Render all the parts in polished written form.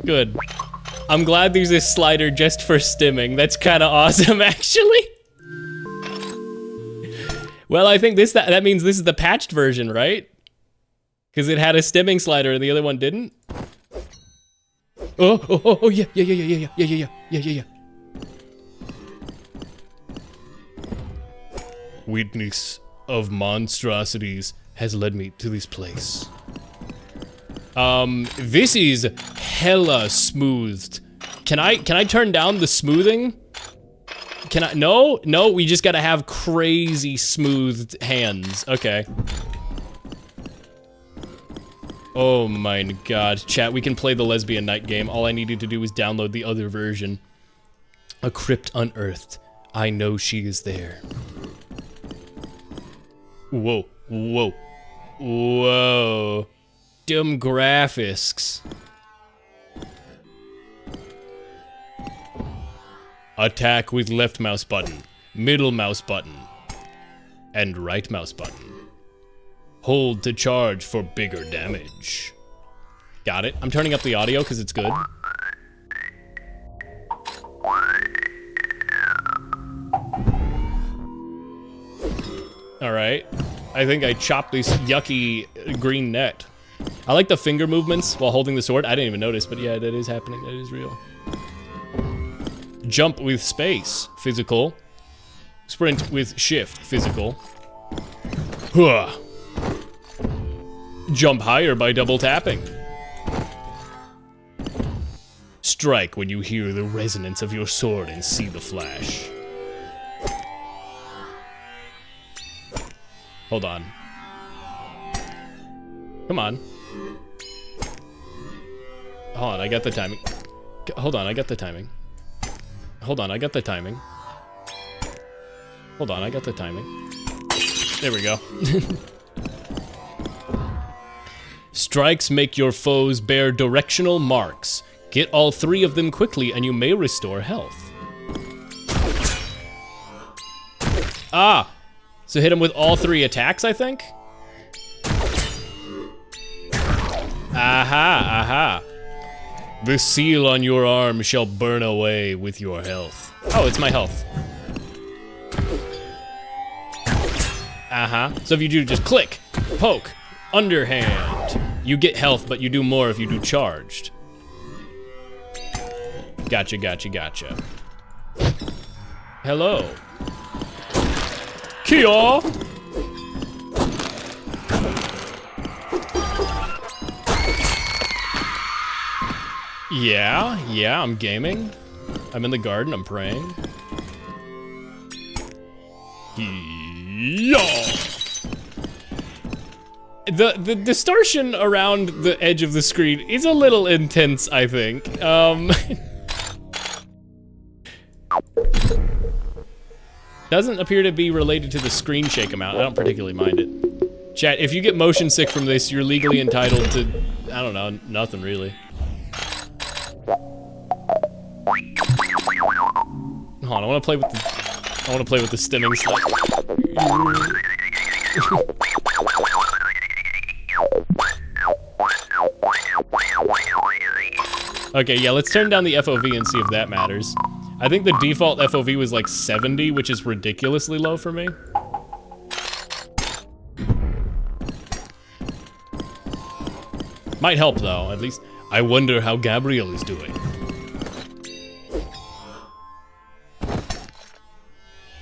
Good. I'm glad there's this slider just for stimming. That's kind of awesome, actually. Well, I think that means this is the patched version, right? Because it had a stimming slider and the other one didn't. Oh, yeah. Witness of monstrosities has led me to this place. This is hella smoothed. Can I turn down the smoothing? Can I? No, we just gotta have crazy smoothed hands. Okay. Oh my god, chat, we can play the Lesbian Night game. All I needed to do was download the other version. A crypt unearthed. I know she is there. Whoa. Dumb graphics. Attack with left mouse button, middle mouse button, and right mouse button. Hold to charge for bigger damage. Got it. I'm turning up the audio because it's good. Alright. I think I chopped this yucky green net. I like the finger movements while holding the sword. I didn't even notice, but yeah, that is happening. That is real. Jump with space, physical. Sprint with shift, physical. Huh. Jump higher by double tapping. Strike when you hear the resonance of your sword and see the flash. Hold on. Come on. Hold on, I got the timing. Hold on, I got the timing. Hold on, I got the timing. Hold on, I got the timing. There we go. Strikes make your foes bear directional marks. Get all 3 of them quickly and you may restore health. Ah! So hit him with all 3 attacks, I think? Aha. The seal on your arm shall burn away with your health. Oh, it's my health. So if you do just click, poke, underhand, you get health, but you do more if you do charged. Gotcha. Hello. Kia! Yeah, I'm gaming. I'm in the garden, I'm praying. Yeah. The distortion around the edge of the screen is a little intense, I think. Doesn't appear to be related to the screen shake amount. I don't particularly mind it. Chat, if you get motion sick from this, you're legally entitled to, I don't know, nothing really. Hold on, I want to play with the stimming stuff. Okay, yeah, let's turn down the FOV and see if that matters. I think the default FOV was like 70, which is ridiculously low for me. Might help though, at least. I wonder how Gabriel is doing.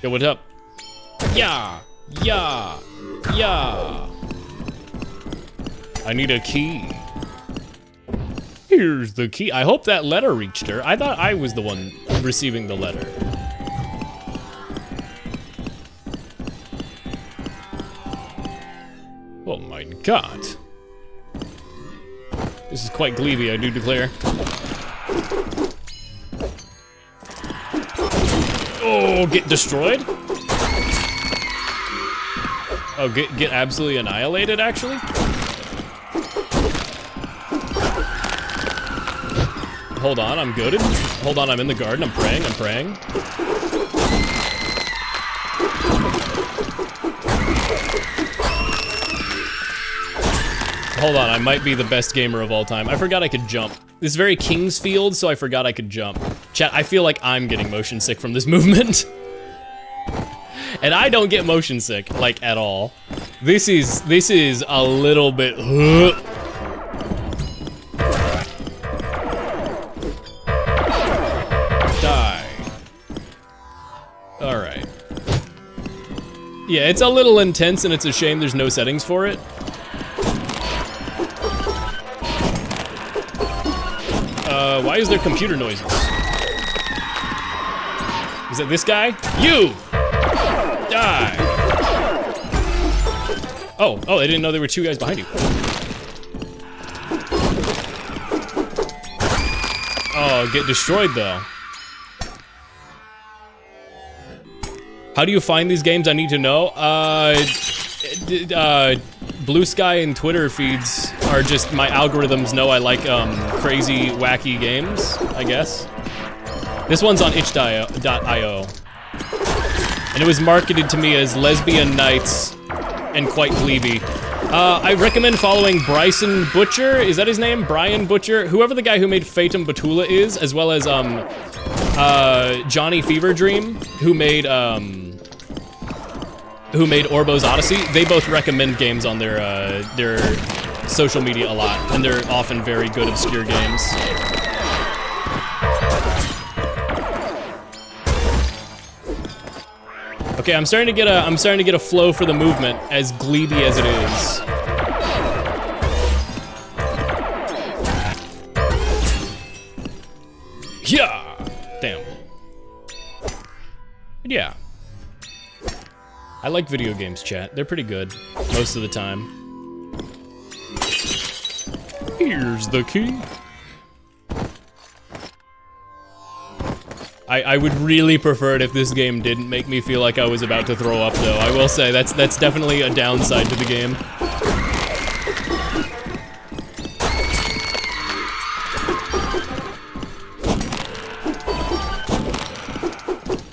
Yo, what's up? Yeah. I need a key. Here's the key. I hope that letter reached her. I thought I was the one receiving the letter. Oh my god. This is quite gleeby, I do declare. Oh, get destroyed? Oh, get absolutely annihilated, actually? Hold on, I'm goaded. Hold on, I'm in the garden, I'm praying. hold on, I might be the best gamer of all time. I forgot I could jump. This is very Kingsfield, so I forgot I could jump. Chat, I feel like I'm getting motion sick from this movement. And I don't get motion sick, like, at all. This is a little bit, Die. All right. Yeah, it's a little intense and it's a shame there's no settings for it. Why is there computer noises? Is it this guy? You! Die! Oh, I didn't know there were two guys behind you. Oh, get destroyed though. How do you find these games? I need to know. Blue Sky and Twitter feeds are just, my algorithms know I like crazy, wacky games, I guess. This one's on itch.io. And it was marketed to me as Lesbian Nights and quite gleeby. I recommend following Bryson Butcher, is that his name? Brian Butcher? Whoever the guy who made Fatum Batula is, as well as Johnny Fever Dream, who made Orbo's Odyssey. They both recommend games on their social media a lot, and they're often very good obscure games. Okay, I'm starting to get a flow for the movement, as gleeby as it is. Yeah, damn. Yeah. I like video games, chat. They're pretty good, most of the time. Here's the key. I would really prefer it if this game didn't make me feel like I was about to throw up, though. I will say, that's definitely a downside to the game.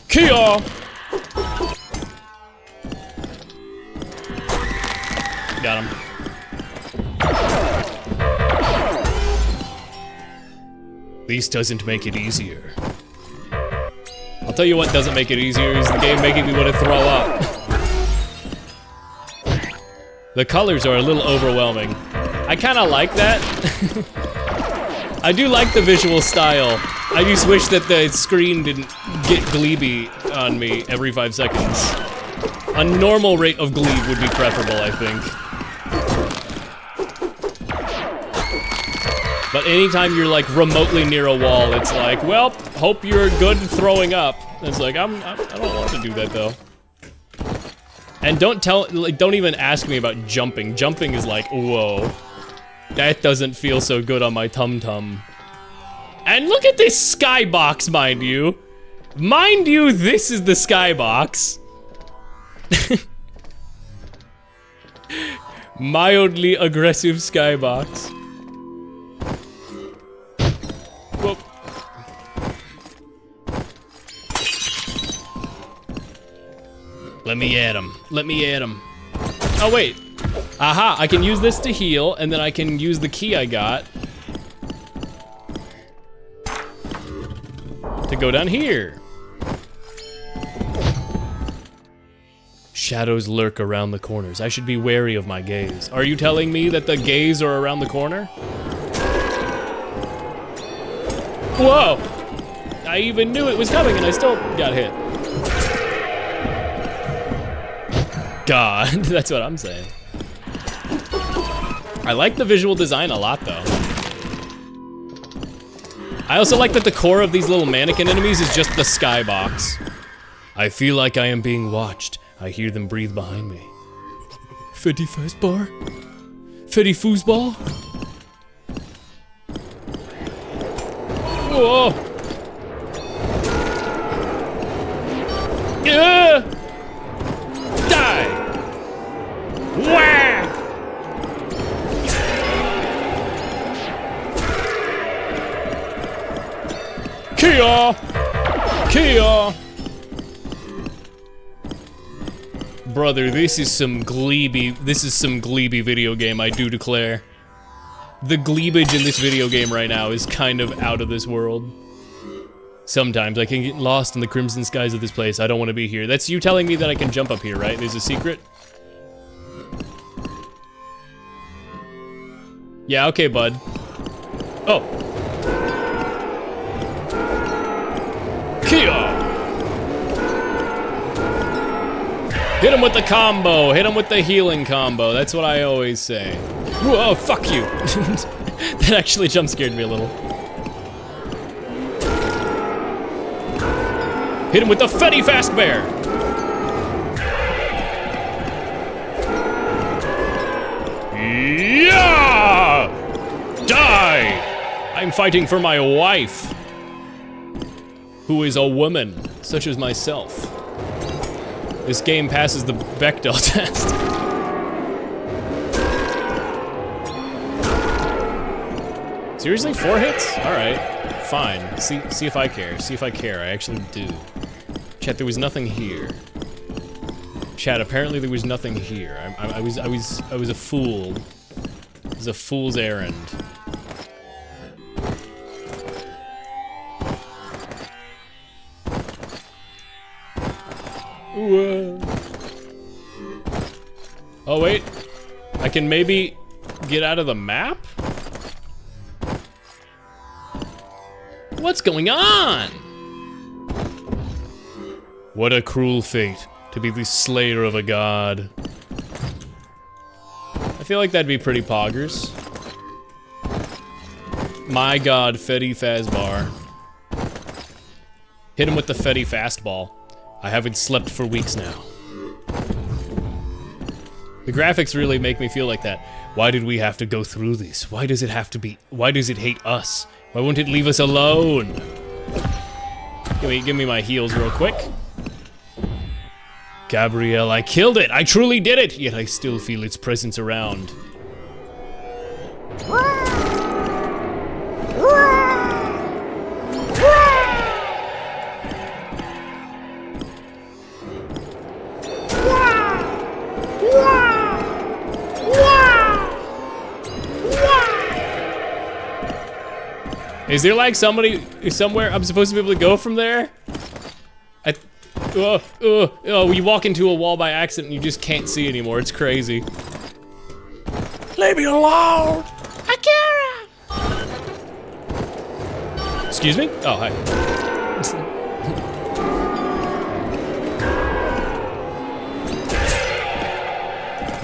Kia! Got him. This doesn't make it easier. I'll tell you what doesn't make it easier is the game making me want to throw up. The colors are a little overwhelming. I kind of like that. I do like the visual style. I just wish that the screen didn't get gleeby on me every 5 seconds. A normal rate of glebe would be preferable, I think. But anytime you're like remotely near a wall, it's like, well, hope you're good throwing up. It's like, I don't want to do that though. And don't even ask me about jumping. Jumping is like, whoa. That doesn't feel so good on my tum-tum. And look at this skybox, mind you. Mind you, this is the skybox. Mildly aggressive skybox. Whoop. Let me at him. Let me at him. Oh, wait. Aha, I can use this to heal, and then I can use the key I got to go down here. Shadows lurk around the corners. I should be wary of my gaze. Are you telling me that the gays are around the corner? Whoa! I even knew it was coming and I still got hit. God, that's what I'm saying. I like the visual design a lot though. I also like that the core of these little mannequin enemies is just the skybox. I feel like I am being watched. I hear them breathe behind me. Fetty Fastbar? Fetty Foosball? Whoa! Yeah! Die! Wah! Kia! Kia! Brother, this is some gleeby video game, I do declare. The gleavage in this video game right now is kind of out of this world. Sometimes I can get lost in the crimson skies of this place. I don't want to be here. That's you telling me that I can jump up here, right? There's a secret? Yeah, okay, bud. Oh. Kia! Hit him with the combo. Hit him with the healing combo. That's what I always say. Whoa, fuck you. That actually jump scared me a little. Hit him with the Fetty Fast Bear. Yeah! Die! I'm fighting for my wife, who is a woman, such as myself. This game passes the Bechdel test. Seriously, 4 hits? All right, fine. See if I care. See if I care. I actually do. Chat, there was nothing here. Chat, apparently there was nothing here. I was a fool. It was a fool's errand. Oh wait, I can maybe get out of the map? What's going on? What a cruel fate to be the slayer of a god. I feel like that'd be pretty poggers. My god, Fetty Fazbar. Hit him with the Fetty Fastball. I haven't slept for weeks now. The graphics really make me feel like that. Why did we have to go through this? Why does it have to be? Why does it hate us? Why won't it leave us alone? Give me my heals real quick. Gabrielle, I killed it! I truly did it! Yet I still feel its presence around. Is there like somebody somewhere I'm supposed to be able to go from there? Oh, you walk into a wall by accident and you just can't see anymore. It's crazy. Leave me alone! Akira! Excuse me? Oh, hi.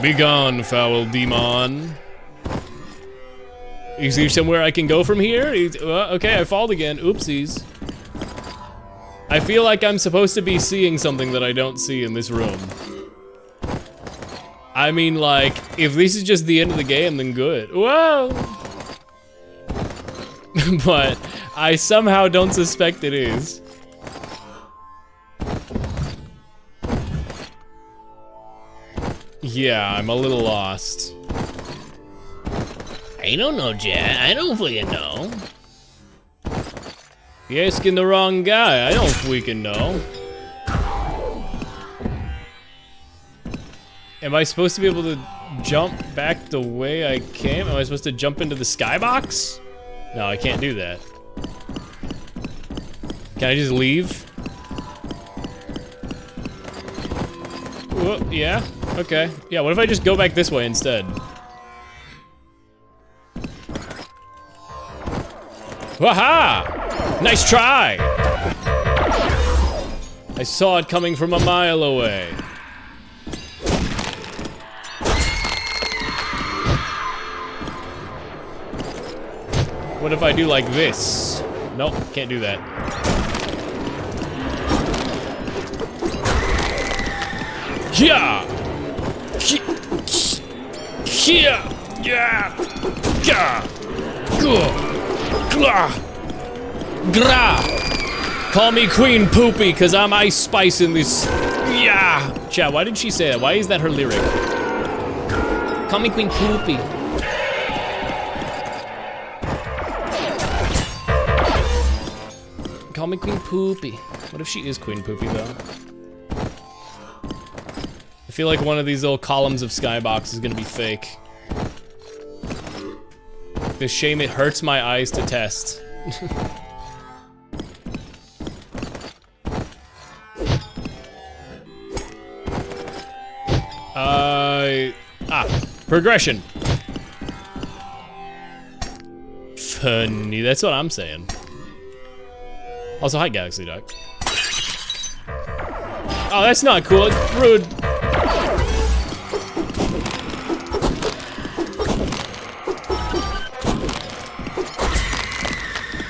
Be gone, foul demon. Is there somewhere I can go from here? Okay, I fall again. Oopsies. I feel like I'm supposed to be seeing something that I don't see in this room. I mean, like, if this is just the end of the game, then good. Whoa! But I somehow don't suspect it is. Yeah, I'm a little lost. I don't know, Jack. I don't fucking know. You're asking the wrong guy. I don't freaking know. Am I supposed to be able to jump back the way I came? Am I supposed to jump into the skybox? No, I can't do that. Can I just leave? Whoa, yeah, okay. Yeah, what if I just go back this way instead? Waha! Nice try! I saw it coming from a mile away. What if I do like this? Nope, can't do that. Yeah! Yeah! Yeah! Yeah! Gra! Call me Queen Poopy, cause I'm Ice Spice in this. Yeah! Chat, why did she say that? Why is that her lyric? Call me Queen Poopy. Call me Queen Poopy. What if she is Queen Poopy, though? I feel like one of these little columns of skybox is gonna be fake. This shame it hurts my eyes to test. Progression. Funny, that's what I'm saying. Also, hi, Galaxy Duck. Oh, that's not cool. It's rude.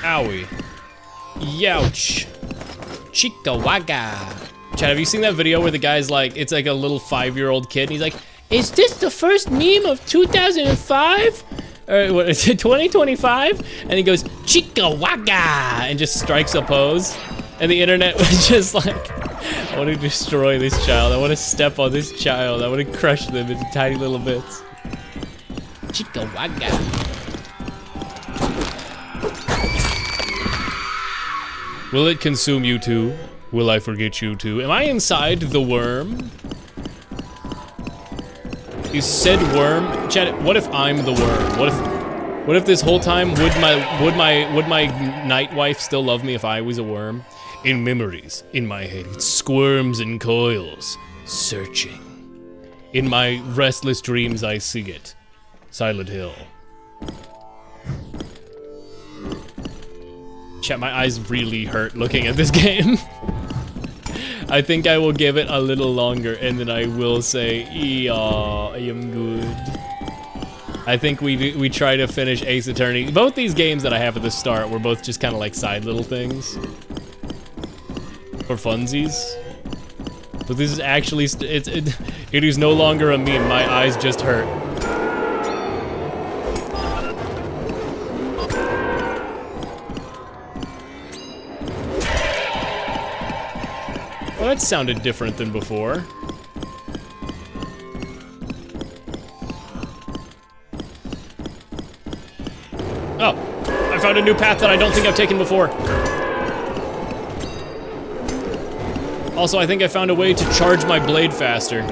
Owie. Youch. Chica waga. Chad, have you seen that video where the guy's like, it's like a little 5-year-old kid, and he's like, is this the first meme of 2005? Or what is it, 2025? And he goes, Chica waga, and just strikes a pose. And the internet was just like, I want to destroy this child. I want to step on this child. I want to crush them into tiny little bits. Chica waga. Will it consume you too? Will I forget you too? Am I inside the worm? You said worm? Chad, what if I'm the worm? What if this whole time would my night wife still love me if I was a worm? In memories, in my head, it squirms and coils, searching. In my restless dreams I see it. Silent Hill. Chat, my eyes really hurt looking at this game. I think I will give it a little longer and then I will say, yeah, I am good. I think we try to finish Ace Attorney. Both these games that I have at the start were both just kind of like side little things. For funsies. But this is actually, it is no longer a meme, my eyes just hurt. Well, that sounded different than before. Oh, I found a new path that I don't think I've taken before. Also, I think I found a way to charge my blade faster.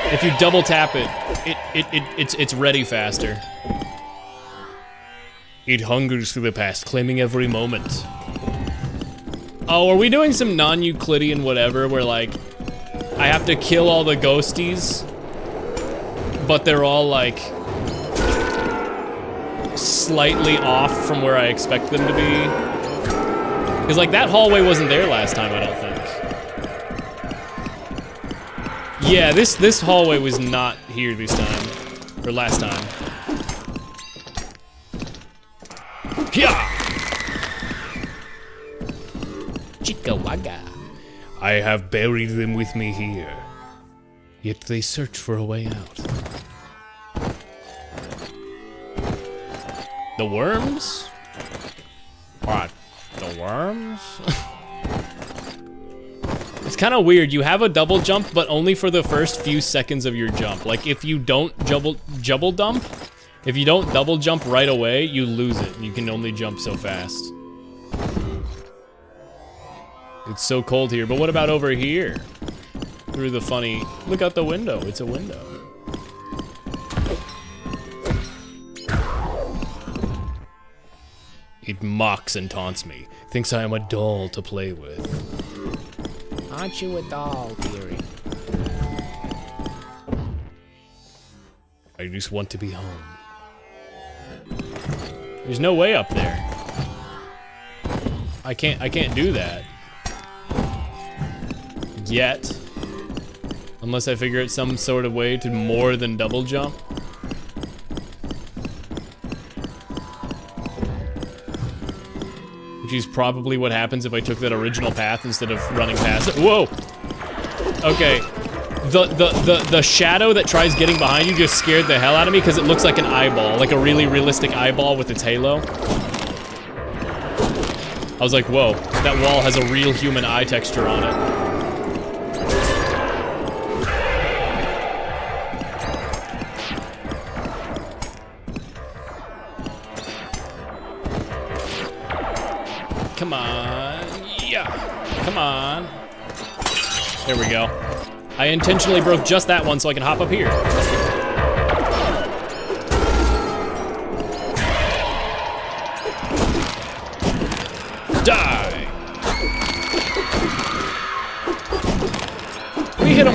If you double tap it, it's ready faster. It hungers through the past, claiming every moment. Oh, are we doing some non-Euclidean whatever where like, I have to kill all the ghosties, but they're all like, slightly off from where I expect them to be? Because like that hallway wasn't there last time, I don't think. Yeah, this hallway was not here this time, or last time. Yeah. Chica waga. I have buried them with me here, yet they search for a way out. The worms? What? The worms? It's kind of weird. You have a double jump, but only for the first few seconds of your jump. Like, if you don't double jump, if you don't double jump right away, you lose it. You can only jump so fast. It's so cold here, but what about over here? Through the funny... Look out the window. It's a window. It mocks and taunts me. Thinks I am a doll to play with. Aren't you a doll, dearie? I just want to be home. There's no way up there. I can't do that. Yet. Unless I figure out some sort of way to more than double jump. Which is probably what happens if I took that original path instead of running past it. Whoa! Okay. The shadow that tries getting behind you just scared the hell out of me because it looks like an eyeball, like a really realistic eyeball with its halo. I was like, whoa, that wall has a real human eye texture on it. Come on, yeah, come on. There we go. I intentionally broke just that one so I can hop up here.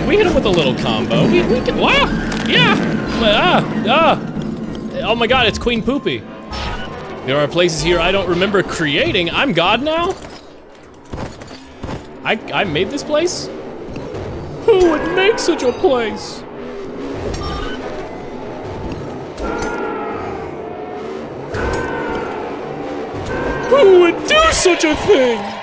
We hit him with a little combo. We can, wow, yeah, oh my god, it's Queen Poopy. There are places here I don't remember creating. I'm God now? I made this place? Who would make such a place? Who would do such a thing?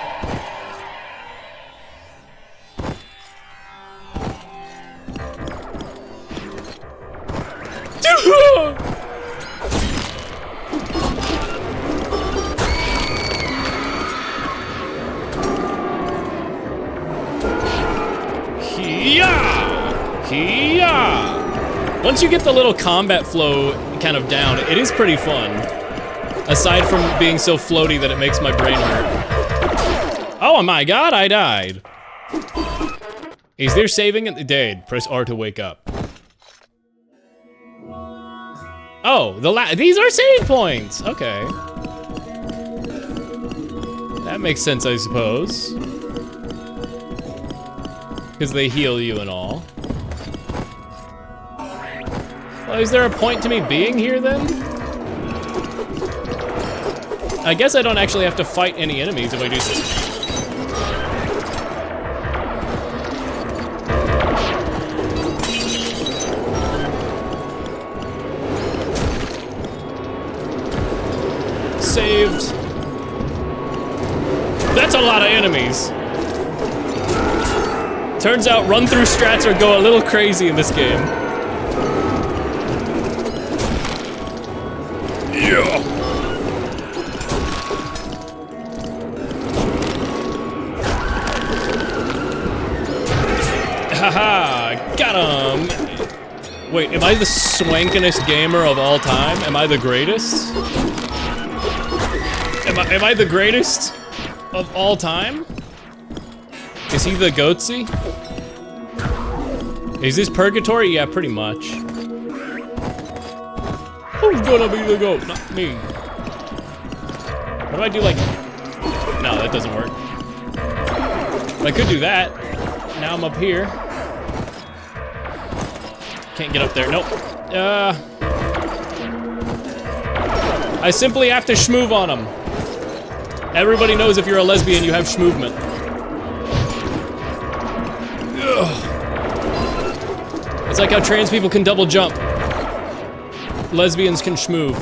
Once you get the little combat flow kind of down, it is pretty fun. Aside from being so floaty that it makes my brain hurt. Oh my god, I died. Is there saving at the dead? Press R to wake up. Oh, these are save points. Okay. That makes sense, I suppose. Because they heal you and all. Well, is there a point to me being here then? I guess I don't actually have to fight any enemies if I do this. Saved. That's a lot of enemies. Turns out run-through strats are go a little crazy in this game. Yeah. Haha, got him. Wait, am I the swankinest gamer of all time? Am I the greatest? Am I the greatest of all time? Is he the goatsy? Is this purgatory? Yeah, pretty much. Who's gonna be the goat? Not me. What do I do, like... No, that doesn't work. I could do that. Now I'm up here. Can't get up there, nope. I simply have to schmoove on him. Everybody knows if you're a lesbian, you have schmoovement. Ugh. It's like how trans people can double jump. Lesbians can schmoove.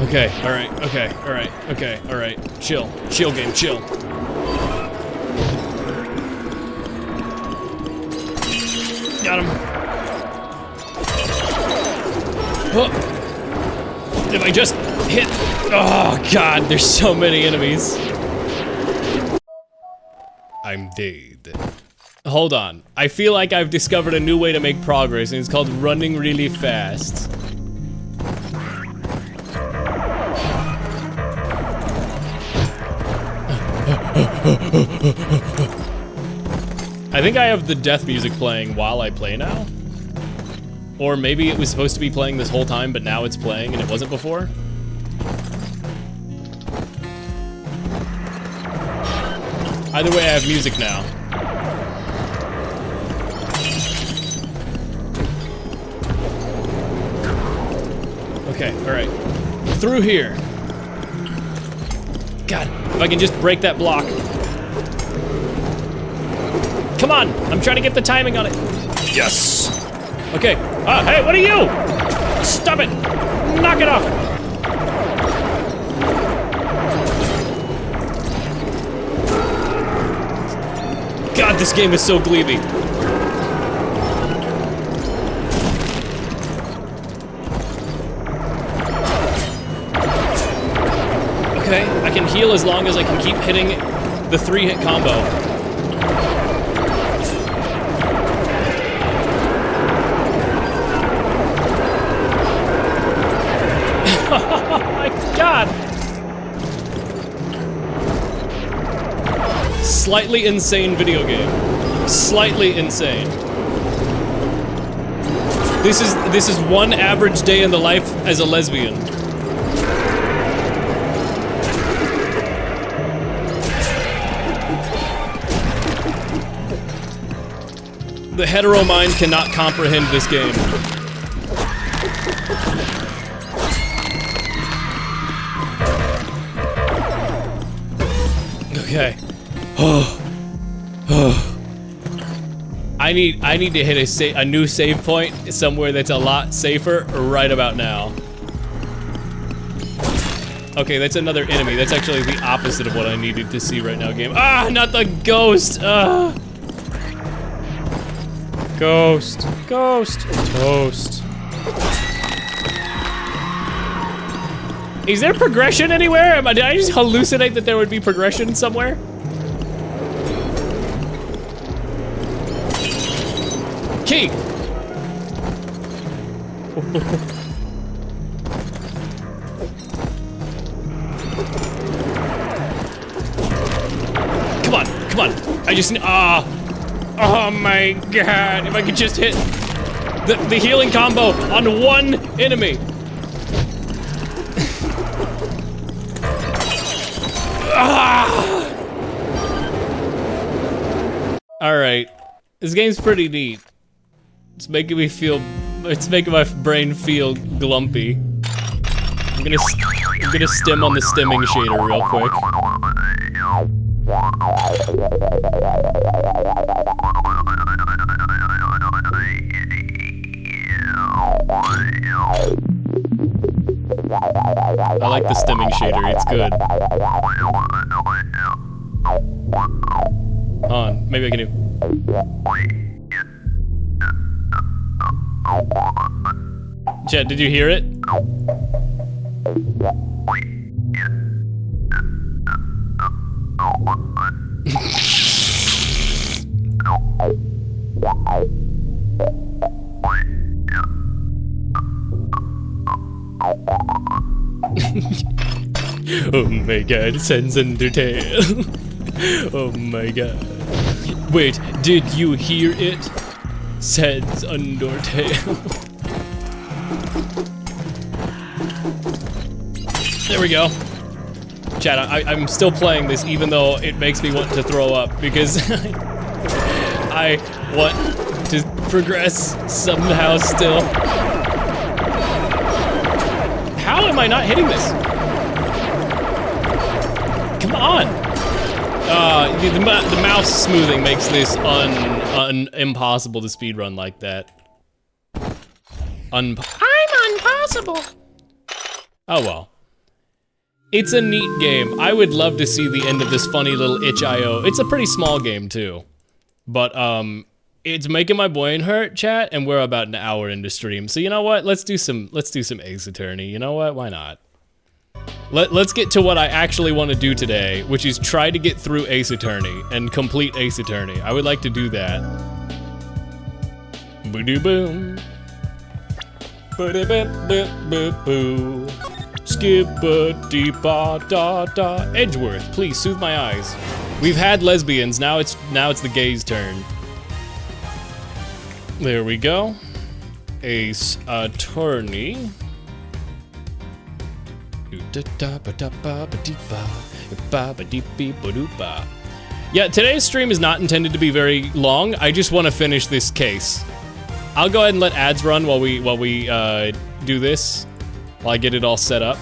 Okay, alright, okay, alright, okay, alright. Chill. Chill game, chill. Got him. Oh. If I just hit... Oh god, there's so many enemies. I'm dead. Hold on. I feel like I've discovered a new way to make progress, and it's called running really fast. I think I have the death music playing while I play now. Or maybe it was supposed to be playing this whole time, but now it's playing and it wasn't before. Either way, I have music now. Okay, alright. Through here. God, if I can just break that block. Come on, I'm trying to get the timing on it. Yes! Okay, hey, what are you? Stop it! Knock it off! God, this game is so glebe. Okay, I can heal as long as I can keep hitting the 3-hit combo. Oh my god! Slightly insane video game. Slightly insane. This is one average day in the life as a lesbian. The hetero mind cannot comprehend this game. Okay. I need to hit a new save point somewhere that's a lot safer right about now. Okay, that's another enemy. That's actually the opposite of what I needed to see right now, game. Ah, not the ghost! Ghost. Ghost. Toast. Is there progression anywhere? Did I just hallucinate that there would be progression somewhere? Key! Come on, come on. I just need, oh my god. If I could just hit the healing combo on one enemy. Alright. This game's pretty neat. It's making me feel, it's making my brain feel glumpy. I'm gonna stem on the stemming shader real quick. I like the stemming shader, it's good. Hold on, maybe I can do. Chat, did you hear it? Oh my god, Sans Undertale. Oh my god. Wait, did you hear it? Sans Undertale. There we go. Chat, I'm still playing this even though it makes me want to throw up because I want to progress somehow still. How am I not hitting this? Come on! The mouse smoothing makes this impossible to speedrun like that. I'm impossible! Oh well. It's a neat game. I would love to see the end of this funny little itch.io. It's a pretty small game too. But it's making my brain hurt, chat, and we're about an hour into stream. So you know what? Let's do some Ace Attorney. You know what? Why not? Let's get to what I actually want to do today, which is try to get through Ace Attorney and complete Ace Attorney. I would like to do that. Boo-doo-boom. Ba-da-ba-ba-ba-boo. Skip-a-dee-ba-da-da. Edgeworth, please soothe my eyes. We've had lesbians, now it's the gays' turn. There we go. Ace Attorney. Yeah, today's stream is not intended to be very long. I just want to finish this case. I'll go ahead and let ads run while we do this. While I get it all set up.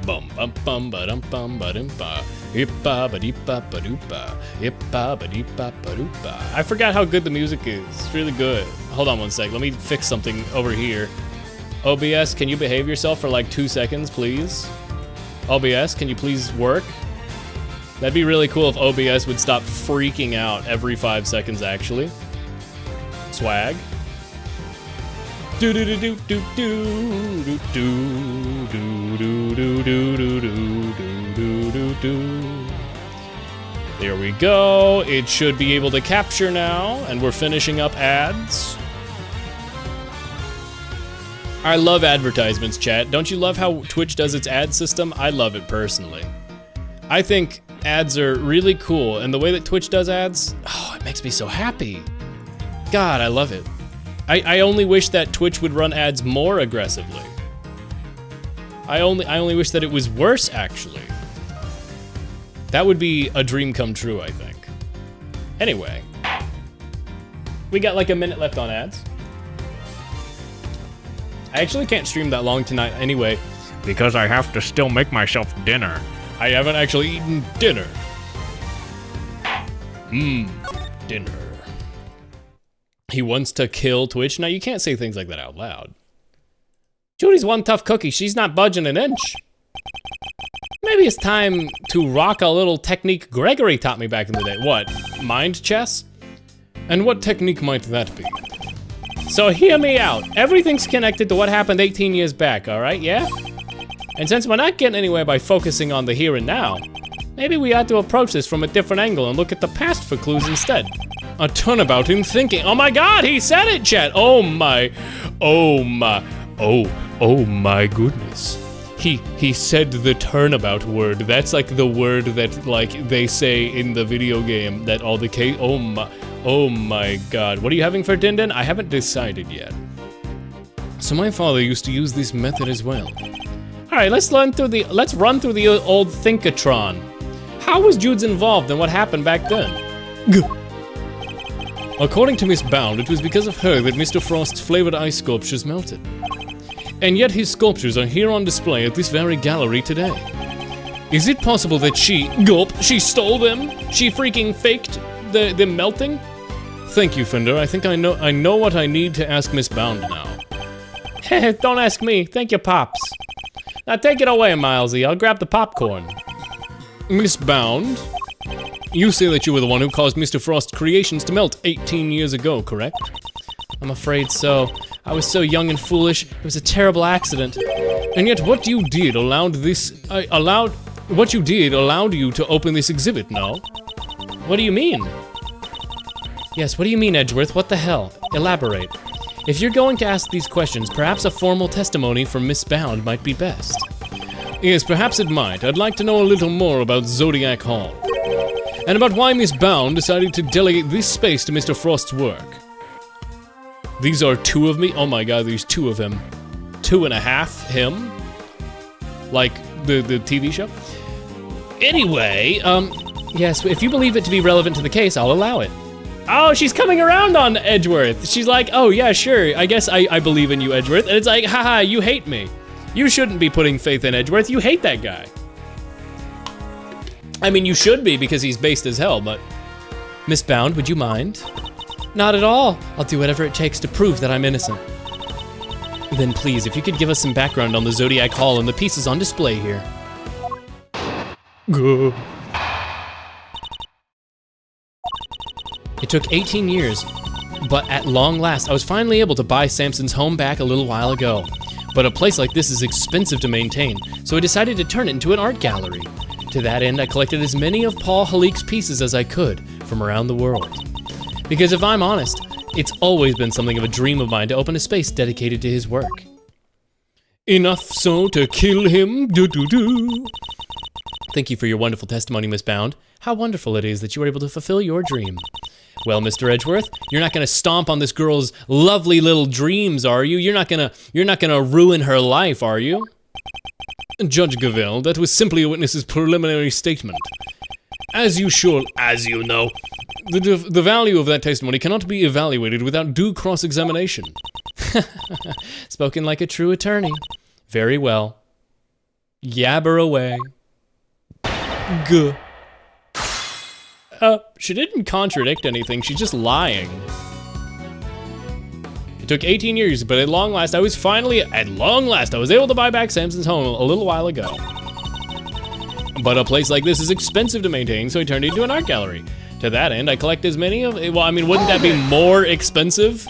Bum bum bum ba dum bum ba dum ba. Hippa ba dee ba ba doo ba. Hippa ba dee ba ba doo ba. I forgot how good the music is. It's really good. Hold on one sec. Let me fix something over here. OBS, can you behave yourself for like 2 seconds, please? OBS, can you please work? That'd be really cool if OBS would stop freaking out every 5 seconds, actually. Swag. Do do do do do do do do do do do do do do do do. There we go. It should be able to capture now, and we're finishing up ads. I love advertisements, chat. Don't you love how Twitch does its ad system? I love it personally. I think ads are really cool, and the way that Twitch does ads, oh, it makes me so happy. God, I love it. I only wish that Twitch would run ads more aggressively. I only wish that it was worse, actually. That would be a dream come true, I think. Anyway, We got like a minute left on ads. I actually can't stream that long tonight anyway, because I have to still make myself dinner. I haven't actually eaten dinner. Dinner. He wants to kill Twitch. Now, you can't say things like that out loud. Judy's one tough cookie. She's not budging an inch. Maybe it's time to rock a little technique Gregory taught me back in the day. What? Mind chess? And what technique might that be? So hear me out. Everything's connected to what happened 18 years back, all right? Yeah? And since we're not getting anywhere by focusing on the here and now, maybe we ought to approach this from a different angle and look at the past for clues instead. A turnabout in thinking. Oh my God, he said it, chat. Oh my goodness. He said the turnabout word. That's like the word that like they say in the video game that all the case. Oh my God. What are you having for Din? I haven't decided yet. So my father used to use this method as well. All right, let's run through the old Thinkatron. How was Jude's involved and what happened back then? According to Miss Bound, it was because of her that Mr. Frost's flavored ice sculptures melted. And yet his sculptures are here on display at this very gallery today. Is it possible that she stole them? She freaking faked them melting? Thank you, Fender. I think I know what I need to ask Miss Bound now. Don't ask me. Thank you, Pops. Now take it away, Milesy. I'll grab the popcorn. Miss Bound, you say that you were the one who caused Mr. Frost's creations to melt 18 years ago, correct? I'm afraid so. I was so young and foolish. It was a terrible accident. And yet what you did allowed you to open this exhibit, no? What do you mean? Yes, what do you mean, Edgeworth? What the hell? Elaborate. If you're going to ask these questions, perhaps a formal testimony from Miss Bound might be best. Yes, perhaps it might. I'd like to know a little more about Zodiac Hall. And about why Miss Bound decided to delegate this space to Mr. Frost's work. These are two of me? Oh my God, there's two of him. 2.5 him? Like the TV show? Anyway, yes, if you believe it to be relevant to the case, I'll allow it. Oh, she's coming around on Edgeworth. She's like, oh yeah, sure, I guess I believe in you, Edgeworth. And it's like, haha, you hate me. You shouldn't be putting faith in Edgeworth, you hate that guy. I mean, you should be because he's based as hell, but... Miss Bound, would you mind? Not at all. I'll do whatever it takes to prove that I'm innocent. Then please, if you could give us some background on the Zodiac Hall and the pieces on display here. Go. It took 18 years, but at long last, I was finally able to buy Samson's home back a little while ago. But a place like this is expensive to maintain, so I decided to turn it into an art gallery. To that end, I collected as many of Paul Halik's pieces as I could from around the world. Because if I'm honest, it's always been something of a dream of mine to open a space dedicated to his work. Enough so to kill him, do-do-do. Thank you for your wonderful testimony, Miss Bound. How wonderful it is that you were able to fulfill your dream. Well, Mr. Edgeworth, you're not gonna stomp on this girl's lovely little dreams, are you? You're not gonna ruin her life, are you? Judge Gavelle, that was simply a witness's preliminary statement. As you know, the value of that testimony cannot be evaluated without due cross-examination. Spoken like a true attorney. Very well. Yabber away. Guh. She didn't contradict anything, she's just lying. It took 18 years, but at long last, I was able to buy back Samson's home a little while ago. But a place like this is expensive to maintain, so I turned it into an art gallery. To that end, I collect as many of, well, I mean, wouldn't that be more expensive?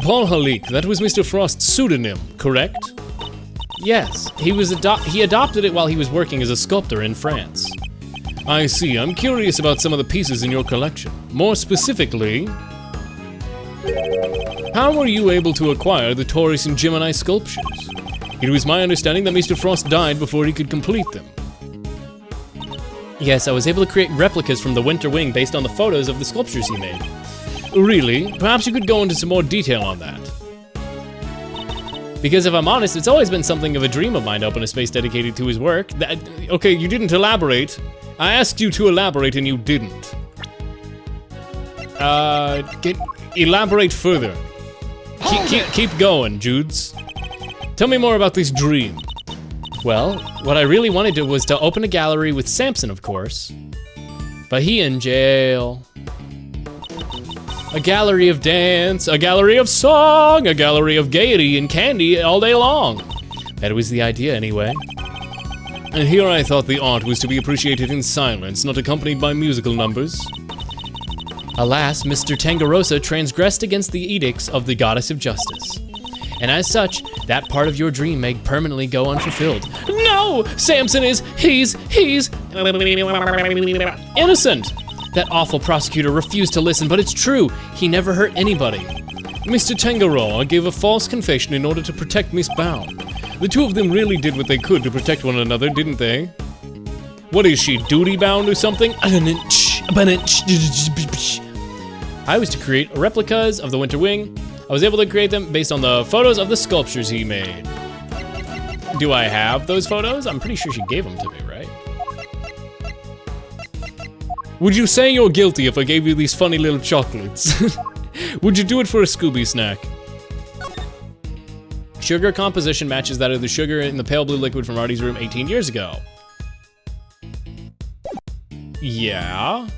Paul Halik, that was Mr. Frost's pseudonym, correct? Yes, he adopted it while he was working as a sculptor in France. I see, I'm curious about some of the pieces in your collection. More specifically, how were you able to acquire the Taurus and Gemini sculptures? It was my understanding that Mr. Frost died before he could complete them. Yes, I was able to create replicas from the Winter Wing based on the photos of the sculptures he made. Really? Perhaps you could go into some more detail on that. Because if I'm honest, it's always been something of a dream of mine to open a space dedicated to his work. Okay, you didn't elaborate. I asked you to elaborate and you didn't. Elaborate further. Keep going, Judes. Tell me more about this dream. Well, what I really wanted was to open a gallery with Samson, of course. But he in jail. A gallery of dance, a gallery of song, a gallery of gaiety and candy all day long. That was the idea anyway. And here I thought the art was to be appreciated in silence, not accompanied by musical numbers. Alas, Mr. Tangarosa transgressed against the edicts of the Goddess of Justice. And as such, that part of your dream may permanently go unfulfilled. No! Samson he's innocent! That awful prosecutor refused to listen, but it's true. He never hurt anybody. Mr. Tangaroa gave a false confession in order to protect Miss Bound. The two of them really did what they could to protect one another, didn't they? What is she, duty-bound or something? I was to create replicas of the Winter Wing. I was able to create them based on the photos of the sculptures he made. Do I have those photos? I'm pretty sure she gave them to me, right? Would you say you're guilty if I gave you these funny little chocolates? Would you do it for a Scooby snack? Sugar composition matches that of the sugar in the pale blue liquid from Artie's room 18 years ago. Yeah.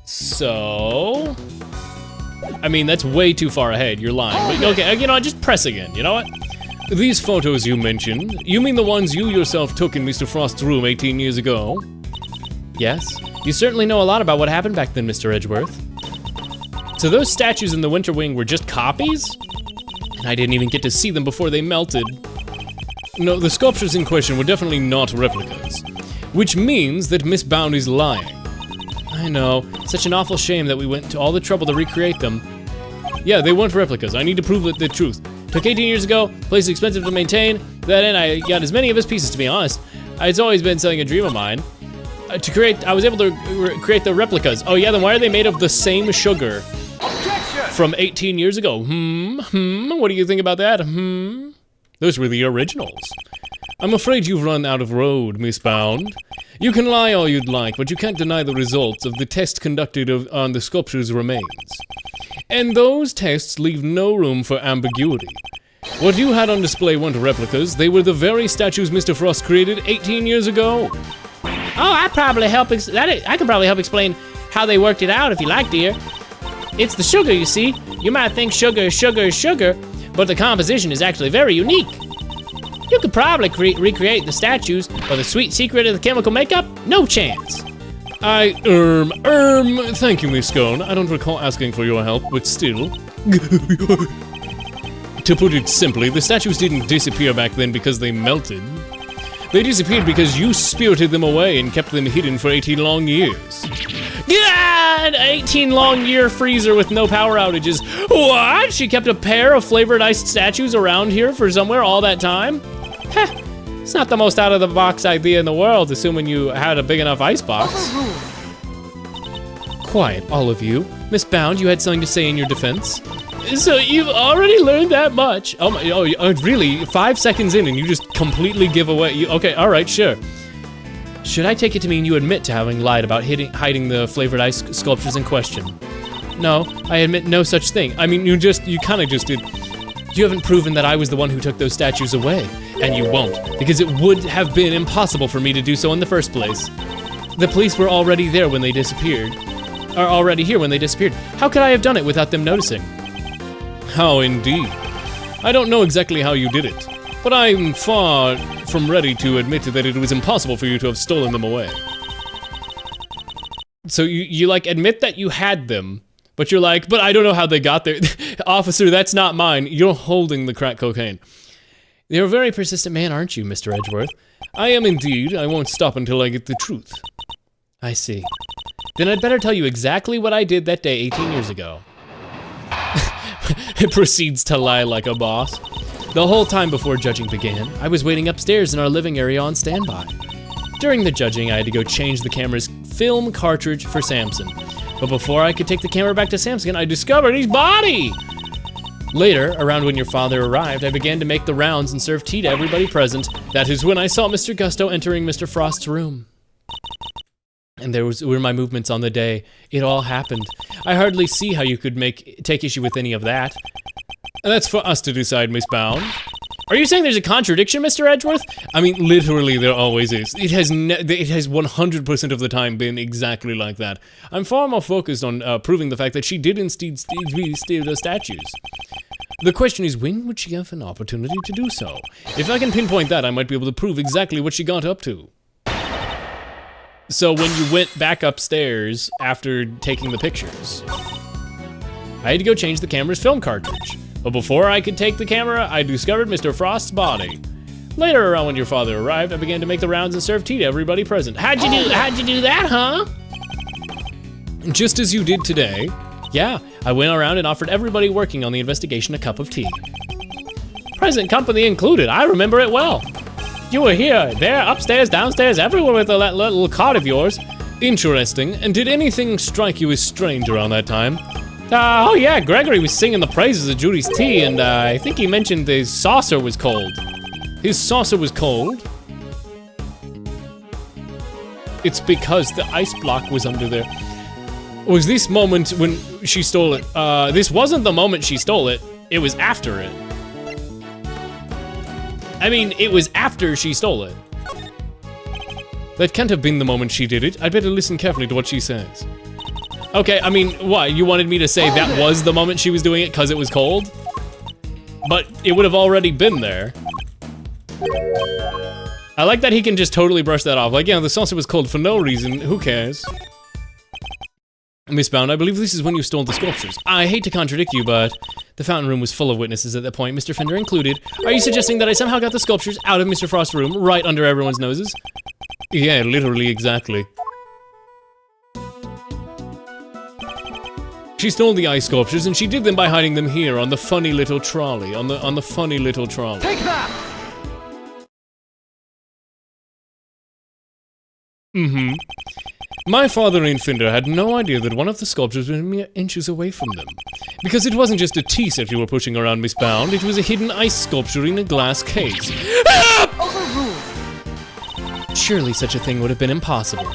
So... I mean, that's way too far ahead, you're lying. But okay, you know, just press again, you know what? These photos you mentioned, you mean the ones you yourself took in Mr. Frost's room 18 years ago? Yes. You certainly know a lot about what happened back then, Mr. Edgeworth. So those statues in the Winter Wing were just copies? And I didn't even get to see them before they melted. No, the sculptures in question were definitely not replicas. Which means that Miss Bound is lying. I know, such an awful shame that we went to all the trouble to recreate them. Yeah, they weren't replicas. I need to prove the truth. Took 18 years ago, place is expensive to maintain. That end, I got as many of his pieces, to be honest. It's always been something a dream of mine. I was able to create the replicas. Oh yeah, then why are they made of the same sugar? Objection! From 18 years ago? What do you think about that? Those were the originals. I'm afraid you've run out of road, Miss Bound. You can lie all you'd like, but you can't deny the results of the test conducted on the sculpture's remains. And those tests leave no room for ambiguity. What you had on display weren't replicas, they were the very statues Mr. Frost created 18 years ago. Oh, I can probably help explain how they worked it out if you like, dear. It's the sugar, you see. You might think sugar is sugar is sugar, but the composition is actually very unique. You could probably recreate the statues, but the sweet secret of the chemical makeup? No chance. Thank you, Miss Scone. I don't recall asking for your help, but still. To put it simply, the statues didn't disappear back then because they melted. They disappeared because you spirited them away and kept them hidden for 18 long years. God! 18 long year freezer with no power outages. What? She kept a pair of flavored iced statues around here for somewhere all that time? Heh, it's not the most out of the box idea in the world, assuming you had a big enough icebox. Quiet, all of you. Miss Bound, you had something to say in your defense? So you've already learned that much? Oh, really? 5 seconds in and you just completely give away? Okay, all right, sure. Should I take it to mean you admit to having lied about hiding the flavored ice sculptures in question? No, I admit no such thing. I mean, you kind of just did. You haven't proven that I was the one who took those statues away, and you won't, because it would have been impossible for me to do so in the first place. The police were already there when they disappeared. Are already here when they disappeared. How could I have done it without them noticing? How indeed. I don't know exactly how you did it, but I'm far from ready to admit that it was impossible for you to have stolen them away. So you like admit that you had them, but you're like, but I don't know how they got there. Officer, that's not mine. You're holding the crack cocaine. You're a very persistent man, aren't you, Mr. Edgeworth? I am indeed. I won't stop until I get the truth. I see. Then I'd better tell you exactly what I did that day 18 years ago. It proceeds to lie like a boss. The whole time before judging began, I was waiting upstairs in our living area on standby. During the judging, I had to go change the camera's film cartridge for Samson. But before I could take the camera back to Samson, I discovered his body! Later, around when your father arrived, I began to make the rounds and serve tea to everybody present. That is when I saw Mr. Gusto entering Mr. Frost's room. And were my movements on the day. It all happened. I hardly see how you could take issue with any of that. And that's for us to decide, Miss Bound. Are you saying there's a contradiction, Mr. Edgeworth? I mean, literally, there always is. It has 100% of the time been exactly like that. I'm far more focused on proving the fact that she did indeed steal the statues. The question is, when would she have an opportunity to do so? If I can pinpoint that, I might be able to prove exactly what she got up to. So when you went back upstairs after taking the pictures, I had to go change the camera's film cartridge. But before I could take the camera, I discovered Mr. Frost's body. Later, around when your father arrived, I began to make the rounds and serve tea to everybody present. How'd you do that, huh? Just as you did today. Yeah, I went around and offered everybody working on the investigation a cup of tea. Present company included, I remember it well. You were here, there, upstairs, downstairs, everywhere with that little cart of yours. Interesting, and did anything strike you as strange around that time? Oh yeah, Gregory was singing the praises of Judy's tea, and I think he mentioned his saucer was cold. His saucer was cold? It's because the ice block was under there. Was this moment when she stole it? This wasn't the moment she stole it, it was after it. I mean, it was after she stole it. That can't have been the moment she did it. I'd better listen carefully to what she says. Okay, I mean, what? You wanted me to say that was the moment she was doing it because it was cold? But it would have already been there. I like that he can just totally brush that off. Like, yeah, the saucer was cold for no reason. Who cares? Miss Bound, I believe this is when you stole the sculptures. I hate to contradict you, but the fountain room was full of witnesses at that point, Mr. Fender included. Are you suggesting that I somehow got the sculptures out of Mr. Frost's room, right under everyone's noses? Yeah, literally, exactly. She stole the ice sculptures, and she did them by hiding them here on the funny little trolley, on the funny little trolley. Take that! Mm-hmm. My father and Fender had no idea that one of the sculptures was mere inches away from them. Because it wasn't just a tea set you were pushing around, Miss Bound, it was a hidden ice sculpture in a glass case. Overruled! Surely such a thing would have been impossible.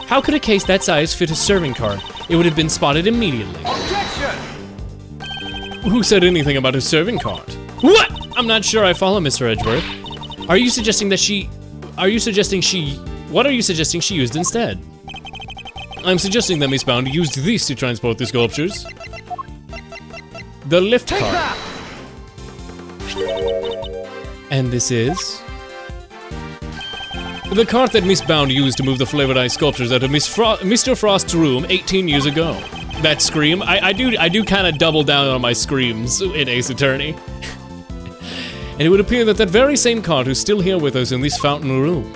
How could a case that size fit a serving cart? It would have been spotted immediately. Objection! Who said anything about a serving cart? What? I'm not sure I follow, Mr. Edgeworth. Are you suggesting that what are you suggesting she used instead? I'm suggesting that Miss Bound used these to transport the sculptures. The lift Take cart. that! And this is? The cart that Miss Bound used to move the flavored ice sculptures out of Mr. Frost's room 18 years ago. That scream, I do kind of double down on my screams in Ace Attorney. And it would appear that very same cart is still here with us in this fountain room.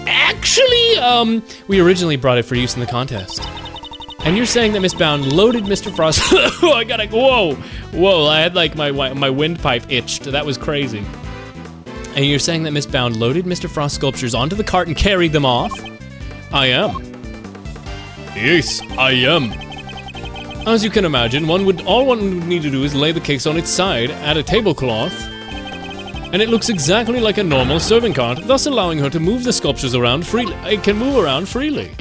Actually, we originally brought it for use in the contest. And you're saying that Miss Bound loaded Mr. Frost. I gotta, whoa, I had like my windpipe itched. That was crazy. And you're saying that Miss Bound loaded Mr. Frost sculptures onto the cart and carried them off? I am. Yes, I am. As you can imagine, all one would need to do is lay the case on its side, add a tablecloth, and it looks exactly like a normal serving cart, thus allowing her to move the sculptures around freely. It can move around freely.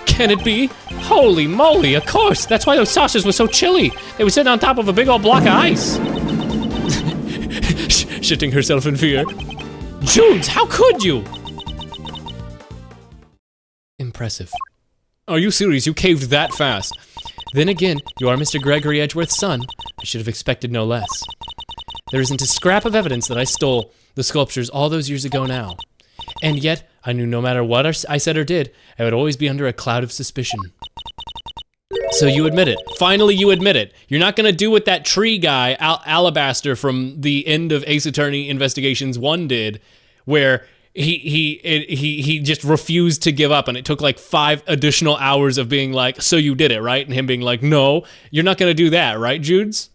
Can it be? Holy moly, of course! That's why those saucers were so chilly! They were sitting on top of a big old block of ice! Shitting herself in fear. Judes, how could you? Impressive. Are you serious? You caved that fast. Then again, you are Mr. Gregory Edgeworth's son. I should have expected no less. There isn't a scrap of evidence that I stole the sculptures all those years ago now. And yet, I knew no matter what I said or did, I would always be under a cloud of suspicion. So you admit it. Finally, you admit it. You're not gonna do what that tree guy, Alabaster, from the end of Ace Attorney Investigations 1 did, where he just refused to give up, and it took like 5 additional hours of being like, so you did it, right? And him being like, no, you're not gonna do that, right, Judes?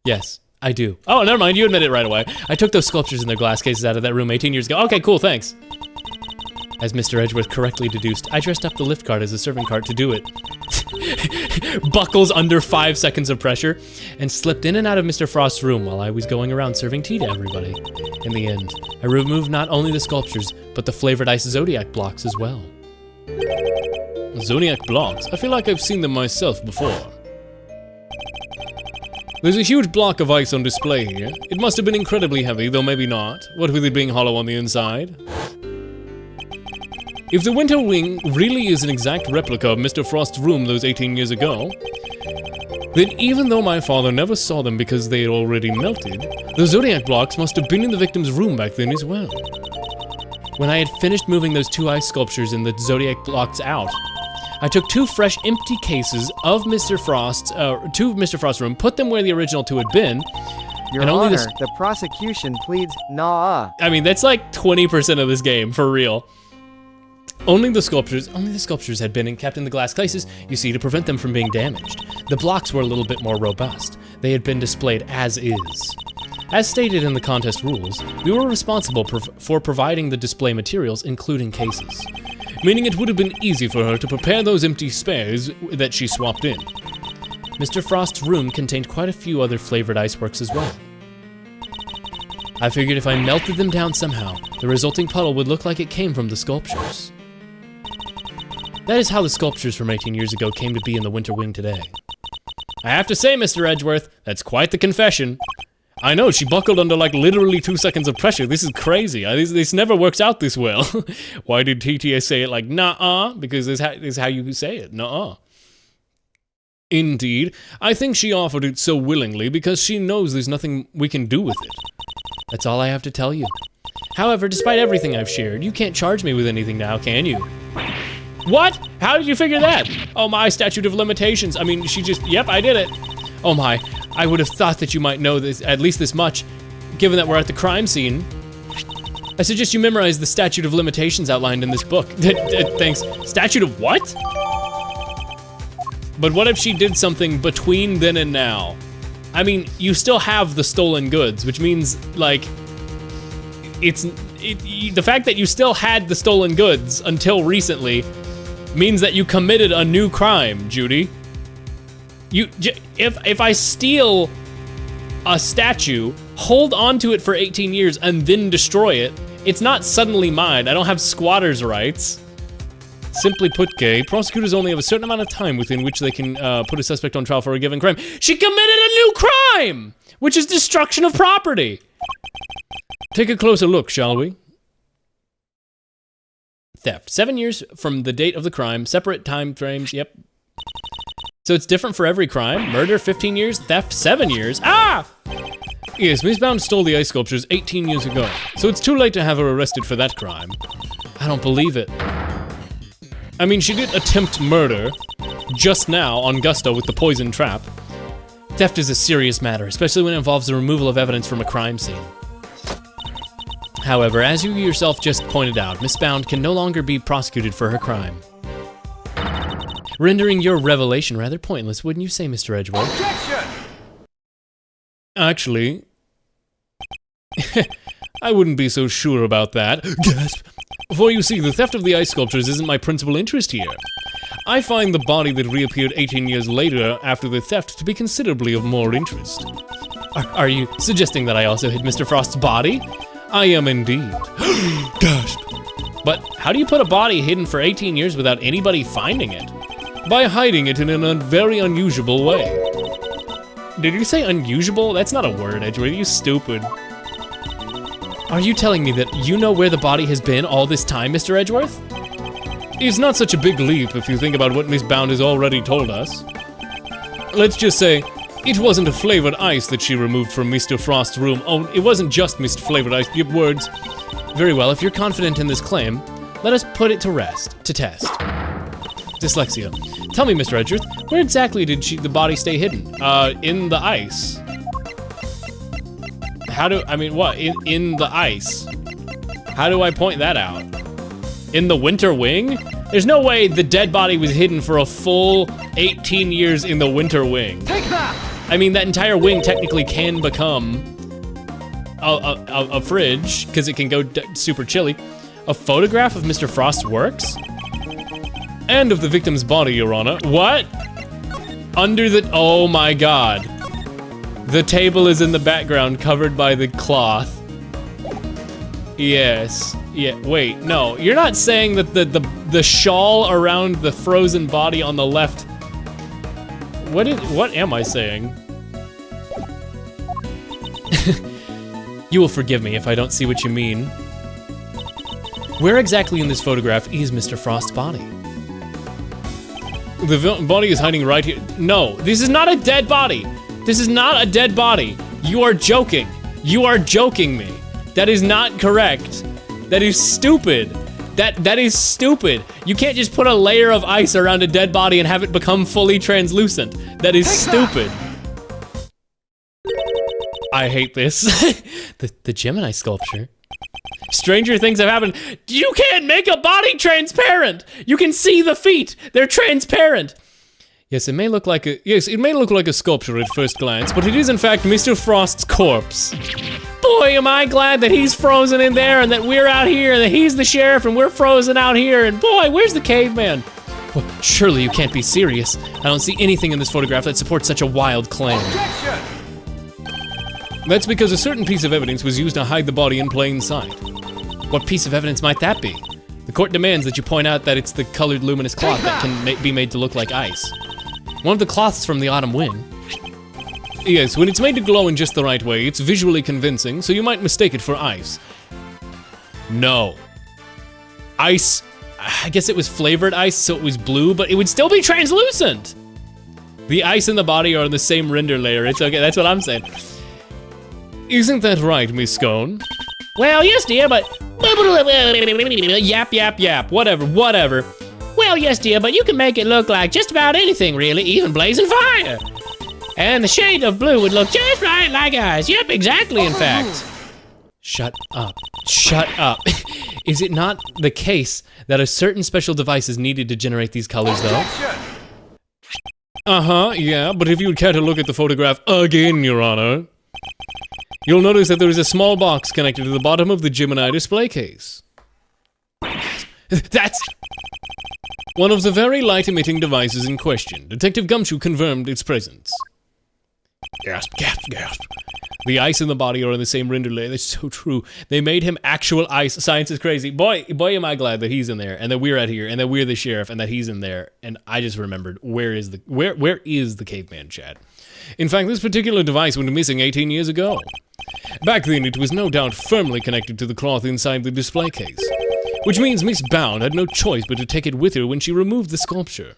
Yes. I do. Oh, never mind, you admit it right away. I took those sculptures in their glass cases out of that room 18 years ago. Okay, cool, thanks. As Mr. Edgeworth correctly deduced, I dressed up the lift cart as a serving cart to do it. buckles under 5 seconds of pressure, and slipped in and out of Mr. Frost's room while I was going around serving tea to everybody. In the end, I removed not only the sculptures, but the flavored ice zodiac blocks as well. Zodiac blocks? I feel like I've seen them myself before. There's a huge block of ice on display here. It must have been incredibly heavy, though maybe not. What with it being hollow on the inside? If the Winter Wing really is an exact replica of Mr. Frost's room those 18 years ago, then even though my father never saw them because they had already melted, the Zodiac blocks must have been in the victim's room back then as well. When I had finished moving those 2 ice sculptures and the Zodiac blocks out, I took 2 fresh empty cases of Mr. Frost's, to Mr. Frost's room, put them where the original 2 had been. Your and only Honor, the prosecution pleads nah. I mean, that's like 20% of this game, for real. Only the sculptures had been kept in the glass cases, you see, to prevent them from being damaged. The blocks were a little bit more robust. They had been displayed as is. As stated in the contest rules, we were responsible for providing the display materials, including cases. Meaning it would have been easy for her to prepare those empty spares that she swapped in. Mr. Frost's room contained quite a few other flavored iceworks as well. I figured if I melted them down somehow, the resulting puddle would look like it came from the sculptures. That is how the sculptures from 18 years ago came to be in the Winter Wing today. I have to say, Mr. Edgeworth, that's quite the confession. I know, she buckled under like literally 2 seconds of pressure. This is crazy. This never works out this well. Why did TTA say it like, nah-uh? Because this is how you say it, nah-uh. Indeed, I think she offered it so willingly because she knows there's nothing we can do with it. That's all I have to tell you. However, despite everything I've shared, you can't charge me with anything now, can you? What? How did you figure that? Oh my, statute of limitations. I mean, she just, yep, I did it. Oh my, I would have thought that you might know this, at least this much, given that we're at the crime scene. I suggest you memorize the statute of limitations outlined in this book. Thanks. Statute of what? But what if she did something between then and now? I mean, you still have the stolen goods, which means, like, the fact that you still had the stolen goods until recently means that you committed a new crime, Judy. If I steal a statue, hold onto it for 18 years, and then destroy it, it's not suddenly mine. I don't have squatter's rights. Simply put, Kay, prosecutors only have a certain amount of time within which they can put a suspect on trial for a given crime. She committed a new crime, which is destruction of property. Take a closer look, shall we? Theft. 7 years from the date of the crime. Separate time frames. Yep. So it's different for every crime. Murder, 15 years. Theft, 7 years. Ah! Yes, Miss Bound stole the ice sculptures 18 years ago. So it's too late to have her arrested for that crime. I don't believe it. I mean, she did attempt murder just now on Gusto with the poison trap. Theft is a serious matter, especially when it involves the removal of evidence from a crime scene. However, as you yourself just pointed out, Miss Bound can no longer be prosecuted for her crime. Rendering your revelation rather pointless, wouldn't you say, Mr. Edgeworth? Objection! Actually, I wouldn't be so sure about that. Gasp! For you see, the theft of the ice sculptures isn't my principal interest here. I find the body that reappeared 18 years later after the theft to be considerably of more interest. Are you suggesting that I also hid Mr. Frost's body? I am indeed. Gasp! But how do you put a body hidden for 18 years without anybody finding it? By hiding it in a very unusual way. Did you say unusual? That's not a word, Edgeworth, you stupid. Are you telling me that you know where the body has been all this time, Mr. Edgeworth? It's not such a big leap if you think about what Miss Bound has already told us. Let's just say, it wasn't a flavored ice that she removed from Mr. Frost's room. Oh, it wasn't just Mr. Flavored Ice, give words. Very well, if you're confident in this claim, let us put it to rest, to test. Dyslexia. Tell me, Mr. Edgeworth, where exactly did the body stay hidden? In the ice. In the ice? How do I point that out? In the Winter Wing? There's no way the dead body was hidden for a full 18 years in the Winter Wing. Take that! I mean, that entire wing technically can become a fridge, because it can go super chilly. A photograph of Mr. Frost's works? And of the victim's body, Your Honor. What? under the, oh my god. The table is in the background covered by the cloth. Yes, yeah, wait, no, you're not saying that the shawl around the frozen body on the left, what am I saying? You will forgive me if I don't see what you mean. Where exactly in this photograph is Mr. Frost's body? The body is hiding right here. No, this is not a dead body. This is not a dead body. You are joking. You are joking me. That is not correct. That is stupid. That is stupid. You can't just put a layer of ice around a dead body and have it become fully translucent. That is stupid. I hate this. the Gemini sculpture. Stranger things have happened. You can't make a body transparent. You can see the feet. They're transparent. Yes, it may look like a sculpture at first glance, but it is in fact Mr. Frost's corpse. Boy, am I glad that he's frozen in there and that we're out here and that he's the sheriff and we're frozen out here, and boy, where's the caveman? Well, surely you can't be serious. I don't see anything in this photograph that supports such a wild claim. That's because a certain piece of evidence was used to hide the body in plain sight. What piece of evidence might that be? The court demands that you point out that it's the colored luminous cloth that can be made to look like ice. One of the cloths from the autumn wind. Yes, when it's made to glow in just the right way, it's visually convincing, so you might mistake it for ice. No. Ice, I guess it was flavored ice, so it was blue, but it would still be translucent! The ice and the body are on the same render layer, it's okay, that's what I'm saying. Isn't that right, Miss Scone? Well, yes, dear, but... Yap, yap, yap, whatever. Well, yes, dear, but you can make it look like just about anything, really, even blazing fire. And the shade of blue would look just right like ice. Yep, exactly, in fact. Shut up. Shut up. Is it not the case that a certain special device is needed to generate these colors, though? Uh-huh, yeah, but if you'd care to look at the photograph again, Your Honor, you'll notice that there is a small box connected to the bottom of the Gemini display case. That's one of the very light-emitting devices in question. Detective Gumshoe confirmed its presence. Gasp, gasp, gasp. The ice and the body are in the same render layer. That's so true. They made him actual ice. Science is crazy. Boy, am I glad that he's in there, and that we're out here, and that we're the sheriff, and that he's in there. And I just remembered, where is the caveman, Chad? In fact, this particular device went missing 18 years ago. Back then, it was no doubt firmly connected to the cloth inside the display case, which means Miss Bound had no choice but to take it with her when she removed the sculpture.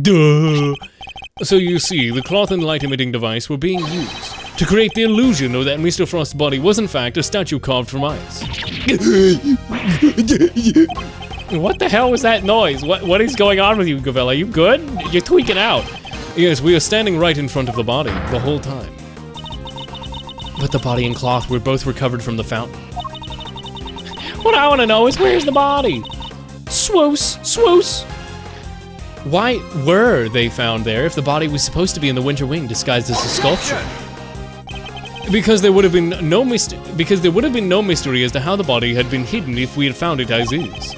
Duh! So you see, the cloth and light-emitting device were being used to create the illusion of that Mr. Frost's body was in fact a statue carved from ice. What the hell was that noise? What is going on with you, Gavella? You good? You're tweaking out. Yes, we are standing right in front of the body the whole time. But the body and cloth were both recovered from the fountain. What I want to know is, where's the body? Swoos, swoos. Why were they found there if the body was supposed to be in the Winter Wing disguised as a sculpture? Because there would have been no mystery as to how the body had been hidden if we had found it as is.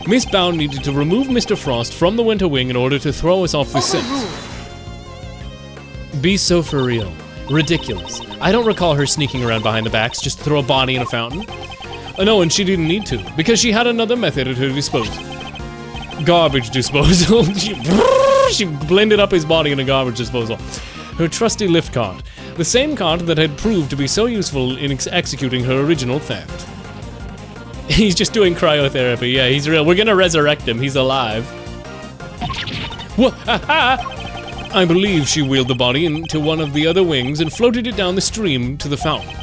Miss Bound needed to remove Mr. Frost from the Winter Wing in order to throw us off the scent. Be so for real. Ridiculous. I don't recall her sneaking around behind the backs just to throw a body in a fountain. No, and she didn't need to, because she had another method at her disposal. Garbage disposal. She blended up his body in a garbage disposal. Her trusty lift cart. The same cart that had proved to be so useful in executing her original theft. He's just doing cryotherapy. Yeah, he's real. We're gonna resurrect him. He's alive. What? I believe she wheeled the body into one of the other wings and floated it down the stream to the fountain.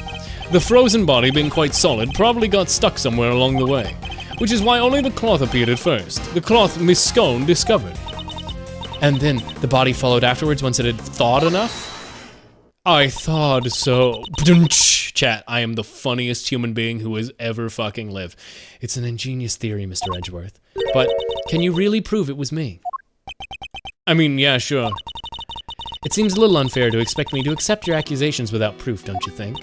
The frozen body, being quite solid, probably got stuck somewhere along the way, which is why only the cloth appeared at first. The cloth Miss Scone discovered. And then the body followed afterwards once it had thawed enough? I thought so. Chat, I am the funniest human being who has ever fucking lived. It's an ingenious theory, Mr. Edgeworth. But can you really prove it was me? I mean, yeah, sure. It seems a little unfair to expect me to accept your accusations without proof, don't you think?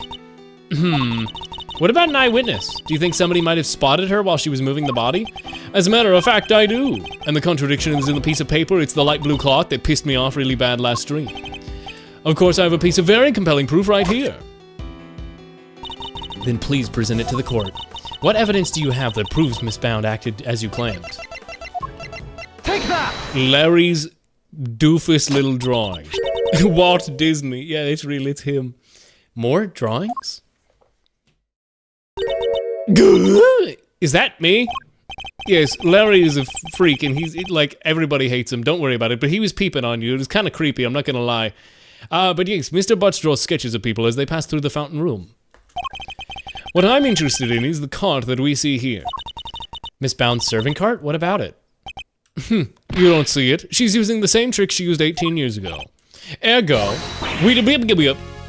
What about an eyewitness? Do you think somebody might have spotted her while she was moving the body? As a matter of fact, I do. And the contradiction is in the piece of paper. It's the light blue cloth that pissed me off really bad last stream. Of course, I have a piece of very compelling proof right here. Then please present it to the court. What evidence do you have that proves Miss Bound acted as you claimed? Take that! Larry's doofus little drawing. Walt Disney. Yeah, it's real, it's him. More drawings? Is that me? Yes, Larry is a freak and he's like, everybody hates him, don't worry about it, but he was peeping on you. It was kind of creepy, I'm not gonna lie. But yes, Mr. Butts draws sketches of people as they pass through the fountain room. What I'm interested in is the cart that we see here. Miss Bound's serving cart? What about it? You don't see it. She's using the same trick she used 18 years ago. Ergo,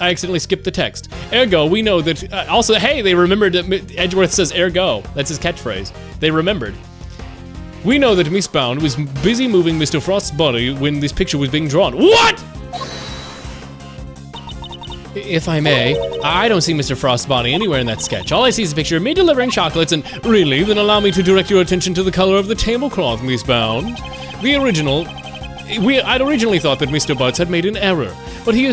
I accidentally skipped the text. Ergo, we know that, also, hey, they remembered that Edgeworth says ergo. That's his catchphrase. They remembered. We know that Miss Bound was busy moving Mr. Frost's body when this picture was being drawn. What? If I may, I don't see Mr. Frost's body anywhere in that sketch. All I see is a picture of me delivering chocolates and, really, then allow me to direct your attention to the color of the tablecloth, Miss Bound. I'd originally thought that Mr. Butts had made an error, but he'd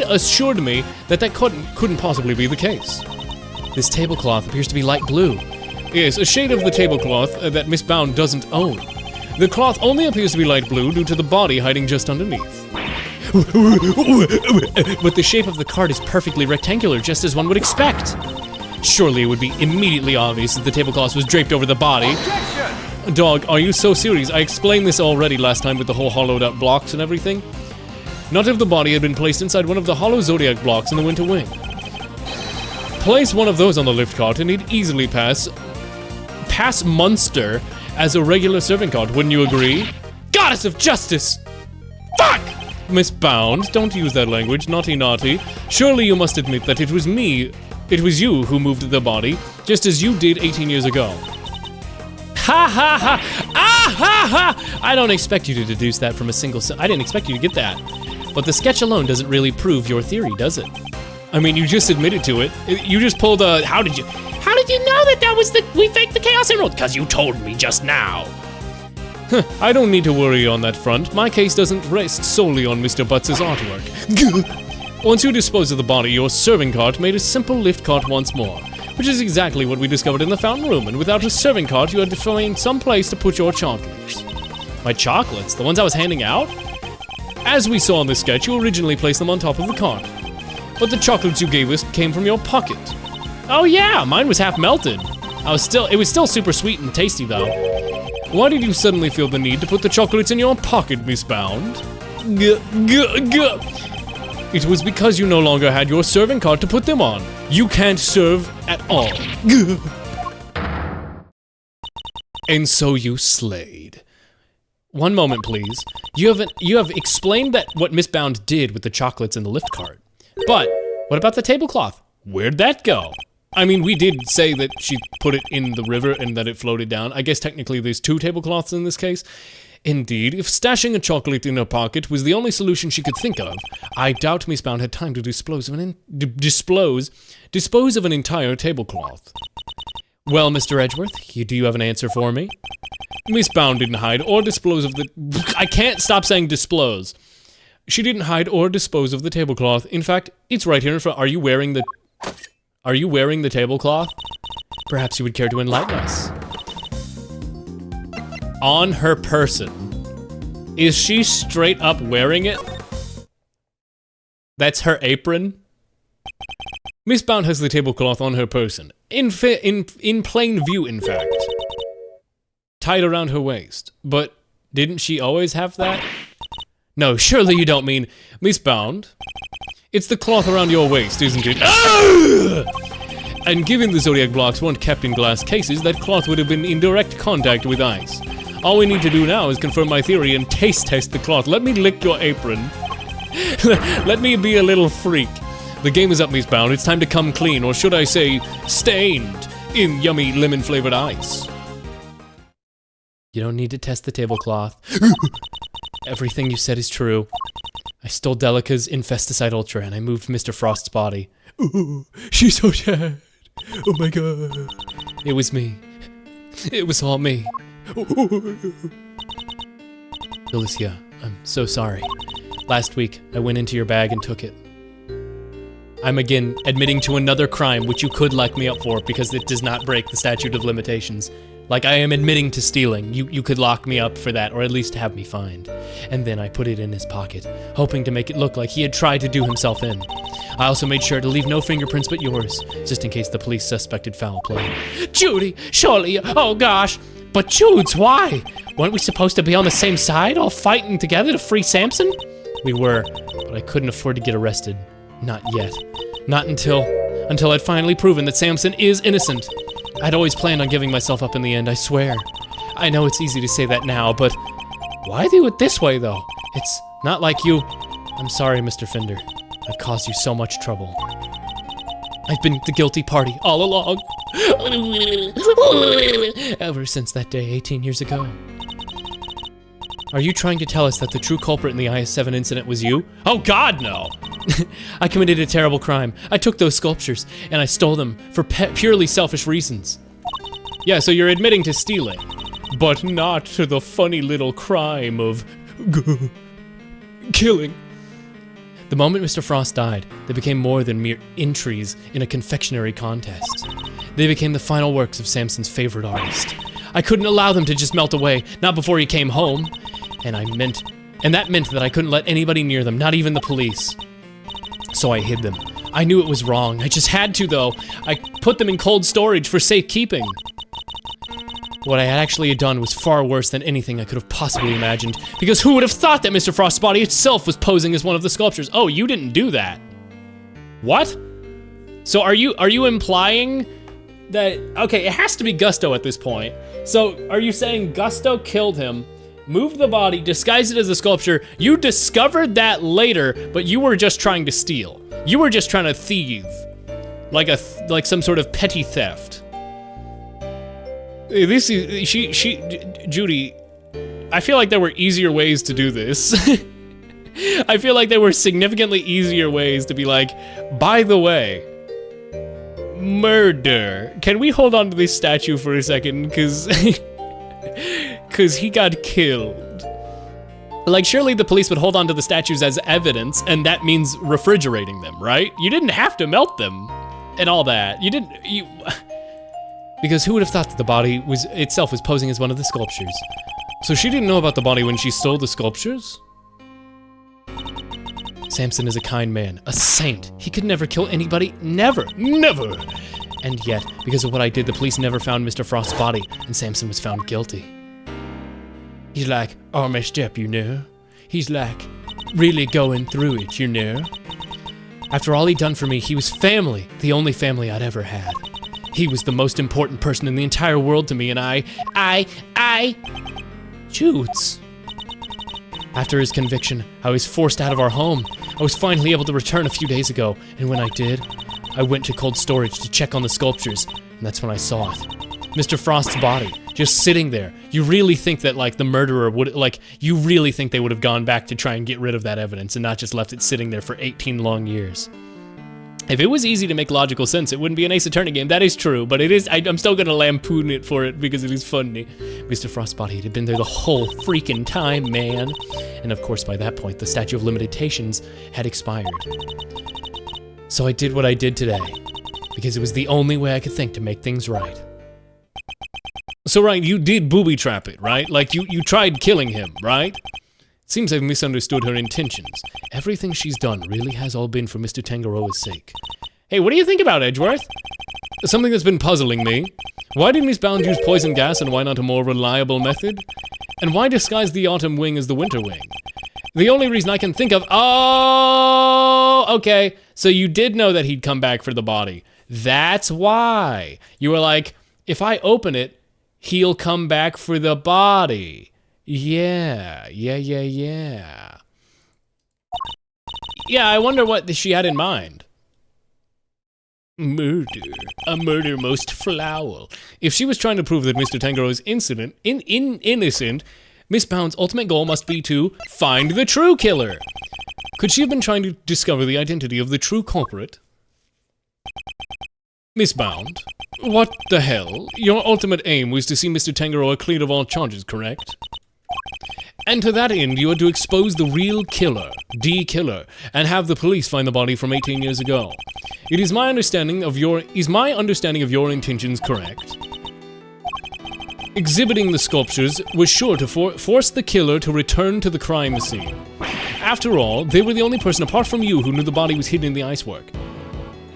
assured me that couldn't possibly be the case. This tablecloth appears to be light blue. Yes, a shade of the tablecloth that Miss Bound doesn't own. The cloth only appears to be light blue due to the body hiding just underneath. But the shape of the cart is perfectly rectangular, just as one would expect. Surely it would be immediately obvious that the tablecloth was draped over the body. Objection! Dog, are you so serious? I explained this already last time with the whole hollowed out blocks and everything. Not if the body had been placed inside one of the hollow zodiac blocks in the winter wing. Place one of those on the lift cart and he'd easily pass Munster as a regular serving cart, wouldn't you agree? Goddess of justice! Fuck! Miss Bound, don't use that language, naughty naughty. Surely you must admit that it was you who moved the body, just as you did 18 years ago. Ha ha ha! Ah ha ha! I don't expect you to deduce that from a single I didn't expect you to get that. But the sketch alone doesn't really prove your theory, does it? I mean, you just admitted to it. You just pulled a, how did you know that was we faked the Chaos Emerald? Because you told me just now. I don't need to worry on that front. My case doesn't rest solely on Mr. Butts' artwork. Once you dispose of the body, your serving cart made a simple lift cart once more, which is exactly what we discovered in the fountain room, and without a serving cart, you had to find some place to put your chocolates. My chocolates? The ones I was handing out? As we saw in the sketch, you originally placed them on top of the cart, but the chocolates you gave us came from your pocket. Oh yeah, mine was half melted. It was still super sweet and tasty though. Why did you suddenly feel the need to put the chocolates in your pocket, Miss Bound? It was because you no longer had your serving cart to put them on. You can't serve at all. And so you slayed. One moment, please. You have explained that what Miss Bound did with the chocolates in the lift cart. But what about the tablecloth? Where'd that go? I mean, we did say that she put it in the river and that it floated down. I guess technically there's two tablecloths in this case. Indeed, if stashing a chocolate in her pocket was the only solution she could think of, I doubt Miss Bound had time to dispose of an entire tablecloth. Well, Mr. Edgeworth, do you have an answer for me? Miss Bound didn't hide or dispose of the... I can't stop saying disclose. She didn't hide or dispose of the tablecloth. In fact, it's right here in front. Are you wearing the tablecloth? Perhaps you would care to enlighten us. On her person. Is she straight up wearing it? That's her apron? Miss Bound has the tablecloth on her person. In plain view, in fact. Tied around her waist. But didn't she always have that? No, surely you don't mean Miss Bound. It's the cloth around your waist, isn't it? And given the zodiac blocks weren't kept in glass cases, that cloth would have been in direct contact with ice. All we need to do now is confirm my theory and taste test the cloth. Let me lick your apron. Let me be a little freak. The game is up, Miss Bound. It's time to come clean, or should I say, stained in yummy lemon-flavored ice. You don't need to test the tablecloth. Everything you said is true. I stole Delica's Infesticide Ultra and I moved Mr. Frost's body. Ooh, she's so sad. Oh my god. It was me. It was all me. Alicia, I'm so sorry. Last week, I went into your bag and took it. I'm again admitting to another crime which you could lock me up for because it does not break the statute of limitations. Like, I am admitting to stealing. You could lock me up for that, or at least have me fined. And then I put it in his pocket, hoping to make it look like he had tried to do himself in. I also made sure to leave no fingerprints but yours, just in case the police suspected foul play. Judy, surely, oh gosh. But Judes, why? Weren't we supposed to be on the same side, all fighting together to free Samson? We were, but I couldn't afford to get arrested. Not yet. Not until I'd finally proven that Samson is innocent. I'd always planned on giving myself up in the end, I swear. I know it's easy to say that now, but why do it this way, though? It's not like you... I'm sorry, Mr. Fender. I've caused you so much trouble. I've been the guilty party all along. Ever since that day 18 years ago. Are you trying to tell us that the true culprit in the IS-7 incident was you? Oh god, no! I committed a terrible crime. I took those sculptures, and I stole them for purely selfish reasons. Yeah, so you're admitting to stealing, but not to the funny little crime of killing. The moment Mr. Frost died, they became more than mere entries in a confectionery contest. They became the final works of Samson's favorite artist. I couldn't allow them to just melt away, not before he came home. And that meant that I couldn't let anybody near them, not even the police. So I hid them. I knew it was wrong. I just had to, though. I put them in cold storage for safekeeping. What I had actually done was far worse than anything I could have possibly imagined, because who would have thought that Mr. Frost's body itself was posing as one of the sculptures? Oh, you didn't do that. What? So are you implying that... Okay, it has to be Gusto at this point. So are you saying Gusto killed him, moved the body, disguised it as a sculpture, you discovered that later, but you were just trying to steal. You were just trying to thieve. Like some sort of petty theft. This is, Judy, I feel like there were easier ways to do this. I feel like there were significantly easier ways to be like, by the way, murder. Can we hold on to this statue for a second? Cause he got killed. Like, surely the police would hold on to the statues as evidence, and that means refrigerating them, right? You didn't have to melt them and all that. Because who would have thought that the body itself was posing as one of the sculptures? So she didn't know about the body when she stole the sculptures? Samson is a kind man, a saint. He could never kill anybody, never. And yet, because of what I did, the police never found Mr. Frost's body, and Samson was found guilty. He's like, all messed up, you know? He's like, really going through it, you know? After all he'd done for me, he was family, the only family I'd ever had. He was the most important person in the entire world to me, and Jutes. After his conviction, I was forced out of our home. I was finally able to return a few days ago, and when I did, I went to cold storage to check on the sculptures, and that's when I saw it. Mr. Frost's body, just sitting there. You really think that, like, the murderer would, like, you really think they would have gone back to try and get rid of that evidence and not just left it sitting there for 18 long years. If it was easy to make logical sense, it wouldn't be an Ace Attorney game. That is true, but it is. I'm still gonna lampoon it for it because it is funny. Mr. Frost's body had been there the whole freaking time, man. And of course, by that point, the statute of limitations had expired. So I did what I did today, because it was the only way I could think to make things right. So right, you did booby trap it, right? Like you tried killing him, right? Seems I've misunderstood her intentions. Everything she's done really has all been for Mr. Tangaroa's sake. Hey, what do you think about Edgeworth? Something that's been puzzling me. Why didn't Miss Bound use poison gas and why not a more reliable method? And why disguise the autumn wing as the winter wing? The only reason I can think of... Oh, okay. So you did know that he'd come back for the body. That's why. You were like, if I open it, he'll come back for the body. Yeah. Yeah, I wonder what she had in mind. Murder. A murder most foul. If she was trying to prove that Mr. Tangaroa is innocent, Miss Bound's ultimate goal must be to find the true killer. Could she have been trying to discover the identity of the true culprit? Miss Bound, what the hell? Your ultimate aim was to see Mr. Tangaroa cleared of all charges, correct? And to that end, you are to expose the real killer, D. Killer, and have the police find the body from 18 years ago. Is my understanding of your intentions correct? Exhibiting the sculptures was sure to force the killer to return to the crime scene. After all, they were the only person apart from you who knew the body was hidden in the icework.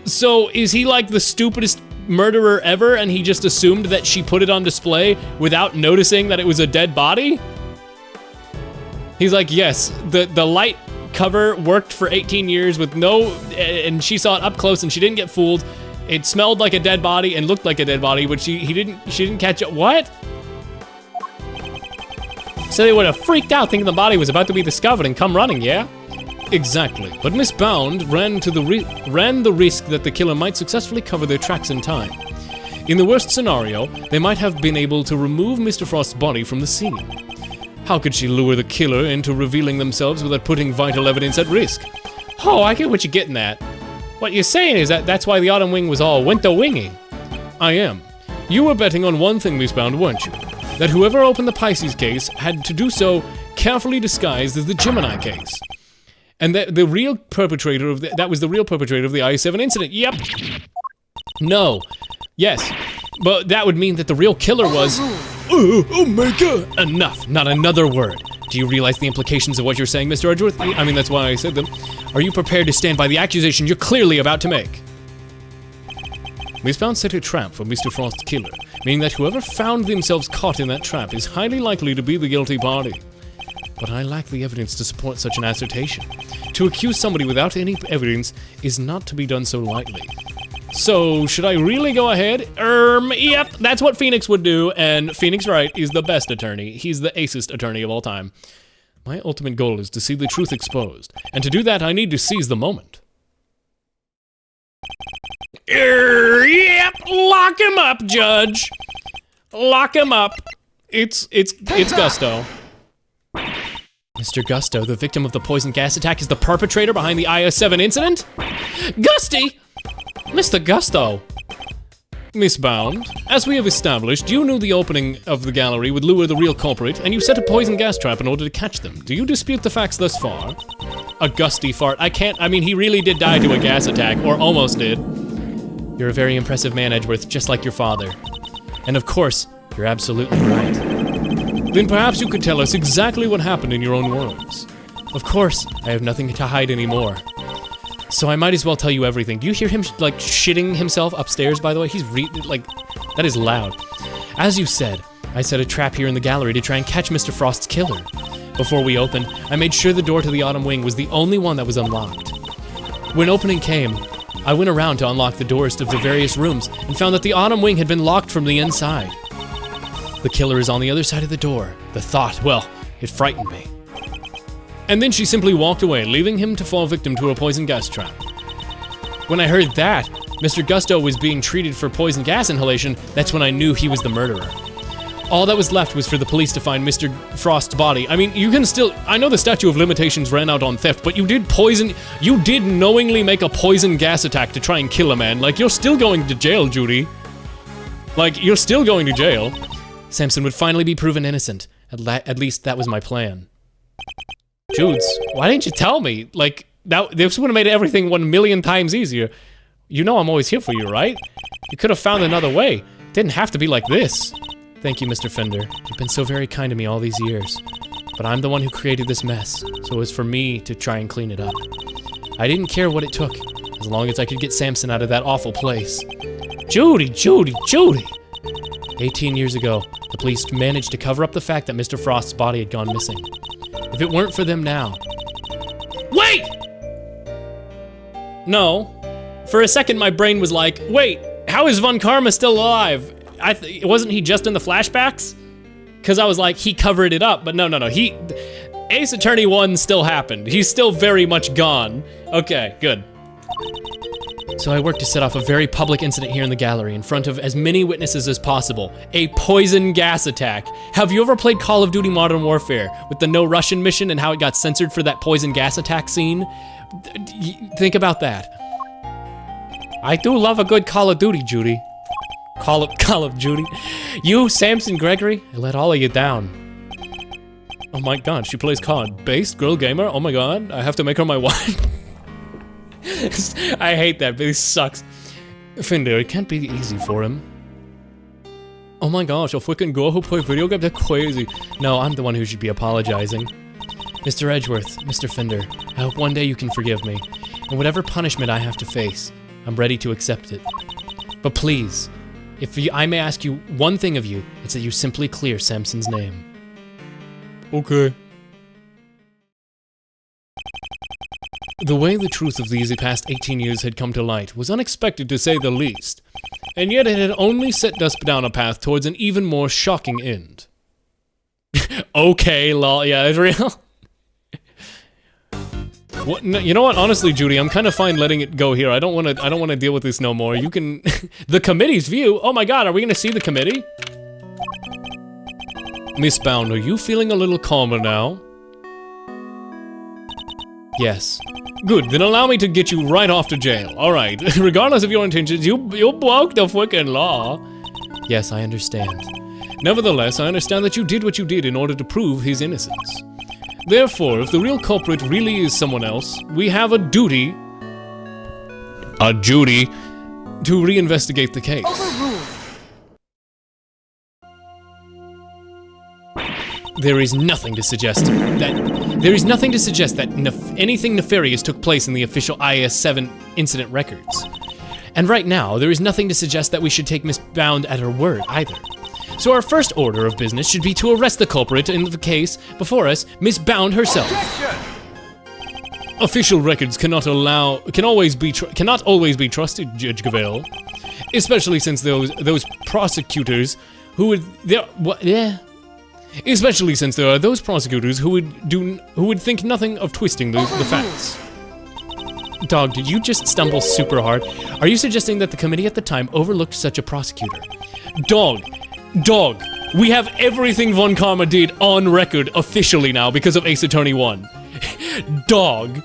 So, is he like the stupidest murderer ever and he just assumed that she put it on display without noticing that it was a dead body? He's like, yes, the light cover worked for 18 years with and she saw it up close and she didn't get fooled. It smelled like a dead body and looked like a dead body, but she didn't catch it. What? So they would have freaked out thinking the body was about to be discovered and come running, yeah? Exactly. But Miss Bound ran the risk that the killer might successfully cover their tracks in time. In the worst scenario, they might have been able to remove Mr. Frost's body from the scene. How could she lure the killer into revealing themselves without putting vital evidence at risk? Oh, I get what you're getting at. What you're saying is that's why the Autumn Wing was all went to winging. I am. You were betting on one thing, Miss Bound, weren't you? That whoever opened the Pisces case had to do so carefully disguised as the Gemini case. And that the real perpetrator of that was the real perpetrator of the I-7 incident. Yep. No. Yes. But that would mean that the real killer was... Oh my god! Enough. Not another word. Do you realize the implications of what you're saying, Mr. Edgeworth? I mean, that's why I said them. Are you prepared to stand by the accusation you're clearly about to make? Miss Bound set a trap for Mr. Frost's killer, meaning that whoever found themselves caught in that trap is highly likely to be the guilty party. But I lack the evidence to support such an assertion. To accuse somebody without any evidence is not to be done so lightly. So, should I really go ahead? Yep, that's what Phoenix would do, and Phoenix Wright is the best attorney. He's the acest attorney of all time. My ultimate goal is to see the truth exposed, and to do that I need to seize the moment. Yep, lock him up, Judge. Lock him up. It's Gusto. Mr. Gusto, the victim of the poison gas attack, is the perpetrator behind the IS-7 incident? Gusty! Mr. Gusto! Miss Bound, as we have established, you knew the opening of the gallery would lure the real culprit, and you set a poison gas trap in order to catch them. Do you dispute the facts thus far? A gusty fart. I mean, he really did die to a gas attack, or almost did. You're a very impressive man, Edgeworth, just like your father. And of course, you're absolutely right. Then perhaps you could tell us exactly what happened in your own words. Of course, I have nothing to hide anymore. So I might as well tell you everything. Do you hear him, like, shitting himself upstairs, by the way? He's that is loud. As you said, I set a trap here in the gallery to try and catch Mr. Frost's killer. Before we opened, I made sure the door to the Autumn Wing was the only one that was unlocked. When opening came, I went around to unlock the doors to the various rooms and found that the Autumn Wing had been locked from the inside. The killer is on the other side of the door. The thought, well, it frightened me. And then she simply walked away, leaving him to fall victim to a poison gas trap. When I heard that Mr. Gusto was being treated for poison gas inhalation, that's when I knew he was the murderer. All that was left was for the police to find Mr. Frost's body. I mean, you can still... I know the statute of limitations ran out on theft, but you did knowingly make a poison gas attack to try and kill a man. Like, you're still going to jail, Judy. Like, you're still going to jail. Samson would finally be proven innocent. At least that was my plan. Judes, why didn't you tell me? Like, this would have made everything 1,000,000 times easier. You know I'm always here for you, right? You could have found another way. It didn't have to be like this. Thank you, Mr. Fender. You've been so very kind to me all these years. But I'm the one who created this mess, so it was for me to try and clean it up. I didn't care what it took, as long as I could get Samson out of that awful place. Judy, Judy, Judy! 18 years ago, the police managed to cover up the fact that Mr. Frost's body had gone missing. If it weren't for them now... Wait! No. For a second, my brain was like, wait, how is Von Karma still alive? Wasn't he just in the flashbacks? Because I was like, he covered it up, but no. Ace Attorney 1 still happened. He's still very much gone. Okay, good. So I work to set off a very public incident here in the gallery in front of as many witnesses as possible. A poison gas attack. Have you ever played Call of Duty Modern Warfare with the No Russian mission and how it got censored for that poison gas attack scene? Think about that. I do love a good Call of Duty, Judy. Call of Duty. You, Samson Gregory, I let all of you down. Oh my god, she plays COD. Based girl gamer? Oh my god, I have to make her my wife. I hate that, but he sucks. Fender, it can't be easy for him. Oh my gosh, a freaking girl who plays video games? That's crazy. No, I'm the one who should be apologizing. Mr. Edgeworth, Mr. Fender, I hope one day you can forgive me. And whatever punishment I have to face, I'm ready to accept it. But please, if I may ask you one thing of you, it's that you simply clear Samson's name. Okay. The way the truth of these past 18 years had come to light was unexpected to say the least, and yet it had only set us down a path towards an even more shocking end. Okay, lol, yeah, it's real. What, no, you know what? Honestly, Judy, I'm kind of fine letting it go here. I don't want to deal with this no more. You can. The committee's view. Oh my God, are we gonna see the committee? Miss Bound, are you feeling a little calmer now? Yes. Good, then allow me to get you right off to jail. Alright, regardless of your intentions, you broke the frickin' law. Yes, I understand. Nevertheless, I understand that you did what you did in order to prove his innocence. Therefore, if the real culprit really is someone else, we have a duty to reinvestigate the case. Overruled. There is nothing to suggest that anything nefarious took place in the official IS-7 incident records. And right now, there is nothing to suggest that we should take Miss Bound at her word either. So our first order of business should be to arrest the culprit in the case before us, Miss Bound herself. Objection! Official records cannot always be trusted, Judge Gavelle, especially since those prosecutors who would Especially since there are those prosecutors who would think nothing of twisting the facts. Dog, did you just stumble super hard? Are you suggesting that the committee at the time overlooked such a prosecutor? Dog, we have everything Von Karma did on record officially now because of Ace Attorney 1. Dog.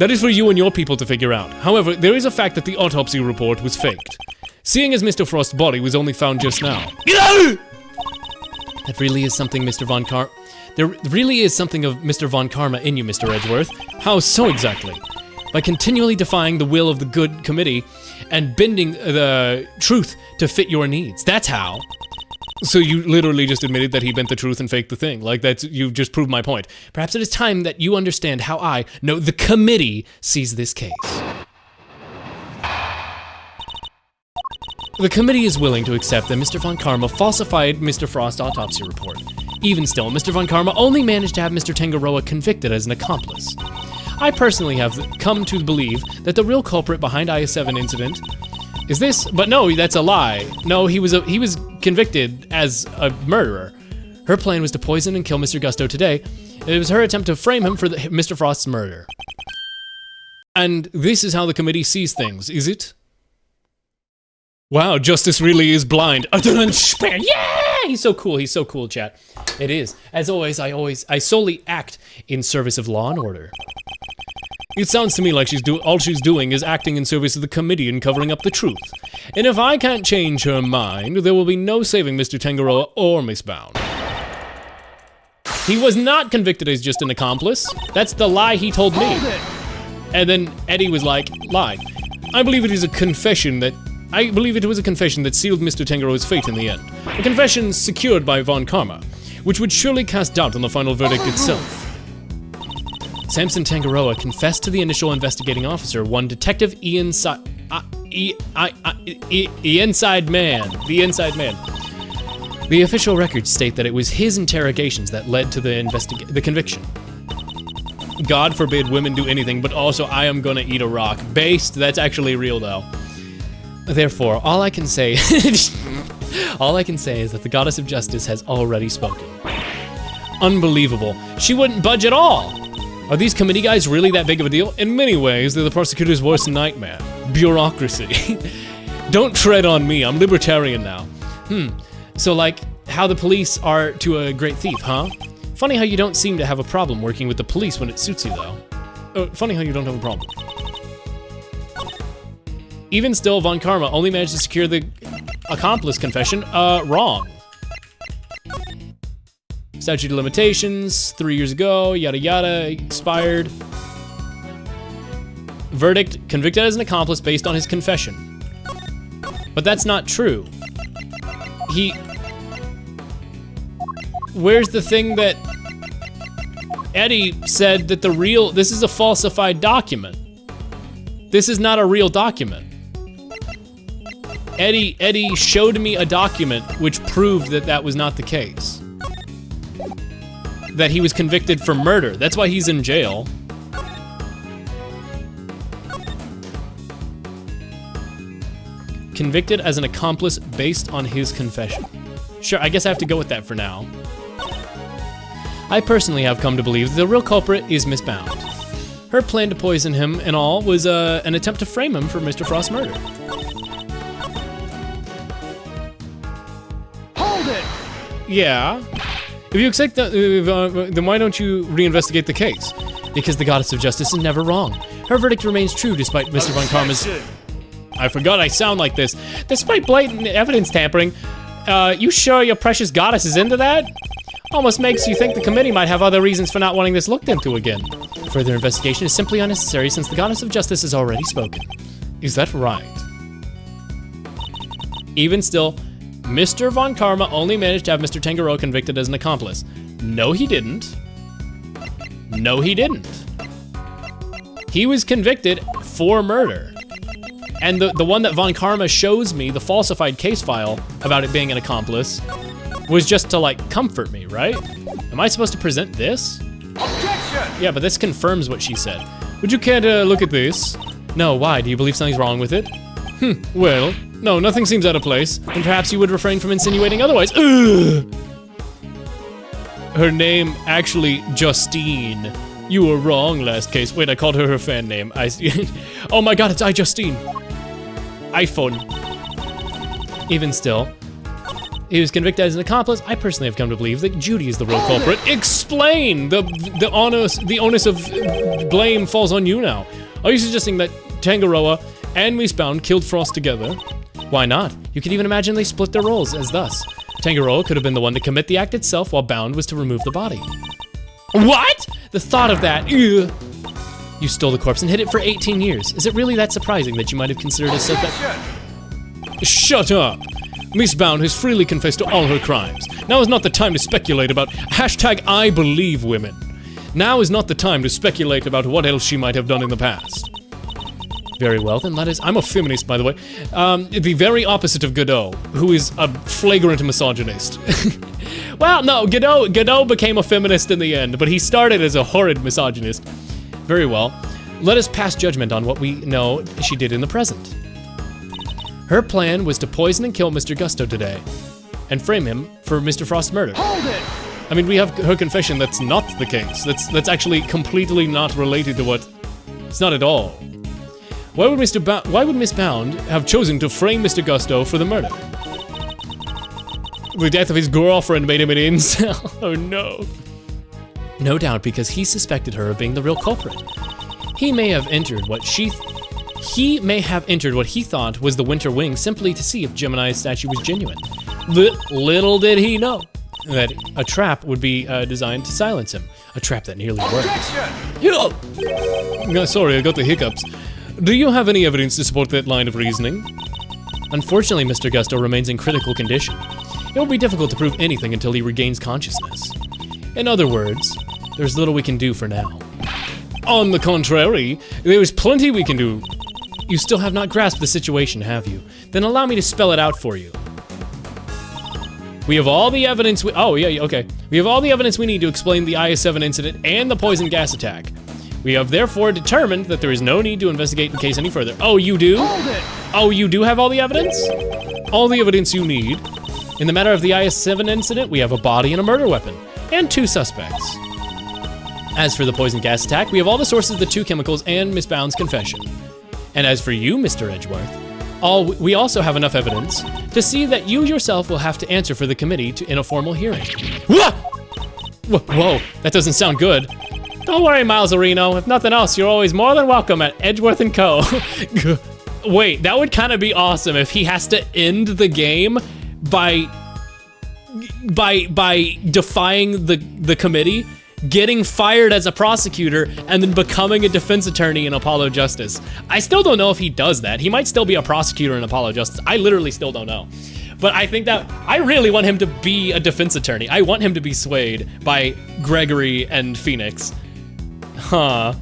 That is for you and your people to figure out. However, there is a fact that the autopsy report was faked. Seeing as Mr. Frost's body was only found just now. That really is something, There really is something of Mr. Von Karma in you, Mr. Edgeworth. How so exactly? By continually defying the will of the good committee and bending the truth to fit your needs. That's how. So you literally just admitted that he bent the truth and faked the thing. Like, you've just proved my point. Perhaps it is time that you understand how the committee sees this case. The committee is willing to accept that Mr. Von Karma falsified Mr. Frost's autopsy report. Even still, Mr. Von Karma only managed to have Mr. Tangaroa convicted as an accomplice. I personally have come to believe that the real culprit behind IS-7 incident is this, but no, that's a lie. No, he was convicted as a murderer. Her plan was to poison and kill Mr. Gusto today. It was her attempt to frame him for Mr. Frost's murder. And this is how the committee sees things, is it? Wow, justice really is blind. Yeah! He's so cool, chat. It is. As always, I solely act in service of law and order. It sounds to me like all she's doing is acting in service of the committee and covering up the truth. And if I can't change her mind, there will be no saving Mr. Tangaroa or Miss Bound. He was not convicted as just an accomplice. That's the lie he told me. And then Eddie was like, lie. I believe it was a confession that sealed Mr. Tangaroa's fate in the end. A confession secured by Von Karma, which would surely cast doubt on the final verdict itself. Samson Tangaroa confessed to the initial investigating officer, one Detective the Inside Man. The official records state that it was his interrogations that led to the conviction. God forbid women do anything, but also I am gonna eat a rock. Based, that's actually real though. Therefore, all I can say is that the goddess of justice has already spoken. Unbelievable. She wouldn't budge at all. Are these committee guys really that big of a deal? In many ways, they're the prosecutor's worst nightmare. Bureaucracy. Don't tread on me, I'm libertarian now. So like, how the police are to a great thief, huh? Funny how you don't seem to have a problem working with the police when it suits you, though. Funny how you don't have a problem. Even still, Von Karma only managed to secure the accomplice confession. Wrong. Statute of limitations, 3 years ago, yada yada, expired. Verdict, convicted as an accomplice based on his confession. But that's not true. Where's the thing that Eddie said that this is a falsified document. This is not a real document. Eddie showed me a document which proved that that was not the case. That he was convicted for murder. That's why he's in jail. Convicted as an accomplice based on his confession. Sure, I guess I have to go with that for now. I personally have come to believe that the real culprit is Miss Bound. Her plan to poison him and all was an attempt to frame him for Mr. Frost's murder. Hold it! Yeah. If you accept that, then why don't you reinvestigate the case? Because the Goddess of Justice is never wrong. Her verdict remains true despite Mr. Von Karma's... I forgot I sound like this. Despite blatant evidence tampering, you sure your precious goddess is into that? Almost makes you think the committee might have other reasons for not wanting this looked into again. Further investigation is simply unnecessary since the Goddess of Justice has already spoken. Is that right? Even still, Mr. Von Karma only managed to have Mr. Tangaroa convicted as an accomplice. No, he didn't. No, he didn't. He was convicted for murder. And the one that Von Karma shows me, the falsified case file about it being an accomplice, was just to like comfort me, right? Am I supposed to present this? Objection! Yeah, but this confirms what she said. Would you care to look at this? No, why? Do you believe something's wrong with it? Well, no, nothing seems out of place, and perhaps you would refrain from insinuating otherwise. Ugh! Her name, actually, Justine. You were wrong last case. Wait, I called her fan name. Oh my god, it's iJustine. iPhone. Even still, he was convicted as an accomplice. I personally have come to believe that Judy is the real culprit. Explain! The onus of blame falls on you now. Are you suggesting that Tangaroa and Miss Bound killed Frost together? Why not? You could even imagine they split their roles as thus. Tangaroa could have been the one to commit the act itself while Bound was to remove the body. What? The thought of that, ugh. You stole the corpse and hid it for 18 years. Is it really that surprising that you might have considered a Shut up! Miss Bound has freely confessed to all her crimes. Now is not the time to speculate about #I believe women. Now is not the time to speculate about what else she might have done in the past. Very well, then let us... I'm a feminist, by the way. The very opposite of Godot, who is a flagrant misogynist. Well, no, Godot became a feminist in the end, but he started as a horrid misogynist. Very well. Let us pass judgment on what we know she did in the present. Her plan was to poison and kill Mr. Gusto today, and frame him for Mr. Frost's murder. Hold it! I mean, we have her confession that's not the case. That's actually completely not related to what... It's not at all. Why would Miss Bound have chosen to frame Mr. Gusto for the murder? The death of his girlfriend made him an incel. Oh no. No doubt because he suspected her of being the real culprit. He may have entered what he thought was the Winter Wing simply to see if Gemini's statue was genuine. Little did he know that a trap would be designed to silence him. A trap that nearly worked. Sorry, I got the hiccups. Do you have any evidence to support that line of reasoning? Unfortunately, Mr. Gusto remains in critical condition. It will be difficult to prove anything until he regains consciousness. In other words, there's little we can do for now. On the contrary, there is plenty we can do. You still have not grasped the situation, have you? Then allow me to spell it out for you. We have all the evidence we have all the evidence we need to explain the IS-7 incident and the poison gas attack. We have therefore determined that there is no need to investigate the case any further. Oh, you do? Hold it! Oh, you do have all the evidence? All the evidence you need. In the matter of the IS-7 incident, we have a body and a murder weapon, and 2 suspects. As for the poison gas attack, we have all the sources of the 2 chemicals and Miss Bound's confession. And as for you, Mr. Edgeworth, we also have enough evidence to see that you yourself will have to answer for the committee in a formal hearing. Whoa, that doesn't sound good. Don't worry, Miles Areno. If nothing else, you're always more than welcome at Edgeworth & Co. Wait, that would kind of be awesome if he has to end the game by defying the committee, getting fired as a prosecutor, and then becoming a defense attorney in Apollo Justice. I still don't know if he does that. He might still be a prosecutor in Apollo Justice. I literally still don't know. But I think that I really want him to be a defense attorney. I want him to be swayed by Gregory and Phoenix. Huh.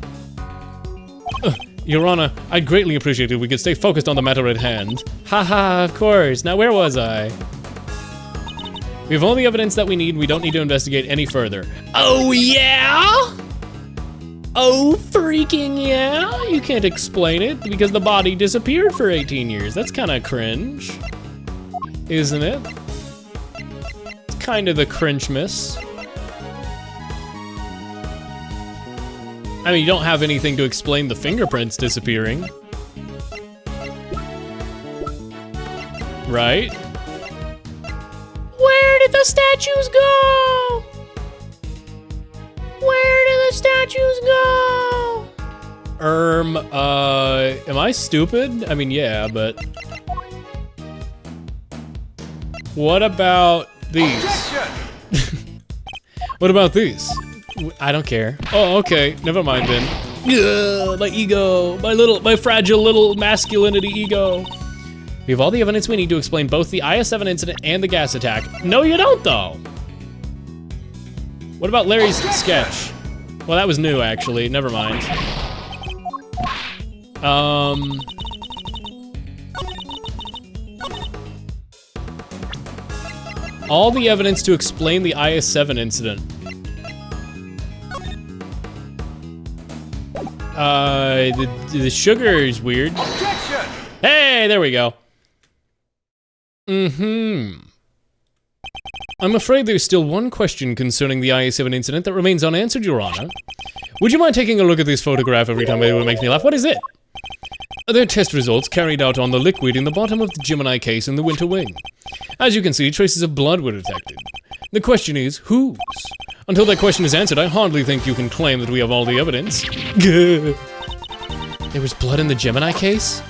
Your Honor, I'd greatly appreciate it if we could stay focused on the matter at hand. Haha, of course. Now where was I? We have all the evidence that we need. We don't need to investigate any further. Oh yeah? Oh freaking yeah? You can't explain it because the body disappeared for 18 years. That's kind of cringe, isn't it? It's kind of the cringe-miss. I mean, you don't have anything to explain the fingerprints disappearing. Right? Where did the statues go? Where did the statues go? Am I stupid? I mean, yeah, but... What about these? What about these? I don't care. Oh, okay, never mind then. Ugh, my ego, my fragile little masculinity ego. We have all the evidence we need to explain both the IS-7 incident and the gas attack. No, you don't, though. What about Larry's sketch? Well, that was new, actually. Never mind. All the evidence to explain the IS-7 incident. The sugar is weird. Objection! Hey, there we go. I'm afraid there's still one question concerning the IS-7 incident that remains unanswered, Your Honor. Would you mind taking a look at this photograph every time it makes me laugh? What is it? They're test results carried out on the liquid in the bottom of the Gemini case in the winter wing. As you can see, traces of blood were detected. The question is, whose? Until that question is answered, I hardly think you can claim that we have all the evidence. There was blood in the Gemini case?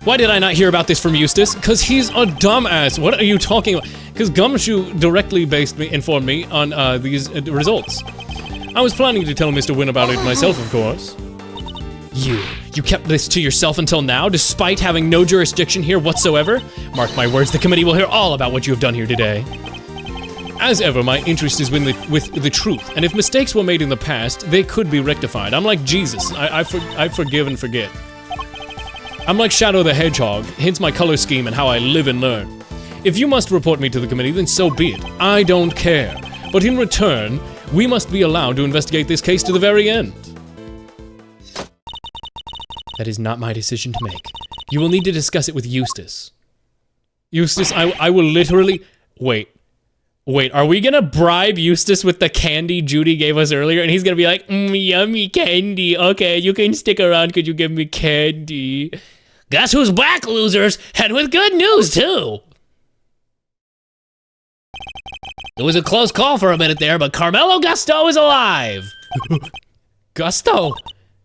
Why did I not hear about this from Eustace? Because he's a dumbass. What are you talking about? Because Gumshoe directly informed me on these results. I was planning to tell Mr. Wynn about it myself, of course. You kept this to yourself until now, despite having no jurisdiction here whatsoever? Mark my words, the committee will hear all about what you have done here today. As ever, my interest is with the truth, and if mistakes were made in the past, they could be rectified. I'm like Jesus, I forgive and forget. I'm like Shadow the Hedgehog, hence my color scheme and how I live and learn. If you must report me to the committee, then so be it. I don't care. But in return, we must be allowed to investigate this case to the very end. That is not my decision to make. You will need to discuss it with Eustace. Eustace, I will literally... Wait, are we gonna bribe Eustace with the candy Judy gave us earlier? And he's gonna be like, yummy candy. Okay, you can stick around, could you give me candy? Guess who's back, losers? And with good news, too. It was a close call for a minute there, but Carmelo Gusto is alive. Gusto?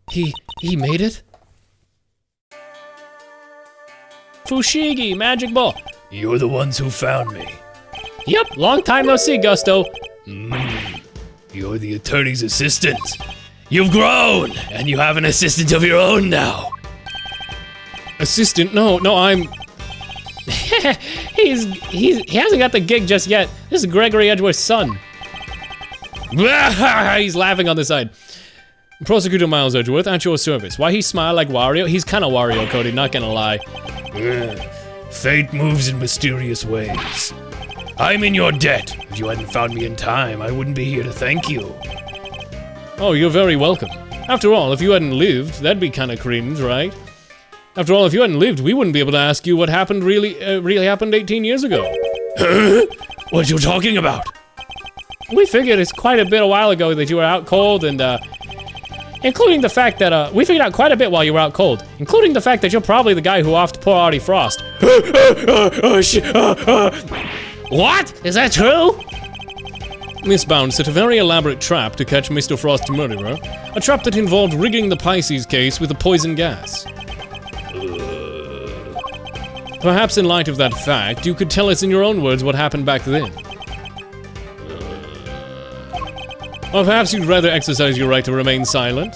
He made it? Fushigi, Magic Ball. You're the ones who found me. Yep, long time no see, Gusto. You're the attorney's assistant. You've grown, and you have an assistant of your own now. Assistant? No, I'm... he hasn't got the gig just yet. This is Gregory Edgeworth's son. He's laughing on the side. Prosecutor Miles Edgeworth, at your service. Why he smile like Wario? He's kind of Wario, Cody, not gonna lie. Fate moves in mysterious ways. I'm in your debt. If you hadn't found me in time, I wouldn't be here to thank you. Oh, you're very welcome. After all, if you hadn't lived, that'd be kind of cringe, right? After all, if you hadn't lived, we wouldn't be able to ask you what happened really happened 18 years ago. What you talking about? We figured it's quite a bit a while ago that you were out cold and, including the fact that, we figured out quite a bit while you were out cold, including the fact that you're probably the guy who offed poor Artie Frost. What? Is that true? Miss Bound set a very elaborate trap to catch Mr. Frost's murderer, a trap that involved rigging the Pisces case with a poison gas. Perhaps in light of that fact, you could tell us in your own words what happened back then. Or perhaps you'd rather exercise your right to remain silent?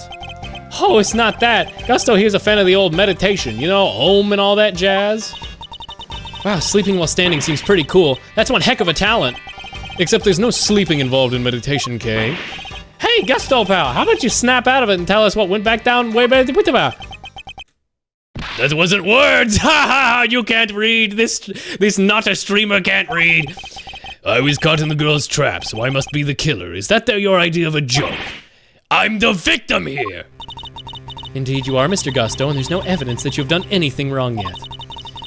Oh, it's not that. Gusto here's a fan of the old meditation, you know, Om and all that jazz. Wow, sleeping while standing seems pretty cool. That's one heck of a talent. Except there's no sleeping involved in meditation, Kay. Hey, Gusto pal, how about you snap out of it and tell us what went back down way back? That wasn't words! Ha ha ha! You can't read! This not a streamer can't read! I was caught in the girl's trap, so I must be the killer. Is that your idea of a joke? I'm the victim here! Indeed you are, Mr. Gusto, and there's no evidence that you've done anything wrong yet.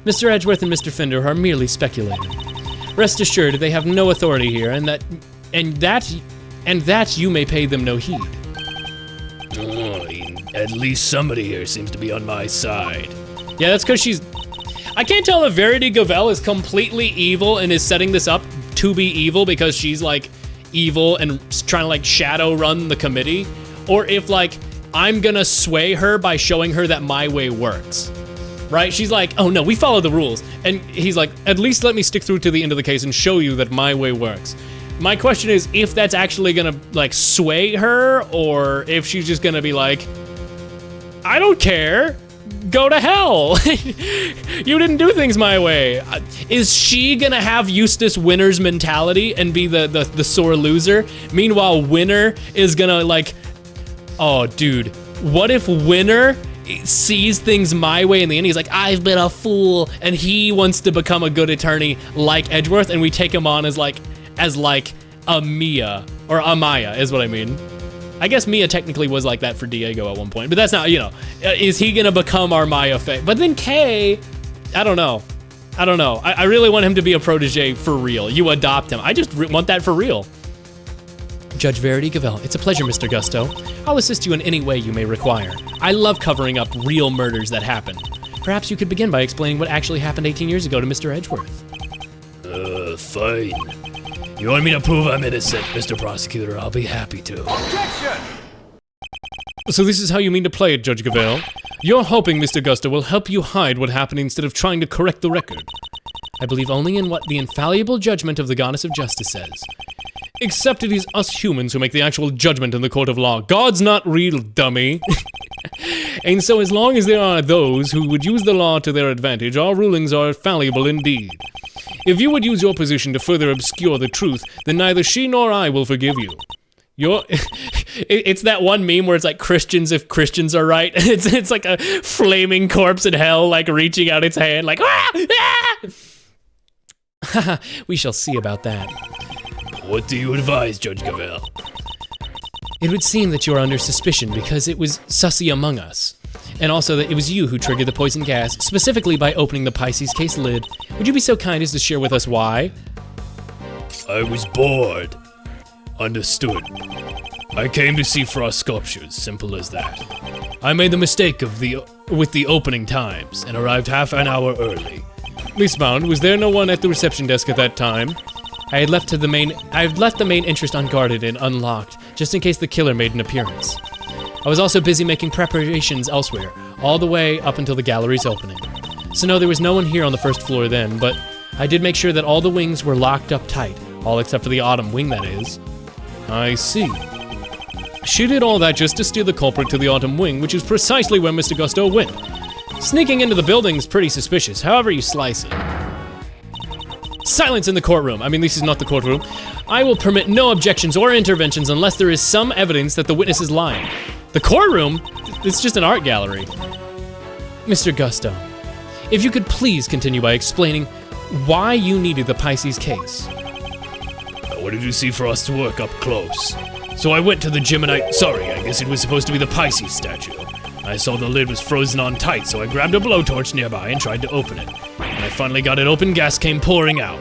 Mr. Edgeworth and Mr. Fender are merely speculating. Rest assured, they have no authority here, and that you may pay them no heed. Oh, at least somebody here seems to be on my side. Yeah, that's because she's... I can't tell if Verity Gavel is completely evil and is setting this up to be evil because she's, like, evil and trying to, like, shadow run the committee, or if, like, I'm gonna sway her by showing her that my way works. Right? She's like, oh no, we follow the rules. And he's like, at least let me stick through to the end of the case and show you that my way works. My question is if that's actually gonna, like, sway her, or if she's just gonna be like, I don't care, go to hell. You didn't do things my way. Is she gonna have Eustace Winner's mentality and be the sore loser? Meanwhile, Winner is gonna, like, oh dude, what if Winner sees things my way in the end? He's like, I've been a fool, and he wants to become a good attorney like Edgeworth, and we take him on as like a Mia, or a Maya is what I mean. I guess Mia technically was like that for Diego at one point, but that's not, you know, is he gonna become our Maya fate? But then Kay, I don't know. I really want him to be a protege for real. You adopt him. I just want that for real. Judge Verity Gavel, it's a pleasure, Mr. Gusto. I'll assist you in any way you may require. I love covering up real murders that happen. Perhaps you could begin by explaining what actually happened 18 years ago to Mr. Edgeworth. Fine. You want me to prove I'm innocent, Mr. Prosecutor? I'll be happy to. Objection! So this is how you mean to play it, Judge Gavel? You're hoping Mr. Gusto will help you hide what happened instead of trying to correct the record. I believe only in what the infallible judgment of the Goddess of Justice says. Except it is us humans who make the actual judgment in the court of law. God's not real, dummy. And so as long as there are those who would use the law to their advantage, our rulings are fallible indeed. If you would use your position to further obscure the truth, then neither she nor I will forgive you. It's that one meme where it's like Christians if Christians are right. It's like a flaming corpse in hell, like reaching out its hand, like, ah! We shall see about that. What do you advise, Judge Gavel? It would seem that you are under suspicion because it was Sussy among us. And also that it was you who triggered the poison gas, specifically by opening the Pisces case lid. Would you be so kind as to share with us why? I was bored. Understood. I came to see Frost sculptures, simple as that. I made the mistake with the opening times and arrived half an hour early. Miss Bound, was there no one at the reception desk at that time? I had left the main entrance unguarded and unlocked, just in case the killer made an appearance. I was also busy making preparations elsewhere, all the way up until the gallery's opening. So no, there was no one here on the first floor then, but I did make sure that all the wings were locked up tight, all except for the autumn wing, that is. I see. She did all that just to steer the culprit to the autumn wing, which is precisely where Mr. Gusto went. Sneaking into the building is pretty suspicious, however you slice it. Silence in the courtroom. I mean, this is not the courtroom. I will permit no objections or interventions unless there is some evidence that the witness is lying. The courtroom? It's just an art gallery. Mr. Gusto, if you could please continue by explaining why you needed the Pisces case. I wanted to see Frost's work up close. So I went to the gym and I guess it was supposed to be the Pisces statue. I saw the lid was frozen on tight, so I grabbed a blowtorch nearby and tried to open it. When I finally got it open, gas came pouring out.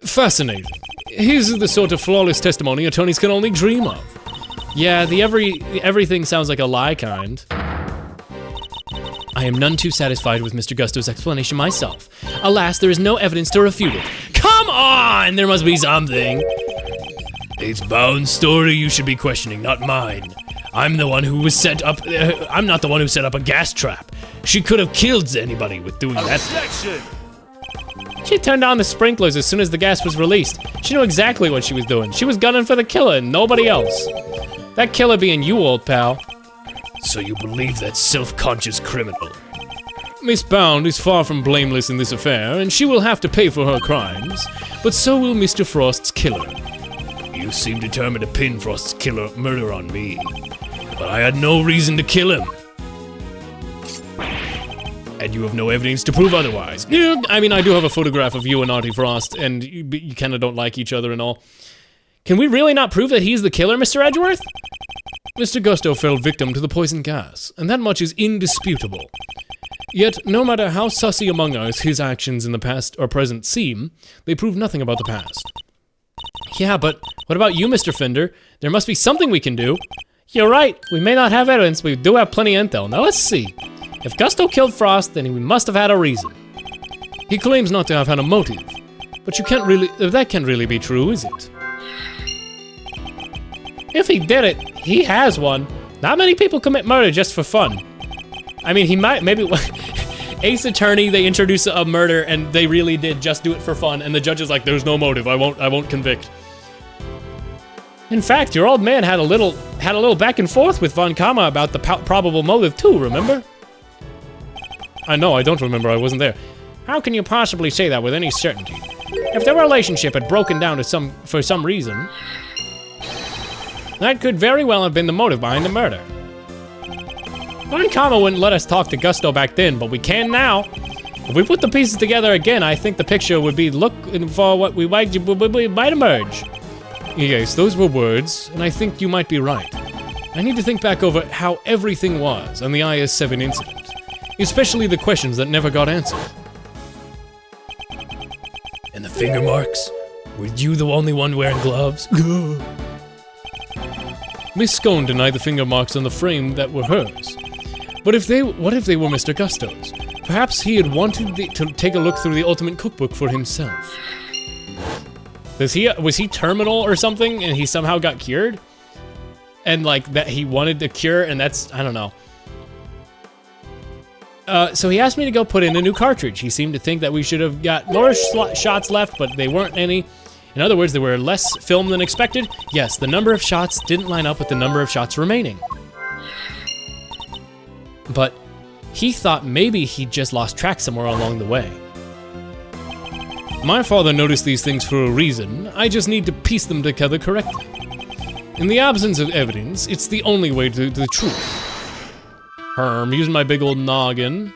Fascinating. His is the sort of flawless testimony attorneys can only dream of. Yeah, the everything sounds like a lie kind. I am none too satisfied with Mr. Gusto's explanation myself. Alas, there is no evidence to refute it. Come on! There must be something. It's Bound's story you should be questioning, not mine. I'm the one who was set up. I'm not the one who set up a gas trap. She could have killed anybody with doing that. Objection! She turned on the sprinklers as soon as the gas was released. She knew exactly what she was doing. She was gunning for the killer and nobody else. That killer being you, old pal. So you believe that self-conscious criminal? Miss Bound is far from blameless in this affair, and she will have to pay for her crimes. But so will Mr. Frost's killer. You seem determined to pin Frost's killer murder on me. But I had no reason to kill him. And you have no evidence to prove otherwise. Yeah, I mean, I do have a photograph of you and Auntie Frost, and you kind of don't like each other and all. Can we really not prove that he's the killer, Mr. Edgeworth? Mr. Gusto fell victim to the poison gas, and that much is indisputable. Yet, no matter how sussy among us his actions in the past or present seem, they prove nothing about the past. Yeah, but what about you, Mr. Fender? There must be something we can do. You're right, we may not have evidence, but we do have plenty of intel. Now let's see. If Gusto killed Frost, then he must have had a reason. He claims not to have had a motive, but that can't really be true, is it? If he did it, he has one. Not many people commit murder just for fun. I mean, he might, maybe, Ace Attorney, they introduce a murder and they really did just do it for fun, and the judge is like, there's no motive, I won't convict. In fact, your old man had a little back and forth with Von Kama about the probable motive too, remember? I know, I don't remember, I wasn't there. How can you possibly say that with any certainty? If their relationship had broken down for some reason, that could very well have been the motive behind the murder. Von Kama wouldn't let us talk to Gusto back then, but we can now. If we put the pieces together again, I think the picture would be looking for what we might emerge. Yes, those were words, and I think you might be right. I need to think back over how everything was on the IS-7 incident. Especially the questions that never got answered. And the finger marks? Were you the only one wearing gloves? Miss Scone denied the finger marks on the frame that were hers. But what if they were Mr. Gusto's? Perhaps he had wanted to take a look through the ultimate cookbook for himself. Was he terminal or something and he somehow got cured? And like that he wanted to cure, and that's, I don't know. So he asked me to go put in a new cartridge. He seemed to think that we should have got more shots left, but they weren't any. In other words, there were less film than expected. Yes, the number of shots didn't line up with the number of shots remaining. But he thought maybe he'd just lost track somewhere along the way. My father noticed these things for a reason. I just need to piece them together correctly. In the absence of evidence, it's the only way to the truth. I'm using my big old noggin.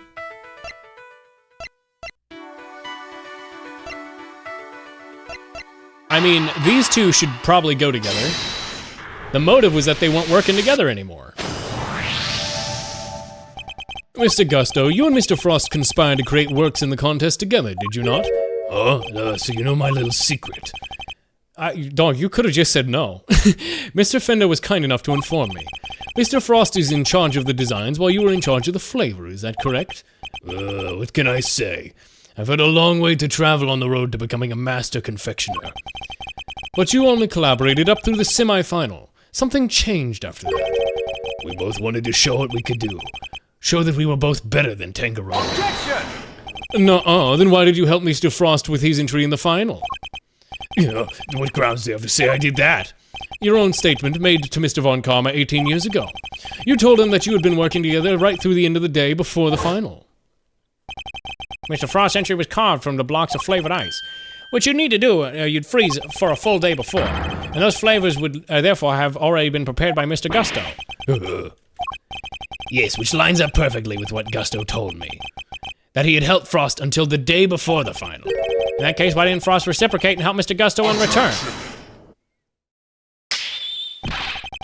I mean, these two should probably go together. The motive was that they weren't working together anymore. Mr. Gusto, you and Mr. Frost conspired to create works in the contest together, did you not? Oh, so you know my little secret. Dog, you could have just said no. Mr. Fender was kind enough to inform me. Mr. Frost is in charge of the designs while you were in charge of the flavor, is that correct? What can I say? I've had a long way to travel on the road to becoming a master confectioner. But you only collaborated up through the semi-final. Something changed after that. We both wanted to show what we could do. Show that we were both better than Tangerine. Objection! Nuh-uh, then why did you help Mr. Frost with his entry in the final? What grounds do you have to say I did that? Your own statement made to Mr. Von Karma 18 years ago. You told him that you had been working together right through the end of the day before the final. Mr. Frost's entry was carved from the blocks of flavored ice. What you'd need to do, you'd freeze for a full day before. And those flavors would therefore have already been prepared by Mr. Gusto. Yes, which lines up perfectly with what Gusto told me. That he had helped Frost until the day before the final. In that case, why didn't Frost reciprocate and help Mr. Gusto in return?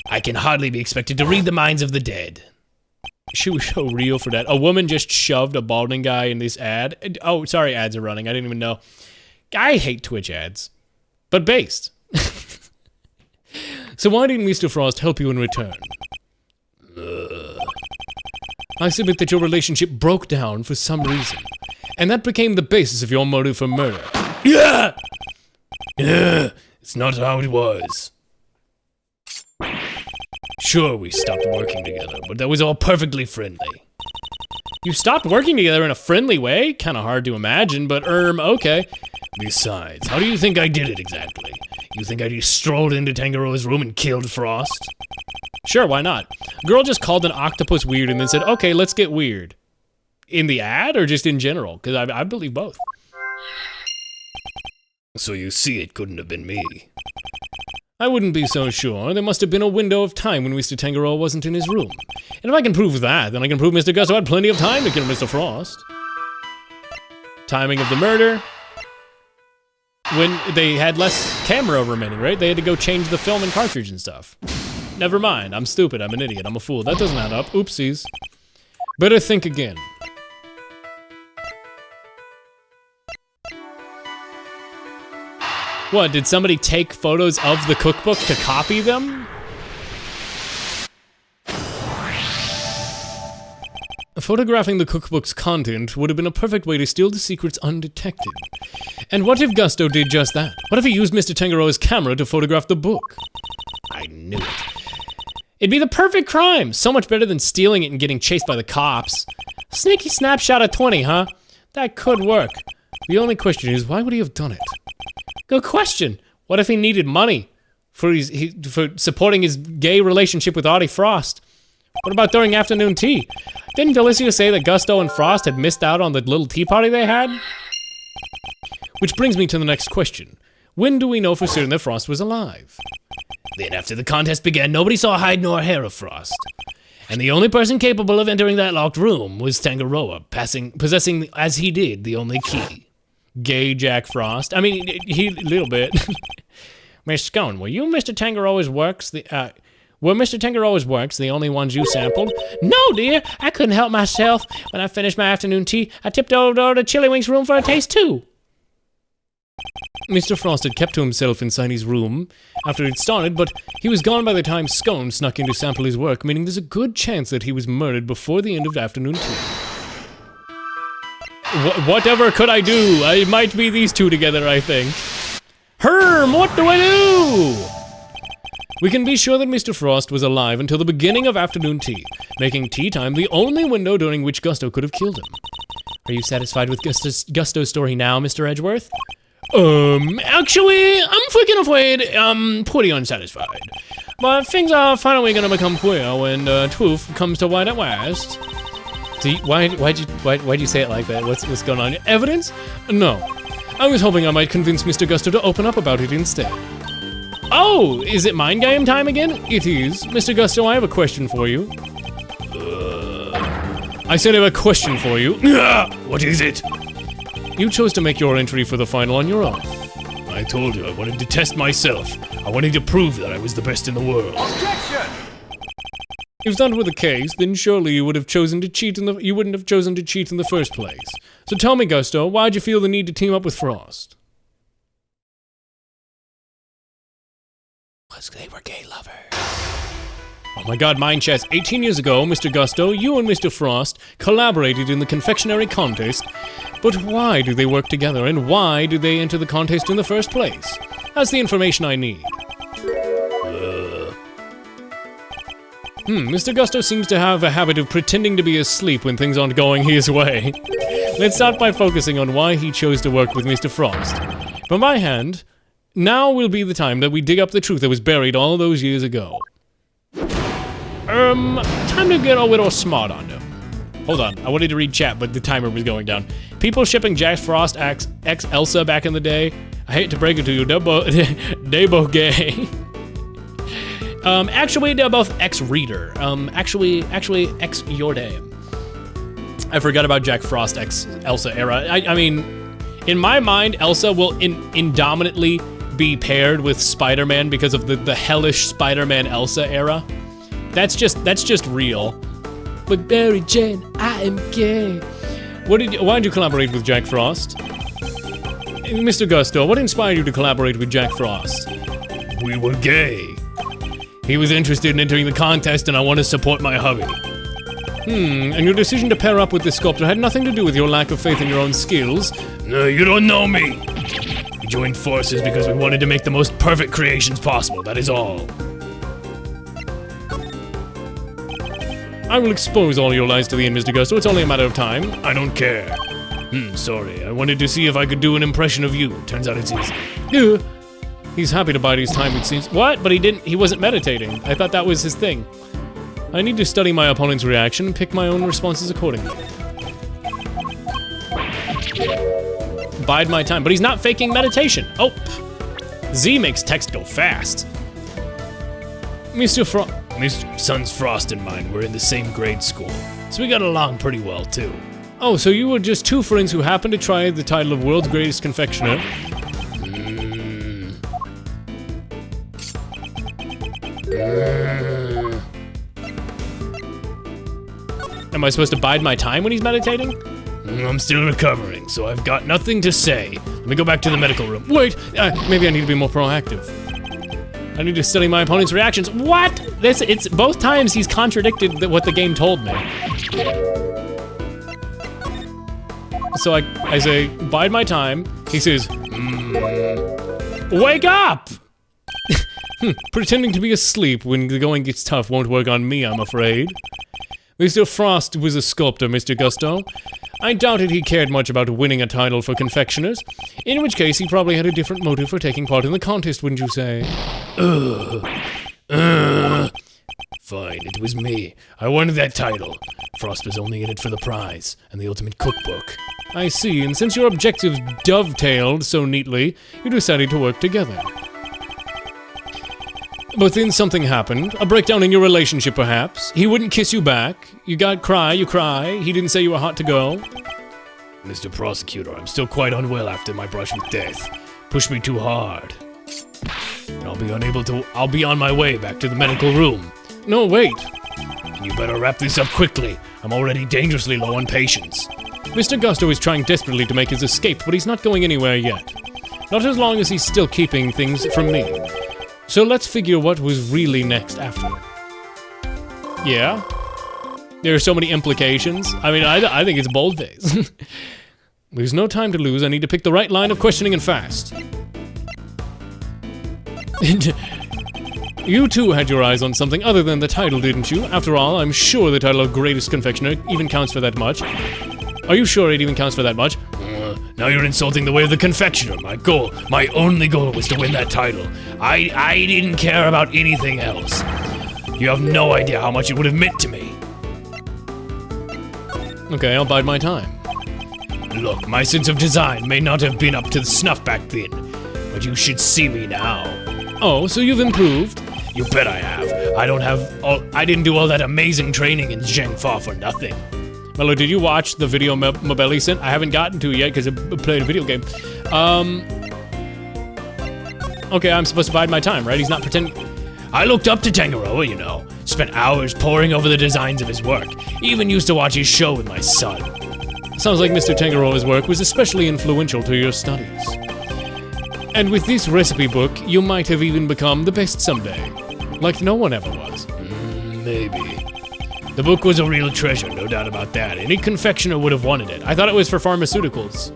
I can hardly be expected to read the minds of the dead. She was so real for that. A woman just shoved a balding guy in this ad. Oh, sorry, ads are running. I didn't even know. I hate Twitch ads. but based. So why didn't Mr. Frost help you in return? I submit that your relationship broke down for some reason, and that became the basis of your motive for murder. Yeah! It's not how it was. Sure, we stopped working together, but that was all perfectly friendly. You stopped working together in a friendly way? Kinda hard to imagine, but okay. Besides, how do you think I did it exactly? You think I just strolled into Tangaroa's room and killed Frost? Sure, why not? Girl just called an octopus weird and then said, okay, let's get weird. In the ad or just in general? Because I believe both. So you see it couldn't have been me. I wouldn't be so sure. There must have been a window of time when Mr. Tangaroa wasn't in his room. And if I can prove that, then I can prove Mr. Gusto had plenty of time to kill Mr. Frost. Timing of the murder. When they had less camera remaining, right? They had to go change the film and cartridge and stuff. Never mind, I'm stupid, I'm an idiot, I'm a fool. That doesn't add up, oopsies. Better think again. What, did somebody take photos of the cookbook to copy them? Photographing the cookbook's content would have been a perfect way to steal the secrets undetected. And what if Gusto did just that? What if he used Mr. Tangaroa's camera to photograph the book? I knew it. It'd be the perfect crime! So much better than stealing it and getting chased by the cops. Sneaky snapshot of 20, huh? That could work. The only question is, why would he have done it? Good question. What if he needed money for supporting his gay relationship with Audie Frost? What about during afternoon tea? Didn't Delicia say that Gusto and Frost had missed out on the little tea party they had? Which brings me to the next question. When do we know for certain that Frost was alive? Then after the contest began, nobody saw hide nor hair of Frost. And the only person capable of entering that locked room was Tangaroa, possessing, as he did, the only key. Gay Jack Frost. I mean, he, little bit. Miss Scone, were you Mr. Tangaroa's works, were Mr. Tangaroa's works the only ones you sampled? No, dear, I couldn't help myself. When I finished my afternoon tea, I tipped over to Chillywinks' room for a taste, too. Mr. Frost had kept to himself inside his room after it started, but he was gone by the time Scone snuck in to sample his work, meaning there's a good chance that he was murdered before the end of afternoon tea. Whatever could I do? I might be these two together, I think. Herm, what do I do? We can be sure that Mr. Frost was alive until the beginning of afternoon tea, making tea time the only window during which Gusto could have killed him. Are you satisfied with Gusto's story now, Mr. Edgeworth? Actually, I'm freaking afraid, pretty unsatisfied. But things are finally gonna become clear when, truth comes to light at last. See, why'd you say it like that? What's going on? Evidence? No. I was hoping I might convince Mr. Gusto to open up about it instead. Oh, is it mind game time again? It is. Mr. Gusto, I have a question for you. I said I have a question for you. What is it? You chose to make your entry for the final on your own. I told you I wanted to test myself. I wanted to prove that I was the best in the world. Objection! If that were the case, then surely you would have chosen to cheat you wouldn't have chosen to cheat in the first place. So tell me, Gusto, why'd you feel the need to team up with Frost? Because they were gay lovers. Oh my god, mind chess. 18 years ago, Mr. Gusto, you and Mr. Frost collaborated in the confectionery contest. But why do they work together, and why did they enter the contest in the first place? That's the information I need. Mr. Gusto seems to have a habit of pretending to be asleep when things aren't going his way. Let's start by focusing on why he chose to work with Mr. Frost. From my hand, now will be the time that we dig up the truth that was buried all those years ago. Time to get a little smart on them. Hold on, I wanted to read chat, but the timer was going down. People shipping Jack Frost x Elsa back in the day. I hate to break it to you, they both gay. Actually, they're both ex-reader. Actually, ex-your-day. I forgot about Jack Frost x Elsa era. I mean, in my mind, Elsa will indomitably be paired with Spider-Man because of the hellish Spider-Man Elsa era. That's just real. But Mary Jane, I am gay. Why did you collaborate with Jack Frost? Mr. Gusto, what inspired you to collaborate with Jack Frost? We were gay. He was interested in entering the contest and I want to support my hubby. And your decision to pair up with this sculptor had nothing to do with your lack of faith in your own skills? No, you don't know me. We joined forces because we wanted to make the most perfect creations possible, that is all. I will expose all your lies to the end, Mr. Gusto. It's only a matter of time. I don't care. Sorry. I wanted to see if I could do an impression of you. Turns out it's easy. He's happy to bide his time, it seems. What? But he wasn't meditating. I thought that was his thing. I need to study my opponent's reaction and pick my own responses accordingly. Bide my time. But he's not faking meditation. Oh. Z makes text go fast. Mr. Son's Frost and mine were in the same grade school, so we got along pretty well, too. Oh, so you were just two friends who happened to try the title of World's Greatest Confectioner? Am I supposed to bide my time when he's meditating? I'm still recovering, so I've got nothing to say. Let me go back to the medical room. Wait, maybe I need to be more proactive. I need to study my opponent's reactions. What? It's both times he's contradicted what the game told me. So I say, bide my time. He says, wake up! Pretending to be asleep when the going gets tough won't work on me, I'm afraid. Mr. Frost was a sculptor, Mr. Gusto. I doubted he cared much about winning a title for confectioners, in which case he probably had a different motive for taking part in the contest, wouldn't you say? Fine, it was me. I wanted that title. Frost was only in it for the prize, and the ultimate cookbook. I see, and since your objectives dovetailed so neatly, you decided to work together. But then something happened. A breakdown in your relationship, perhaps. He wouldn't kiss you back. You cry. He didn't say you were hot to go. Mr. Prosecutor, I'm still quite unwell after my brush with death. Pushed me too hard. And I'll be on my way back to the medical room. No, wait. You better wrap this up quickly. I'm already dangerously low on patience. Mr. Gusto is trying desperately to make his escape, but he's not going anywhere yet. Not as long as he's still keeping things from me. So let's figure what was really next after. Yeah? There are so many implications. I mean, I think it's boldface. There's no time to lose. I need to pick the right line of questioning and fast. You too had your eyes on something other than the title, didn't you? After all, I'm sure the title of Greatest Confectioner even counts for that much. Are you sure it even counts for that much? Now you're insulting the way of the confectioner. My only goal was to win that title. I didn't care about anything else. You have no idea how much it would have meant to me. Okay, I'll bide my time. Look, my sense of design may not have been up to the snuff back then, but you should see me now. Oh, so you've improved? You bet I have. I didn't do all that amazing training in Zhengfa for nothing. Mello, did you watch the video Mabelli sent? I haven't gotten to it yet because I played a video game. Okay, I'm supposed to bide my time, right? He's not pretending. I looked up to Tangaroa, you know. Spent hours poring over the designs of his work. Even used to watch his show with my son. Sounds like Mr. Tangaroa's work was especially influential to your studies. And with this recipe book, you might have even become the best someday. Like no one ever was. Maybe. The book was a real treasure, no doubt about that. Any confectioner would have wanted it. I thought it was for pharmaceuticals.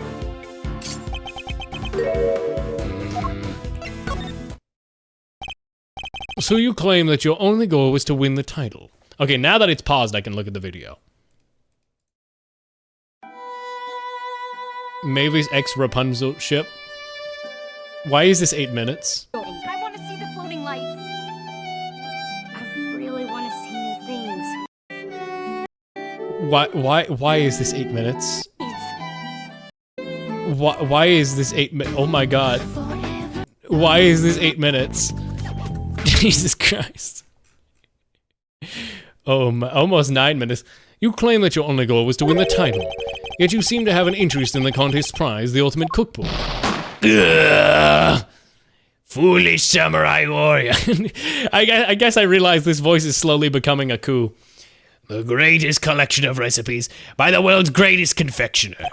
So you claim that your only goal was to win the title. Okay, now that it's paused, I can look at the video. Mavis X Rapunzel ship. Why is this 8 minutes? I want to see the floating lights. I really want to see new things. Why is this 8 minutes? Why is this 8 minutes? Oh my god. Why is this 8 minutes? Jesus Christ. Oh, almost 9 minutes. You claim that your only goal was to win the title, yet you seem to have an interest in the contest prize, the ultimate cookbook. Ugh. Foolish samurai warrior. I guess I realize this voice is slowly becoming a coup. The greatest collection of recipes by the world's greatest confectioner.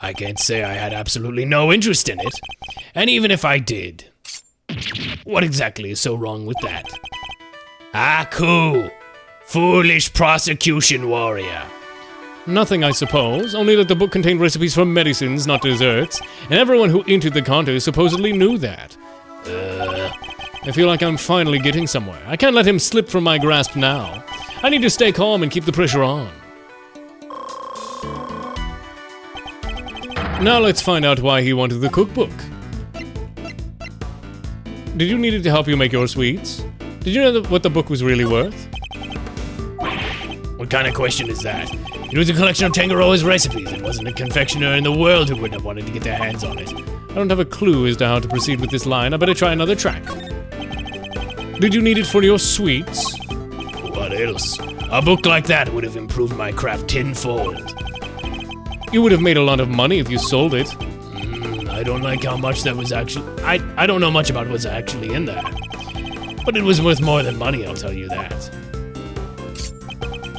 I can't say I had absolutely no interest in it. And even if I did, what exactly is so wrong with that? Aku! Foolish prosecution warrior. Nothing, I suppose, only that the book contained recipes for medicines, not desserts, and everyone who entered the contest supposedly knew that. I feel like I'm finally getting somewhere. I can't let him slip from my grasp now. I need to stay calm and keep the pressure on. Now let's find out why he wanted the cookbook. Did you need it to help you make your sweets? Did you know what the book was really worth? What kind of question is that? It was a collection of Tangaroa's recipes. It wasn't a confectioner in the world who wouldn't have wanted to get their hands on it. I don't have a clue as to how to proceed with this line. I better try another track. Did you need it for your sweets? What else? A book like that would have improved my craft tenfold. You would have made a lot of money if you sold it. I don't like how much that was actually... I don't know much about what's actually in there. But it was worth more than money, I'll tell you that.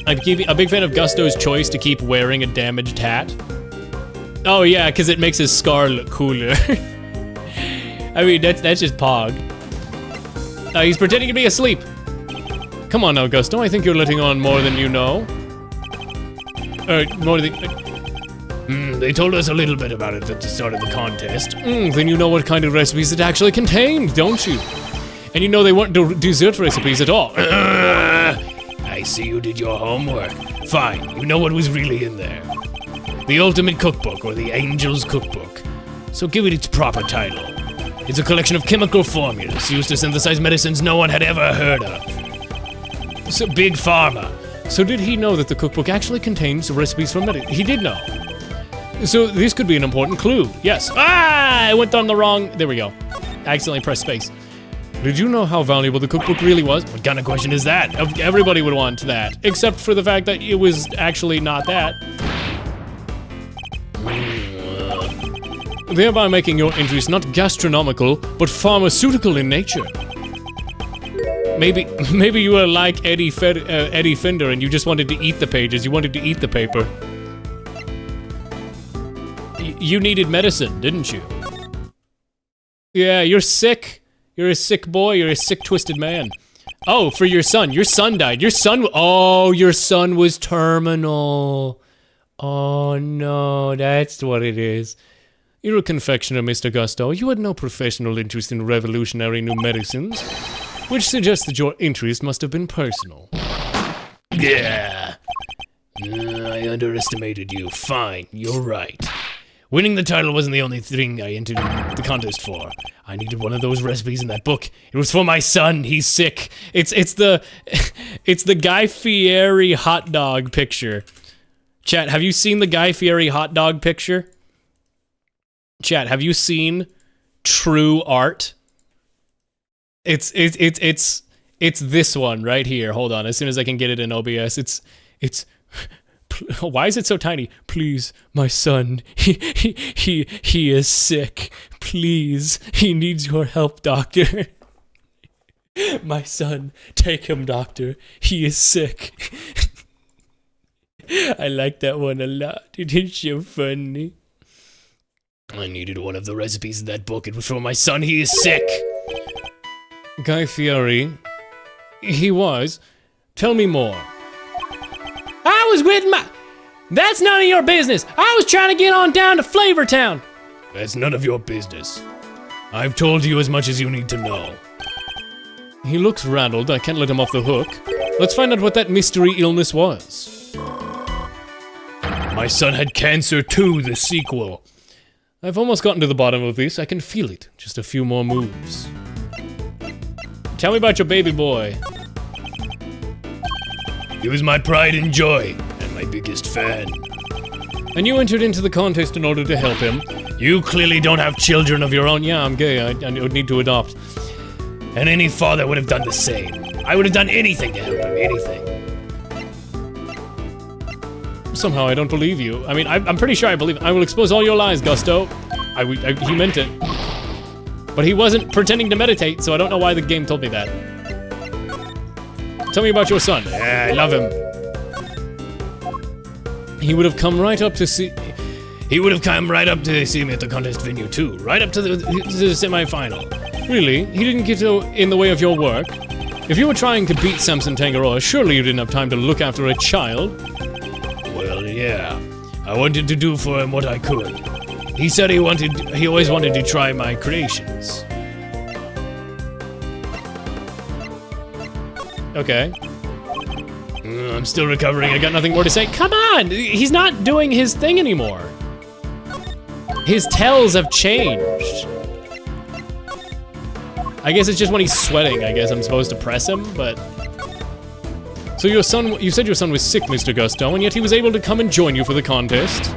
I'm a big fan of Gusto's choice to keep wearing a damaged hat. Oh yeah, because it makes his scar look cooler. I mean, that's just Pog. He's pretending to be asleep. Come on now, Gusto, I think you're letting on more than you know. More than... they told us a little bit about it at the start of the contest. Then you know what kind of recipes it actually contained, don't you? And you know they weren't dessert recipes at all. I see you did your homework. Fine, you know what was really in there. The Ultimate Cookbook, or the Angel's Cookbook. So give it its proper title. It's a collection of chemical formulas used to synthesize medicines no one had ever heard of. So Big Pharma. So did he know that the cookbook actually contains recipes for medicine? He did know. So this could be an important clue. Yes. I went on the wrong... There we go. I accidentally pressed space. Did you know how valuable the cookbook really was? What kind of question is that? Everybody would want that, except for the fact that it was actually not that. Thereby making your entries not gastronomical, but pharmaceutical in nature. Maybe you were like Eddie Fender and you just wanted to eat the pages, you wanted to eat the paper. You needed medicine, didn't you? Yeah, you're sick. You're a sick boy, you're a sick, twisted man. Oh, for your son. Your son died. Your son was terminal. Oh no, that's what it is. You're a confectioner, Mr. Gusto. You had no professional interest in revolutionary new medicines, which suggests that your interest must have been personal. Yeah. I underestimated you. Fine, you're right. Winning the title wasn't the only thing I entered the contest for. I needed one of those recipes in that book. It was for my son. He's sick. It's the Guy Fieri hot dog picture. Chat, have you seen the Guy Fieri hot dog picture? Chat, have you seen true art? It's this one right here. Hold on, as soon as I can get it in OBS. It's why is it so tiny? Please, my son, he is sick. Please, he needs your help, doctor. My son, take him, doctor. He is sick. I like that one a lot. It is so funny. I needed one of the recipes in that book. It was for my son. He is sick. Guy Fieri. He was. Tell me more. I was with my... That's none of your business. I was trying to get on down to Flavortown. That's none of your business. I've told you as much as you need to know. He looks rattled. I can't let him off the hook. Let's find out what that mystery illness was. My son had cancer too, the sequel. I've almost gotten to the bottom of this. I can feel it. Just a few more moves. Tell me about your baby boy. He was my pride and joy, and my biggest fan. And you entered into the contest in order to help him. You clearly don't have children of your own. Yeah, I'm gay. I would need to adopt. And any father would have done the same. I would have done anything to help him, anything. Somehow I don't believe you. I mean, I'm pretty sure I believe it. I will expose all your lies, Gusto. He meant it. But he wasn't pretending to meditate, so I don't know why the game told me that. Tell me about your son. Yeah, I love him. He would have come right up to see... He would have come right up to see me at the contest venue too, right up to the semi-final. Really? He didn't get in the way of your work? If you were trying to beat Samson Tangaroa, surely you didn't have time to look after a child? Well, yeah. I wanted to do for him what I could. He said he always wanted to try my creations. Okay. I'm still recovering. I got nothing more to say. Come on! He's not doing his thing anymore. His tells have changed. I guess it's just when he's sweating, I guess I'm supposed to press him, but... So your son, you said your son was sick, Mr. Gusto, and yet he was able to come and join you for the contest?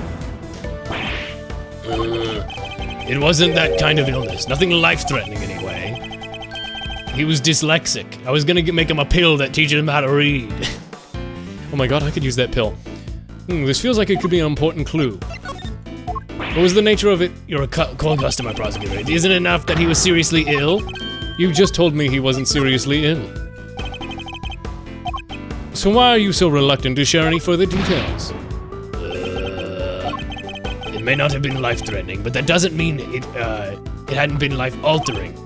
It wasn't that kind of illness. Nothing life-threatening anyway. He was dyslexic. I was gonna make him a pill that teaches him how to read. Oh my god, I could use that pill. This feels like it could be an important clue. What was the nature of it? You're a cold customer, prosecutor. Isn't it enough that he was seriously ill? You just told me he wasn't seriously ill. So why are you so reluctant to share any further details? It may not have been life-threatening, but that doesn't mean it hadn't been life-altering.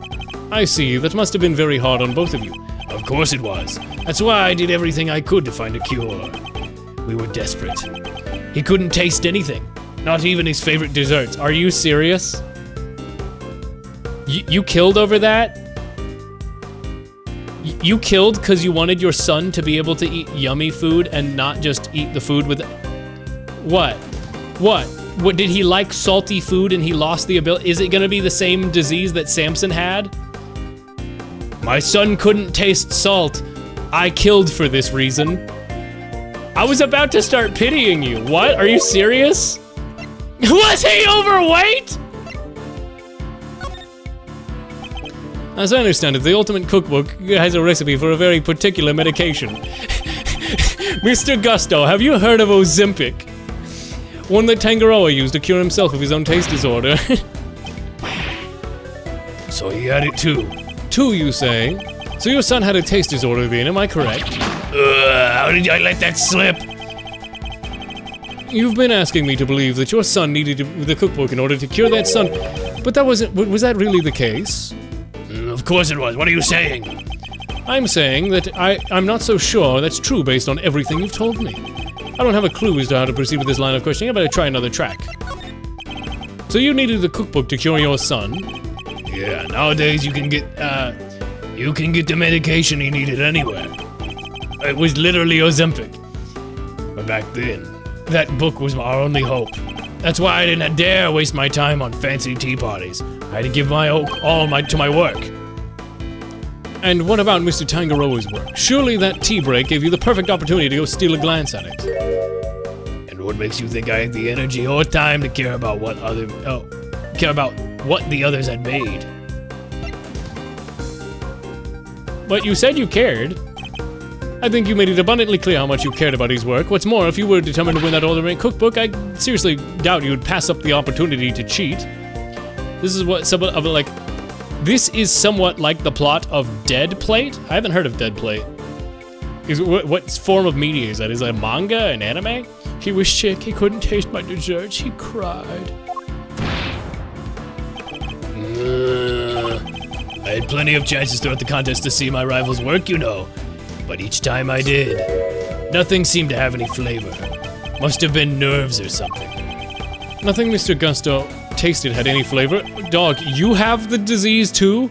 I see, that must have been very hard on both of you. Of course it was. That's why I did everything I could to find a cure. We were desperate. He couldn't taste anything. Not even his favorite desserts. Are you serious? You killed over that? You killed because you wanted your son to be able to eat yummy food and not just eat the food with... What? What? What, did he like salty food and he lost the ability? Is it gonna be the same disease that Samson had? My son couldn't taste salt. I killed for this reason. I was about to start pitying you. What? Are you serious? Was he overweight? As I understand it, the Ultimate Cookbook has a recipe for a very particular medication. Mr. Gusto, have you heard of Ozempic? One that Tangaroa used to cure himself of his own taste disorder. So he had it too. Two, you say? So your son had a taste disorder then, am I correct? How did I let that slip? You've been asking me to believe that your son needed the cookbook in order to cure that son, but that wasn't, was that really the case? Of course it was. What are you saying? I'm saying that I'm not so sure that's true based on everything you've told me. I don't have a clue as to how to proceed with this line of questioning. I better try another track. So you needed the cookbook to cure your son? Yeah, nowadays you can get the medication he needed anywhere. It was literally Ozempic. But back then, that book was our only hope. That's why I didn't dare waste my time on fancy tea parties. I had to give my all to my work. And what about Mr. Tangaroa's work? Surely that tea break gave you the perfect opportunity to go steal a glance at it. And what makes you think I had the energy or time to care about what the others had made? But you said you cared. I think you made it abundantly clear how much you cared about his work. What's more, if you were determined to win that Ultimate Cookbook, I seriously doubt you would pass up the opportunity to cheat. This is this is somewhat like the plot of Dead Plate? I haven't heard of Dead Plate. What form of media is that? Is that a manga, an anime? He was sick, he couldn't taste my desserts, he cried. I had plenty of chances throughout the contest to see my rival's work, you know. But each time I did, nothing seemed to have any flavor. Must have been nerves or something. Nothing Mr. Gusto tasted had any flavor. Dog, you have the disease too?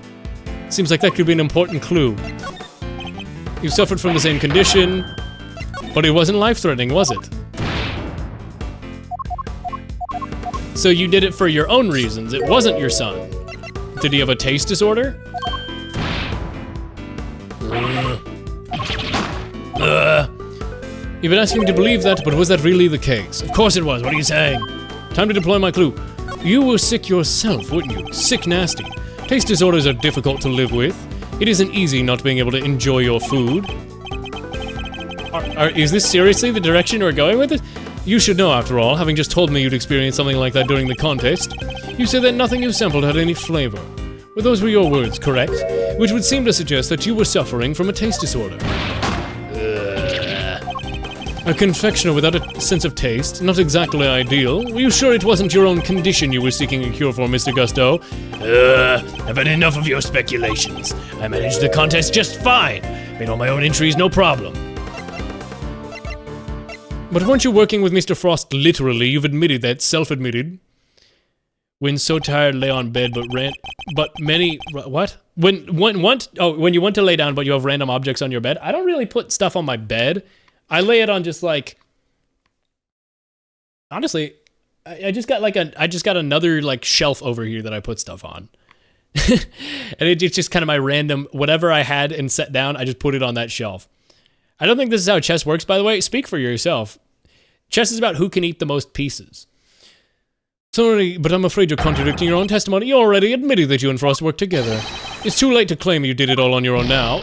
Seems like that could be an important clue. You suffered from the same condition, but it wasn't life-threatening, was it? So you did it for your own reasons, it wasn't your son. Did he have a taste disorder? You've been asking me to believe that, but was that really the case? Of course it was, what are you saying? Time to deploy my clue. You were sick yourself, weren't you? Sick nasty. Taste disorders are difficult to live with. It isn't easy not being able to enjoy your food. Is this seriously the direction we're going with it? You should know, after all, having just told me you'd experienced something like that during the contest. You said that nothing you sampled had any flavor. Well, those were your words, correct? Which would seem to suggest that you were suffering from a taste disorder. A confectioner without a sense of taste, not exactly ideal. Were you sure it wasn't your own condition you were seeking a cure for, Mr. Gusto? I've had enough of your speculations. I managed the contest just fine. Made all my own entries, no problem. But weren't you working with Mr. Frost literally? You've admitted that, self-admitted. When so tired, lay on bed, but many, what? When you want to lay down, but you have random objects on your bed? I don't really put stuff on my bed. I lay it on just like, honestly, I just got another like shelf over here that I put stuff on. And it's just kind of my random, whatever I had and set down, I just put it on that shelf. I don't think this is how chess works, by the way. Speak for yourself. Chess is about who can eat the most pieces. Sorry, but I'm afraid you're contradicting your own testimony. You already admitted that you and Frost worked together. It's too late to claim you did it all on your own now.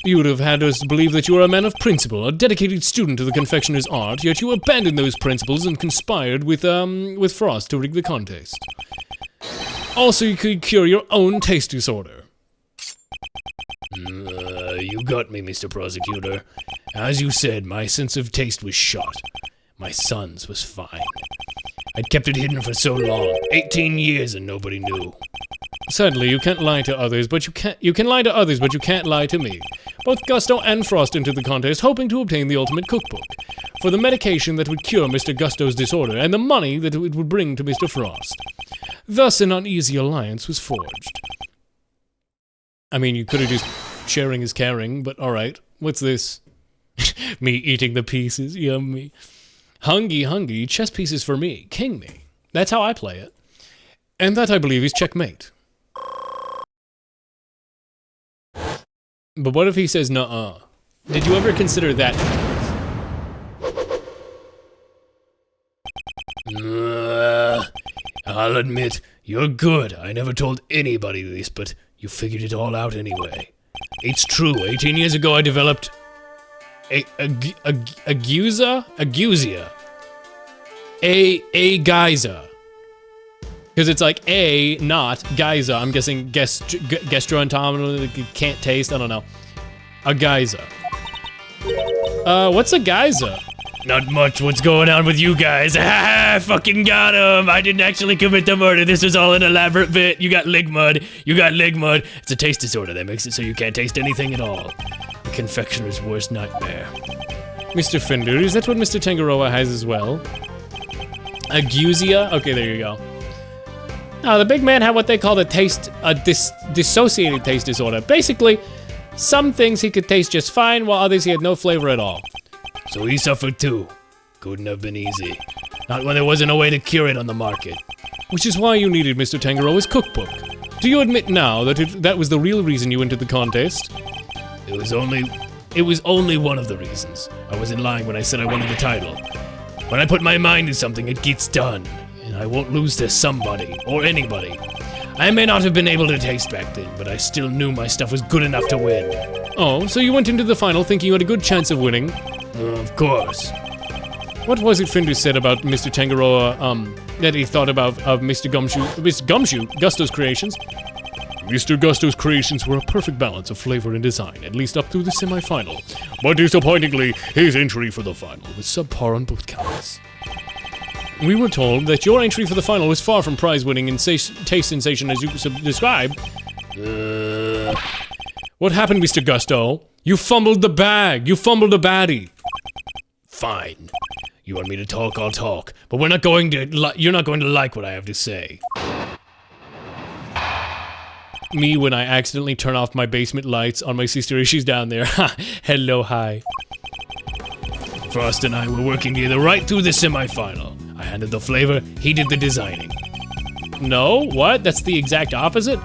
You would have had us believe that you were a man of principle, a dedicated student to the confectioner's art, yet you abandoned those principles and conspired with Frost to rig the contest. Also, you could cure your own taste disorder. You got me, Mr. Prosecutor. As you said, my sense of taste was shot. My son's was fine. I'd kept it hidden for so long, 18 years, and nobody knew. Sadly, you can't lie to others, but you can lie to others, but you can't lie to me. Both Gusto and Frost entered the contest, hoping to obtain the ultimate cookbook, for the medication that would cure Mr. Gusto's disorder, and the money that it would bring to Mr. Frost. Thus, an uneasy alliance was forged. I mean, you could have just sharing is caring, but alright. What's this? Me eating the pieces, yummy. Hungry, chess pieces for me, king me. That's how I play it. And that, I believe, is checkmate. But what if he says nuh-uh? Did you ever consider that? I'll admit, you're good. I never told anybody this, but you figured it all out anyway. It's true, 18 years ago I developed a geyser. Because it's like A, not geyser. I'm guessing gastroenterologist can't taste. I don't know. A geyser. What's a geyser? Not much. What's going on with you guys? Ha! Fucking got him! I didn't actually commit the murder. This was all an elaborate bit. You got leg mud. It's a taste disorder that makes it so you can't taste anything at all. The confectioner's worst nightmare. Mr. Fender, is that what Mr. Tangaroa has as well? Ageusia? Okay, there you go. No, the big man had what they call a dissociated taste disorder. Basically, some things he could taste just fine, while others he had no flavor at all. So he suffered too. Couldn't have been easy. Not when there wasn't a way to cure it on the market. Which is why you needed Mr. Tangaroa's cookbook. Do you admit now that that was the real reason you entered the contest? It was only one of the reasons. I wasn't lying when I said I wanted the title. When I put my mind to something, it gets done. And I won't lose to somebody, or anybody. I may not have been able to taste back then, but I still knew my stuff was good enough to win. Oh, so you went into the final thinking you had a good chance of winning? Of course. What was it Fender said about Mr. Tangaroa, that he thought about of Mr. Gusto's creations? Mr. Gusto's creations were a perfect balance of flavor and design, at least up through the semi-final. But disappointingly, his entry for the final was subpar on both counts. We were told that your entry for the final was far from prize-winning and taste sensation as you described. What happened, Mr. Gusto? You fumbled the bag! You fumbled a baddie! Fine. You want me to talk, I'll talk. But you're not going to like what I have to say. Me when I accidentally turn off my basement lights on my sister as she's down there. Ha! Hello, hi. Frost and I were working together right through the semi-final. I handled the flavor, he did the designing. No? What? That's the exact opposite?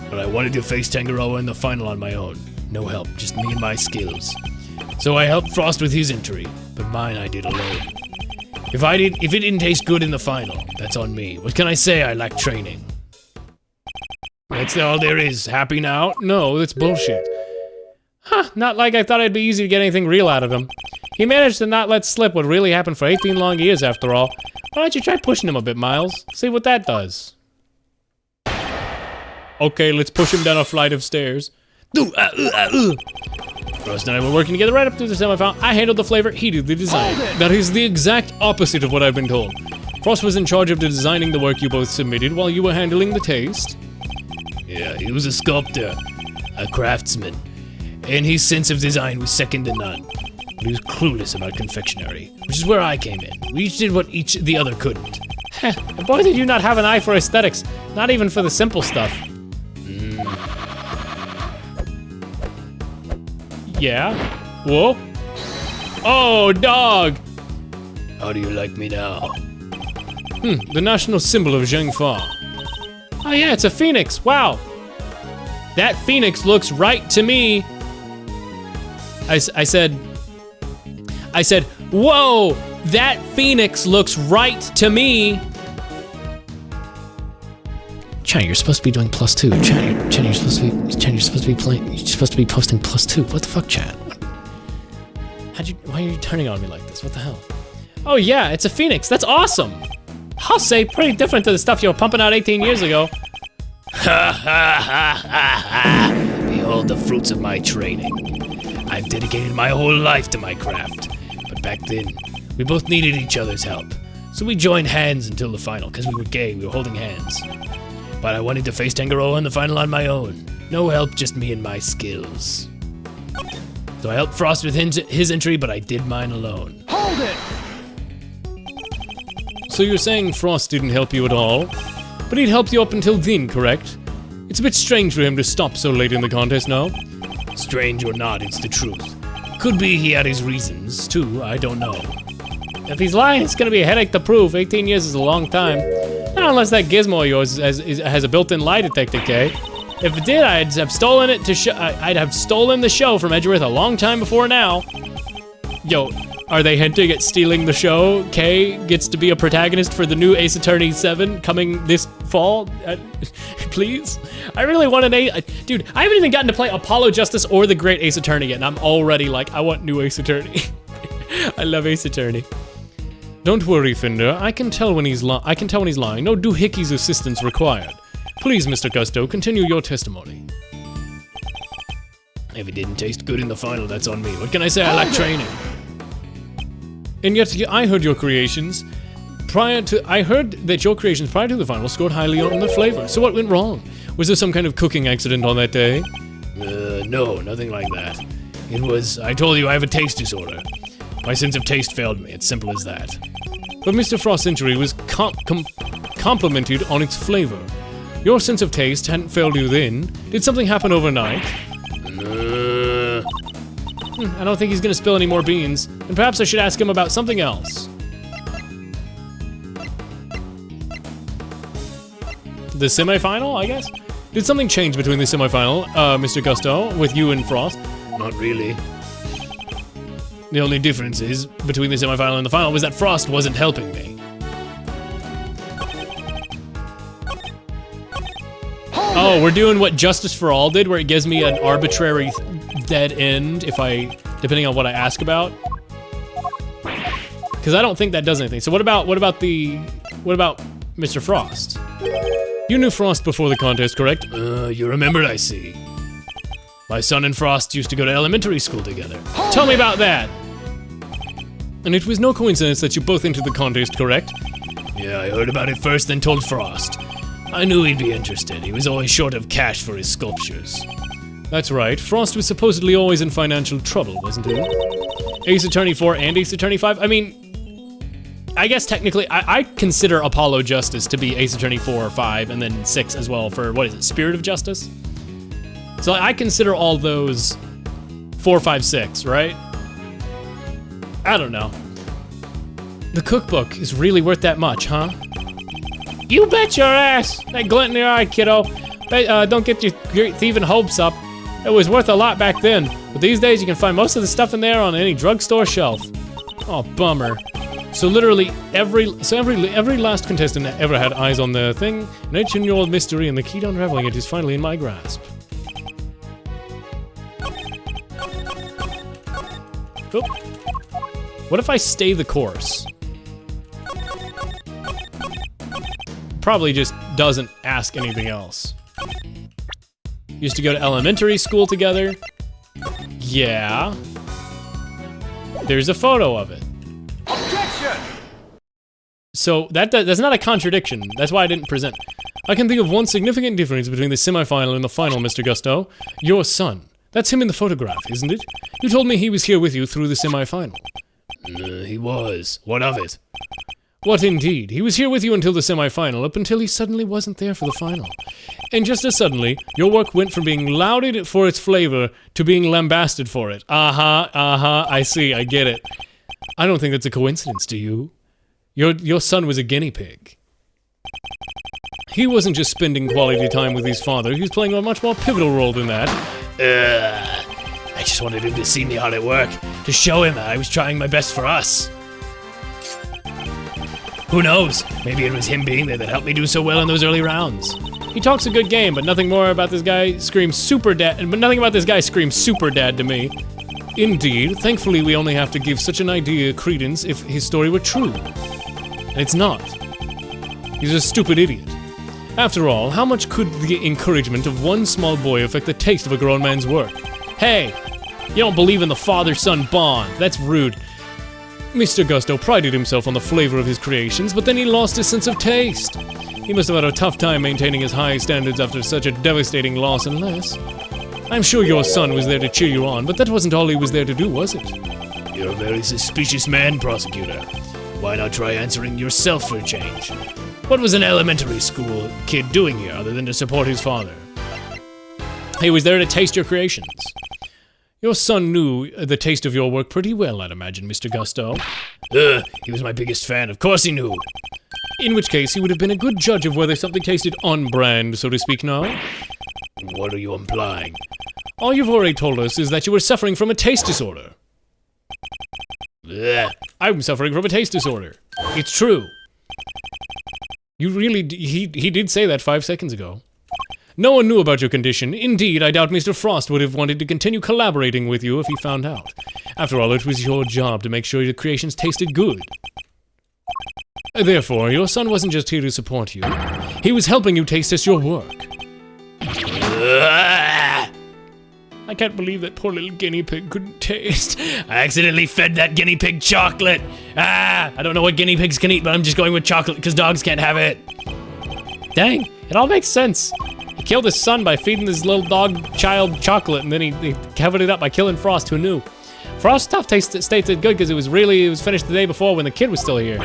But I wanted to face Tangaroa in the final on my own. No help, just me and my skills. So I helped Frost with his entry, but mine I did alone. If it didn't taste good in the final, that's on me. What can I say? I lack training. That's all there is. Happy now? No, that's bullshit. Huh, not like I thought it'd be easy to get anything real out of him. He managed to not let slip what really happened for 18 long years after all. Why don't you try pushing him a bit, Miles? See what that does. Okay, let's push him down a flight of stairs. Frost and I were working together right up to the semifinal. I handled the flavor, he did the design. That is the exact opposite of what I've been told. Frost was in charge of designing the work you both submitted while you were handling the taste. Yeah, he was a sculptor, a craftsman, and his sense of design was second to none. But he was clueless about confectionery, which is where I came in. We each did what the other couldn't. Heh, boy did you not have an eye for aesthetics, not even for the simple stuff. Yeah? Whoa? Oh, dog! How do you like me now? The national symbol of Zhengfa. Oh yeah, it's a phoenix, wow. That phoenix looks right to me. I said, whoa, that phoenix looks right to me. Chan, you're supposed to be doing +2. Chan, you're supposed to be playing. You're supposed to be posting +2. What the fuck, Chan? Why are you turning on me like this? What the hell? Oh yeah, it's a phoenix. That's awesome. I'll say pretty different to the stuff you were pumping out 18 years ago. Ha ha ha ha ha! Behold the fruits of my training. I've dedicated my whole life to my craft. But back then, we both needed each other's help. So we joined hands until the final, because we were gay, we were holding hands. But I wanted to face Tangaroa in the final on my own. No help, just me and my skills. So I helped Frost with his entry, but I did mine alone. Hold it! So you're saying Frost didn't help you at all? But he'd helped you up until then, correct? It's a bit strange for him to stop so late in the contest now. Strange or not, it's the truth. Could be he had his reasons, too, I don't know. If he's lying, it's gonna be a headache to prove. 18 years is a long time. Not unless that gizmo of yours has a built-in lie detector, Kay. If it did, I'd have stolen it to I'd have stolen the show from Edgeworth a long time before now. Yo, are they hinting at stealing the show? Kay gets to be a protagonist for the new Ace Attorney 7 coming this fall? Please? I really want an dude, I haven't even gotten to play Apollo Justice or the Great Ace Attorney yet, and I'm already like, I want new Ace Attorney. I love Ace Attorney. Don't worry, Fender. I can tell when he's lying. No doohickeys assistance required. Please, Mr. Gusto, continue your testimony. If it didn't taste good in the final, that's on me. What can I say? I lack training. And yet, I heard your creations prior to the final scored highly on the flavor. So what went wrong? Was there some kind of cooking accident on that day? No, nothing like that. It was, I told you I have a taste disorder. My sense of taste failed me, it's simple as that. But Mr. Frost's entry was complimented on its flavor. Your sense of taste hadn't failed you then. Did something happen overnight? I don't think he's gonna spill any more beans. And perhaps I should ask him about something else. The semifinal, I guess? Did something change between the semifinal, Mr. Gusto, with you and Frost? Not really. The only difference is, between the semifinal and the final, was that Frost wasn't helping me. Oh, we're doing what Justice for All did, where it gives me an arbitrary dead end depending on what I ask about. Because I don't think that does anything. So what about Mr. Frost? You knew Frost before the contest, correct? You remembered, I see. My son and Frost used to go to elementary school together. Tell me about that! And it was no coincidence that you both entered the contest, correct? Yeah, I heard about it first, then told Frost. I knew he'd be interested. He was always short of cash for his sculptures. That's right. Frost was supposedly always in financial trouble, wasn't he? Ace Attorney 4 and Ace Attorney 5? I mean, I guess technically, I consider Apollo Justice to be Ace Attorney 4 or 5, and then 6 as well for, what is it, Spirit of Justice? So I consider all those 4, 5, 6, right? I don't know. The cookbook is really worth that much, huh? You bet your ass! That glint in your eye, kiddo. Don't get your thieving hopes up. It was worth a lot back then, but these days you can find most of the stuff in there on any drugstore shelf. Oh, bummer. So literally every last contestant that ever had eyes on the thing, an 18-year-old mystery, and the key to unraveling it is finally in my grasp. Oop. What if I stay the course? Probably just doesn't ask anything else. Used to go to elementary school together. Yeah. There's a photo of it. Objection! So that's not a contradiction. That's why I didn't present. I can think of one significant difference between the semifinal and the final, Mr. Gusto. Your son. That's him in the photograph, isn't it? You told me he was here with you through the semifinal. He was. What of it? What indeed? He was here with you until the semifinal, up until he suddenly wasn't there for the final. And just as suddenly, your work went from being lauded for its flavor to being lambasted for it. I see, I get it. I don't think that's a coincidence, do you? Your son was a guinea pig. He wasn't just spending quality time with his father, he was playing a much more pivotal role than that. I just wanted him to see me hard at work, to show him that I was trying my best for us. Who knows? Maybe it was him being there that helped me do so well in those early rounds. He talks a good game, but nothing about this guy screams super dad to me. Indeed, thankfully we only have to give such an idea credence if his story were true. And it's not. He's a stupid idiot. After all, how much could the encouragement of one small boy affect the taste of a grown man's work? Hey, you don't believe in the father-son bond. That's rude. Mr. Gusto prided himself on the flavor of his creations, but then he lost his sense of taste. He must have had a tough time maintaining his high standards after such a devastating loss, unless... I'm sure your son was there to cheer you on, but that wasn't all he was there to do, was it? You're a very suspicious man, prosecutor. Why not try answering yourself for a change? What was an elementary school kid doing here other than to support his father? He was there to taste your creations. Your son knew the taste of your work pretty well, I'd imagine, Mr. Gusto. He was my biggest fan, of course he knew. In which case, he would have been a good judge of whether something tasted on brand, so to speak, now. What are you implying? All you've already told us is that you were suffering from a taste disorder. I'm suffering from a taste disorder. It's true. You really, he did say that 5 seconds ago. No one knew about your condition. Indeed, I doubt Mr. Frost would have wanted to continue collaborating with you if he found out. After all, it was your job to make sure your creations tasted good. Therefore, your son wasn't just here to support you. He was helping you taste test your work. I can't believe that poor little guinea pig couldn't taste. I accidentally fed that guinea pig chocolate. I don't know what guinea pigs can eat, but I'm just going with chocolate because dogs can't have it. Dang, it all makes sense. He killed his son by feeding his little dog child chocolate, and then he covered it up by killing Frost, who knew. Frost's stuff tasted good because it was finished the day before when the kid was still here.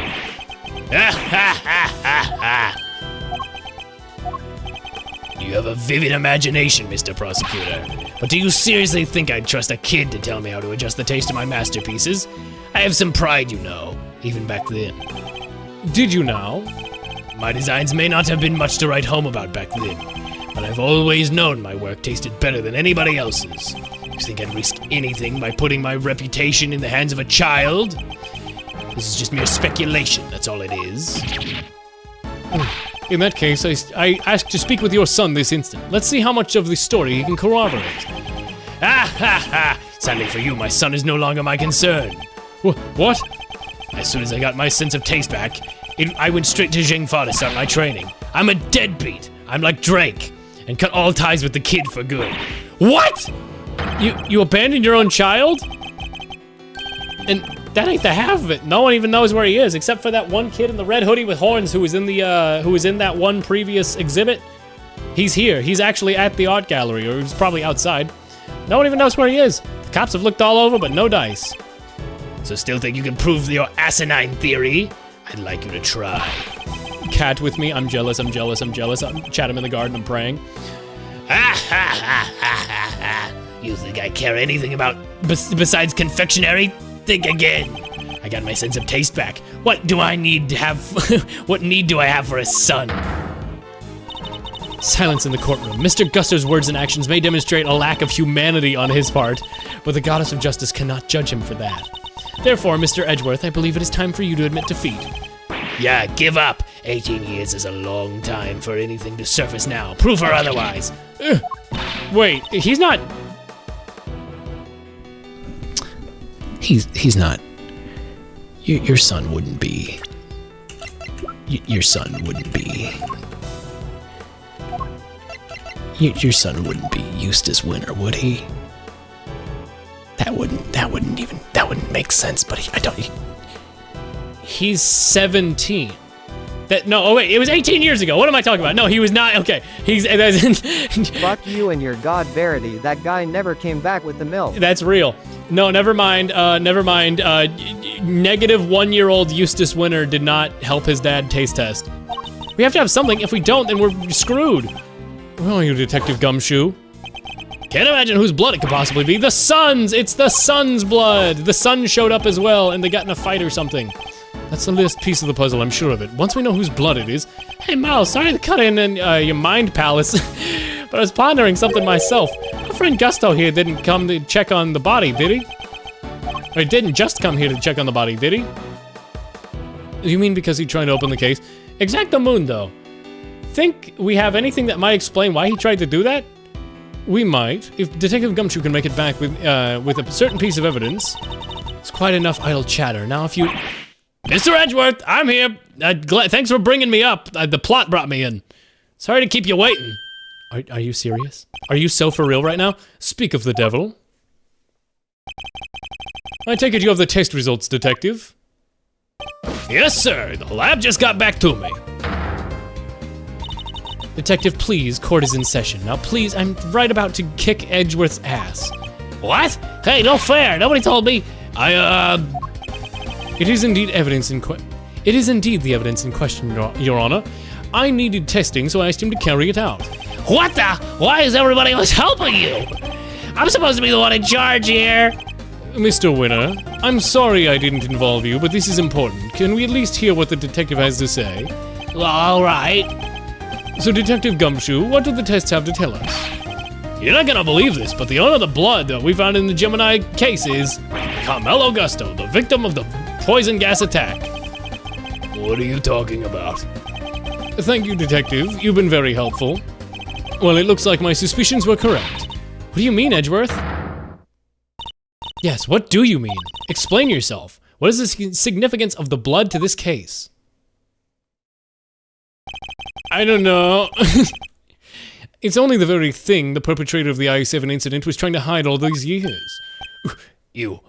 You have a vivid imagination, Mr. Prosecutor. But do you seriously think I'd trust a kid to tell me how to adjust the taste of my masterpieces? I have some pride, you know, even back then. Did you now? My designs may not have been much to write home about back then, but I've always known my work tasted better than anybody else's. You think I'd risk anything by putting my reputation in the hands of a child? This is just mere speculation, that's all it is. In that case, I ask to speak with your son this instant. Let's see how much of the story he can corroborate. Sadly for you, my son is no longer my concern. What? As soon as I got my sense of taste back, I went straight to Jingfa to start my training. I'm a deadbeat. I'm like Drake, and cut all ties with the kid for good. What? You abandoned your own child? And that ain't the half of it. No one even knows where he is, except for that one kid in the red hoodie with horns who was in that one previous exhibit. He's here. He's actually at the art gallery, or he's probably outside. No one even knows where he is. The cops have looked all over, but no dice. So still think you can prove your asinine theory? I'd like you to try. Cat with me. I'm jealous. I'm jealous. I'm jealous. I'm chat him in the garden. I'm praying. You think I care anything about besides confectionery? Think again. I got my sense of taste back. What do I need to have? What need do I have for a son? Silence in the courtroom. Mr. Gusto's words and actions may demonstrate a lack of humanity on his part, but the goddess of justice cannot judge him for that. Therefore, Mr. Edgeworth, I believe it is time for you to admit defeat. Yeah, give up. 18 years is a long time for anything to surface now. Proof or otherwise. Wait, he's not... He's not. Your son wouldn't be. Your son wouldn't be. Your son wouldn't be Eustace Winter, would he? That wouldn't make sense, but he's 17. It was 18 years ago. What am I talking about? No, he was not. Okay, Fuck you and your god Verity. That guy never came back with the milk. That's real. No, never mind. Negative 1-year-old Eustace Winter did not help his dad taste test. We have to have something. If we don't, then we're screwed. Oh, you Detective Gumshoe. Can't imagine whose blood it could possibly be. The Sun's! It's the Sun's blood! The Sun showed up as well, and they got in a fight or something. That's the last piece of the puzzle, I'm sure of it. Once we know whose blood it is... Hey, Miles, sorry to cut in your mind palace, but I was pondering something myself. Our friend Gusto here didn't come to check on the body, did he? Or he didn't just come here to check on the body, did he? You mean because he tried to open the case? Exactamundo. Think we have anything that might explain why he tried to do that? We might. If Detective Gumshoe can make it back with a certain piece of evidence, it's quite enough idle chatter. Now if you... Mr. Edgeworth, I'm here. Thanks for bringing me up. The plot brought me in. Sorry to keep you waiting. Are you serious? Are you so for real right now? Speak of the devil. I take it you have the test results, Detective? Yes, sir. The lab just got back to me. Detective, please, court is in session. Now, please, I'm right about to kick Edgeworth's ass. What? Hey, no fair. Nobody told me. It is indeed evidence in It is indeed the evidence in question, Your Honor. I needed testing, so I asked him to carry it out. What the? Why is everybody else helping you? I'm supposed to be the one in charge here. Mr. Winner, I'm sorry I didn't involve you, but this is important. Can we at least hear what the detective has to say? All right. So, Detective Gumshoe, what did the tests have to tell us? You're not gonna believe this, but the owner of the blood that we found in the Gemini case is Carmelo Gusto, the victim of the poison gas attack. What are you talking about? Thank you, Detective. You've been very helpful. Well, it looks like my suspicions were correct. What do you mean, Edgeworth? Yes, what do you mean? Explain yourself. What is the significance of the blood to this case? I don't know. It's only the very thing the perpetrator of the I-7 incident was trying to hide all these years. The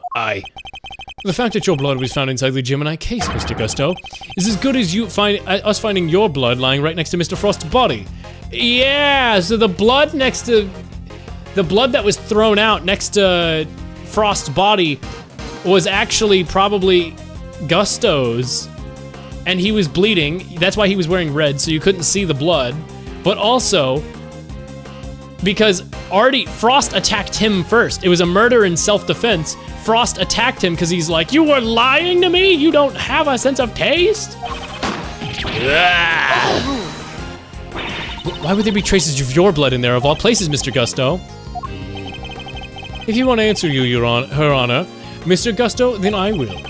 fact that your blood was found inside the Gemini case, Mr. Gusto, is as good as us finding your blood lying right next to Mr. Frost's body. Yeah, so the blood that was thrown out next to Frost's body was actually probably Gusto's, and he was bleeding. That's why he was wearing red, so you couldn't see the blood. But also, because Frost attacked him first. It was a murder in self-defense. Frost attacked him because he's like, you were lying to me? You don't have a sense of taste? Why would there be traces of your blood in there, of all places, Mr. Gusto? If you want to answer Her Honor, Mr. Gusto, then I will.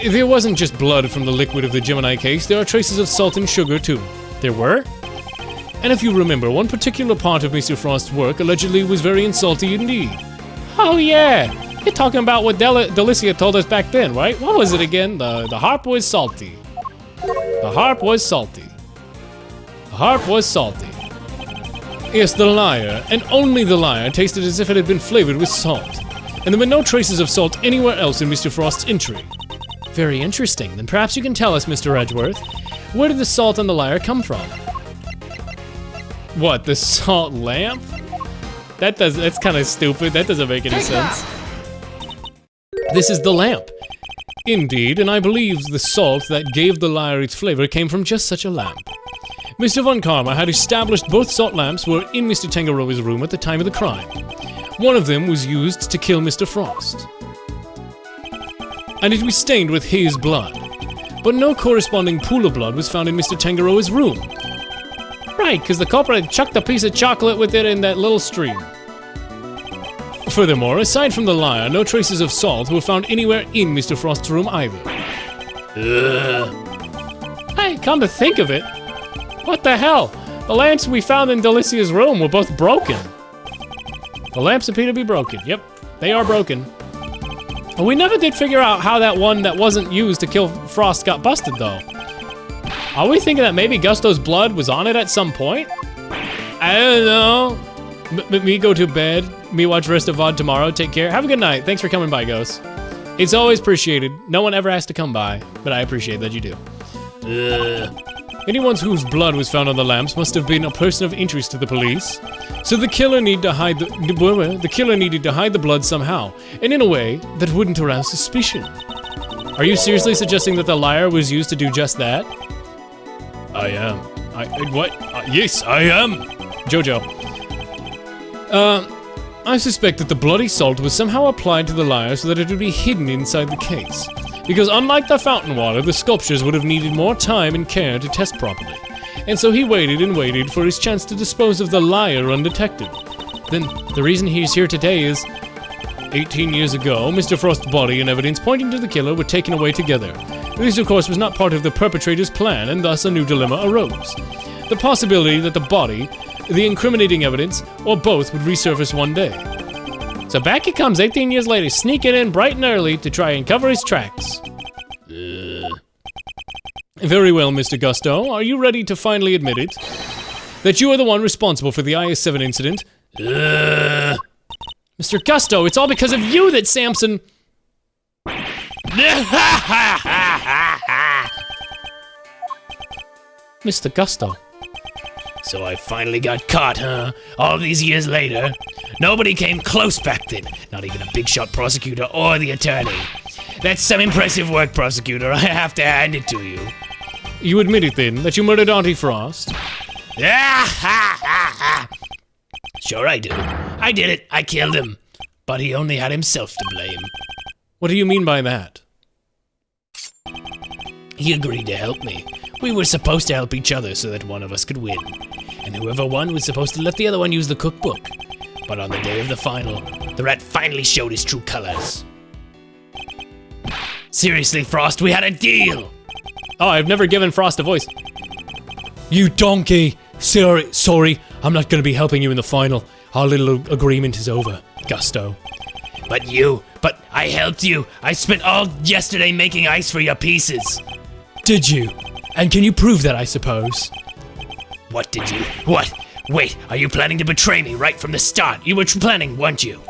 There wasn't just blood from the liquid of the Gemini case, there are traces of salt and sugar too. There were? And if you remember, one particular part of Mr. Frost's work allegedly was very insulty indeed. Oh yeah! You're talking about what Delicia told us back then, right? What was it again? The harp was salty. The harp was salty. The harp was salty. Yes, the lyre, and only the lyre, tasted as if it had been flavored with salt. And there were no traces of salt anywhere else in Mr. Frost's entry. Very interesting. Then perhaps you can tell us, Mr. Edgeworth, where did the salt on the lyre come from? What, the salt lamp? That's kind of stupid. That doesn't make any sense. This is the lamp. Indeed, and I believe the salt that gave the lyre its flavor came from just such a lamp. Mr. Von Karma had established both salt lamps were in Mr. Tangaroa's room at the time of the crime. One of them was used to kill Mr. Frost. And it was stained with his blood. But no corresponding pool of blood was found in Mr. Tangaroa's room. Right, because the culprit had chucked a piece of chocolate with it in that little stream. Furthermore, aside from the lyre, no traces of salt were found anywhere in Mr. Frost's room either. Hey, come to think of it, what the hell? The lamps we found in Delicia's room were both broken. The lamps appear to be broken. Yep, they are broken. We never did figure out how that one that wasn't used to kill Frost got busted, though. Are we thinking that maybe Gusto's blood was on it at some point? I don't know. Me go to bed. Me watch rest of VOD tomorrow. Take care. Have a good night. Thanks for coming by, Ghost. It's always appreciated. No one ever has to come by, but I appreciate that you do. Anyone whose blood was found on the lamps must have been a person of interest to the police. So the killer needed to hide the blood somehow, and in a way that wouldn't arouse suspicion. Are you seriously suggesting that the liar was used to do just that? I am. What? Yes, I am. Jojo. I suspect that the bloody salt was somehow applied to the liar so that it would be hidden inside the case. Because unlike the fountain water, the sculptures would have needed more time and care to test properly. And so he waited and waited for his chance to dispose of the liar undetected. Then, the reason he's here today is 18 years ago, Mr. Frost's body and evidence pointing to the killer were taken away together. This, of course, was not part of the perpetrator's plan, and thus a new dilemma arose. The possibility that the body, the incriminating evidence, or both would resurface one day. So back he comes 18 years later, sneaking in bright and early to try and cover his tracks. Very well, Mr. Gusto. Are you ready to finally admit it? That you are the one responsible for the IS-7 incident? Mr. Gusto, it's all because of you that Samson... Mr. Gusto. So I finally got caught, huh? All these years later. Nobody came close back then. Not even a big shot prosecutor or the attorney. That's some impressive work, prosecutor. I have to hand it to you. You admit it then, that you murdered Auntie Frost? Sure I do. I did it. I killed him. But he only had himself to blame. What do you mean by that? He agreed to help me. We were supposed to help each other so that one of us could win. And whoever won was supposed to let the other one use the cookbook. But on the day of the final, the rat finally showed his true colors. Seriously, Frost, we had a deal! Oh, I've never given Frost a voice. You donkey! Sorry, I'm not gonna be helping you in the final. Our little agreement is over, Gusto. But I helped you. I spent all yesterday making ice for your pieces. Did you? And can you prove that, I suppose? What did you? What? Wait, are you planning to betray me right from the start? You were planning, weren't you?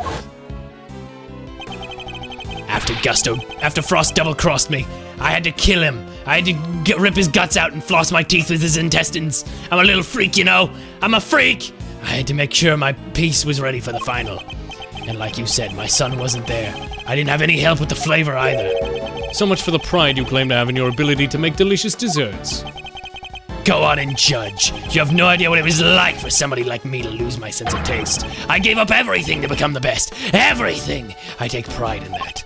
After Frost double-crossed me, I had to kill him. I had to rip his guts out and floss my teeth with his intestines. I'm a little freak, you know? I'm a freak! I had to make sure my piece was ready for the final. And like you said, my son wasn't there. I didn't have any help with the flavor either. So much for the pride you claim to have in your ability to make delicious desserts. Go on and judge. You have no idea what it was like for somebody like me to lose my sense of taste. I gave up everything to become the best. Everything! I take pride in that.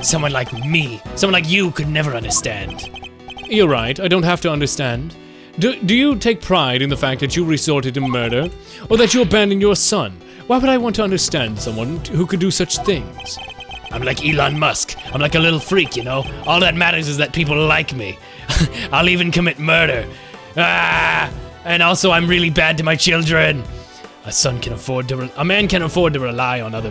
Someone like me, someone like you could never understand. You're right, I don't have to understand. Do you take pride in the fact that you resorted to murder? Or that you abandoned your son? Why would I want to understand someone who could do such things? I'm like Elon Musk. I'm like a little freak, you know? All that matters is that people like me. I'll even commit murder. And also I'm really bad to my children. A man can't afford to rely on other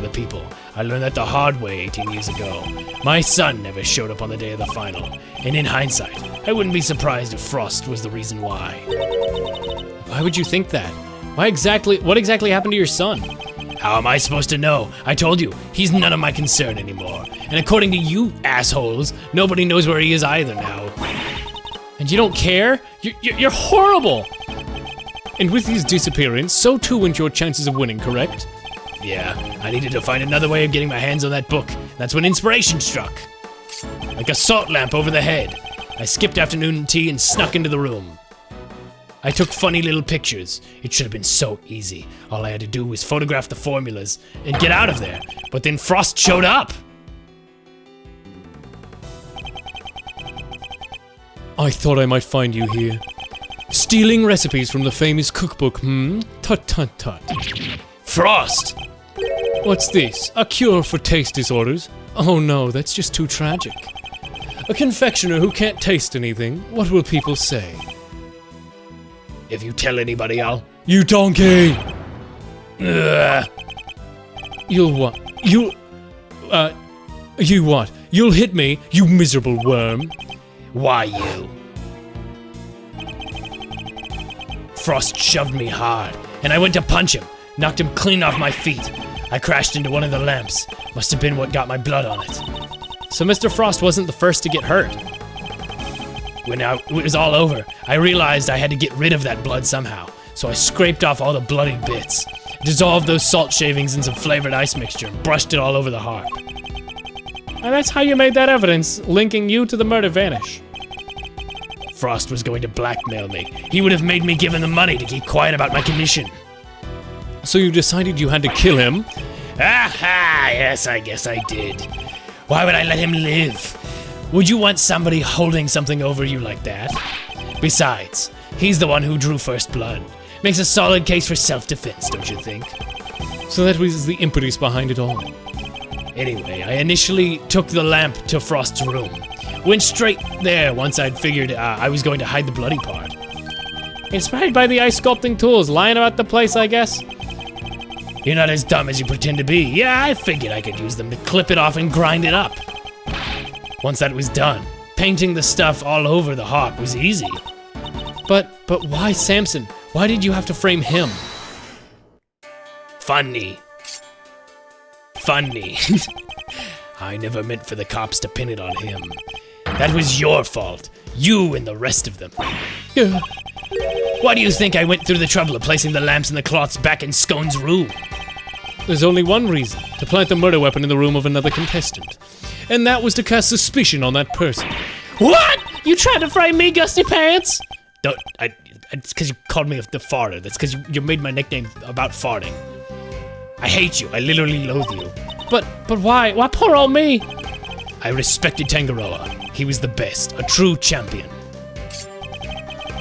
people. I learned that the hard way 18 years ago. My son never showed up on the day of the final. And in hindsight, I wouldn't be surprised if Frost was the reason why. Why would you think that? What exactly happened to your son? How am I supposed to know? I told you, he's none of my concern anymore. And according to you assholes, nobody knows where he is either now. And you don't care? You're horrible! And with his disappearance, so too went your chances of winning, correct? Yeah, I needed to find another way of getting my hands on that book. That's when inspiration struck. Like a salt lamp over the head. I skipped afternoon tea and snuck into the room. I took funny little pictures. It should have been so easy. All I had to do was photograph the formulas and get out of there. But then Frost showed up. I thought I might find you here. Stealing recipes from the famous cookbook, Tut tut tut. Frost! What's this? A cure for taste disorders? Oh no, that's just too tragic. A confectioner who can't taste anything, what will people say? If you tell anybody, I'll... You donkey! Ugh. You'll what? You what? You'll hit me, you miserable worm. Why you? Frost shoved me hard, and I went to punch him, knocked him clean off my feet. I crashed into one of the lamps. Must have been what got my blood on it. So Mr. Frost wasn't the first to get hurt. When it was all over, I realized I had to get rid of that blood somehow, so I scraped off all the bloody bits, dissolved those salt shavings in some flavored ice mixture, and brushed it all over the harp. And that's how you made that evidence, linking you to the murder vanish. Frost was going to blackmail me. He would have made me give him the money to keep quiet about my condition. So you decided you had to kill him? Aha, yes, I guess I did. Why would I let him live? Would you want somebody holding something over you like that? Besides, he's the one who drew first blood. Makes a solid case for self-defense, don't you think? So that was the impetus behind it all. Anyway, I initially took the lamp to Frost's room. Went straight there once I'd figured I was going to hide the bloody part. Inspired by the ice sculpting tools lying about the place, I guess? You're not as dumb as you pretend to be. Yeah, I figured I could use them to clip it off and grind it up. Once that was done, painting the stuff all over the harp was easy. But why Samson? Why did you have to frame him? Funny. I never meant for the cops to pin it on him. That was your fault. You and the rest of them. Why do you think I went through the trouble of placing the lamps and the cloths back in Scone's room? There's only one reason, to plant the murder weapon in the room of another contestant. And that was to cast suspicion on that person. What? You tried to frame me, Gusty Pants? It's because you called me the farter. That's because you made my nickname about farting. I hate you. I literally loathe you. But why? Why poor old me? I respected Tangaroa. He was the best, a true champion.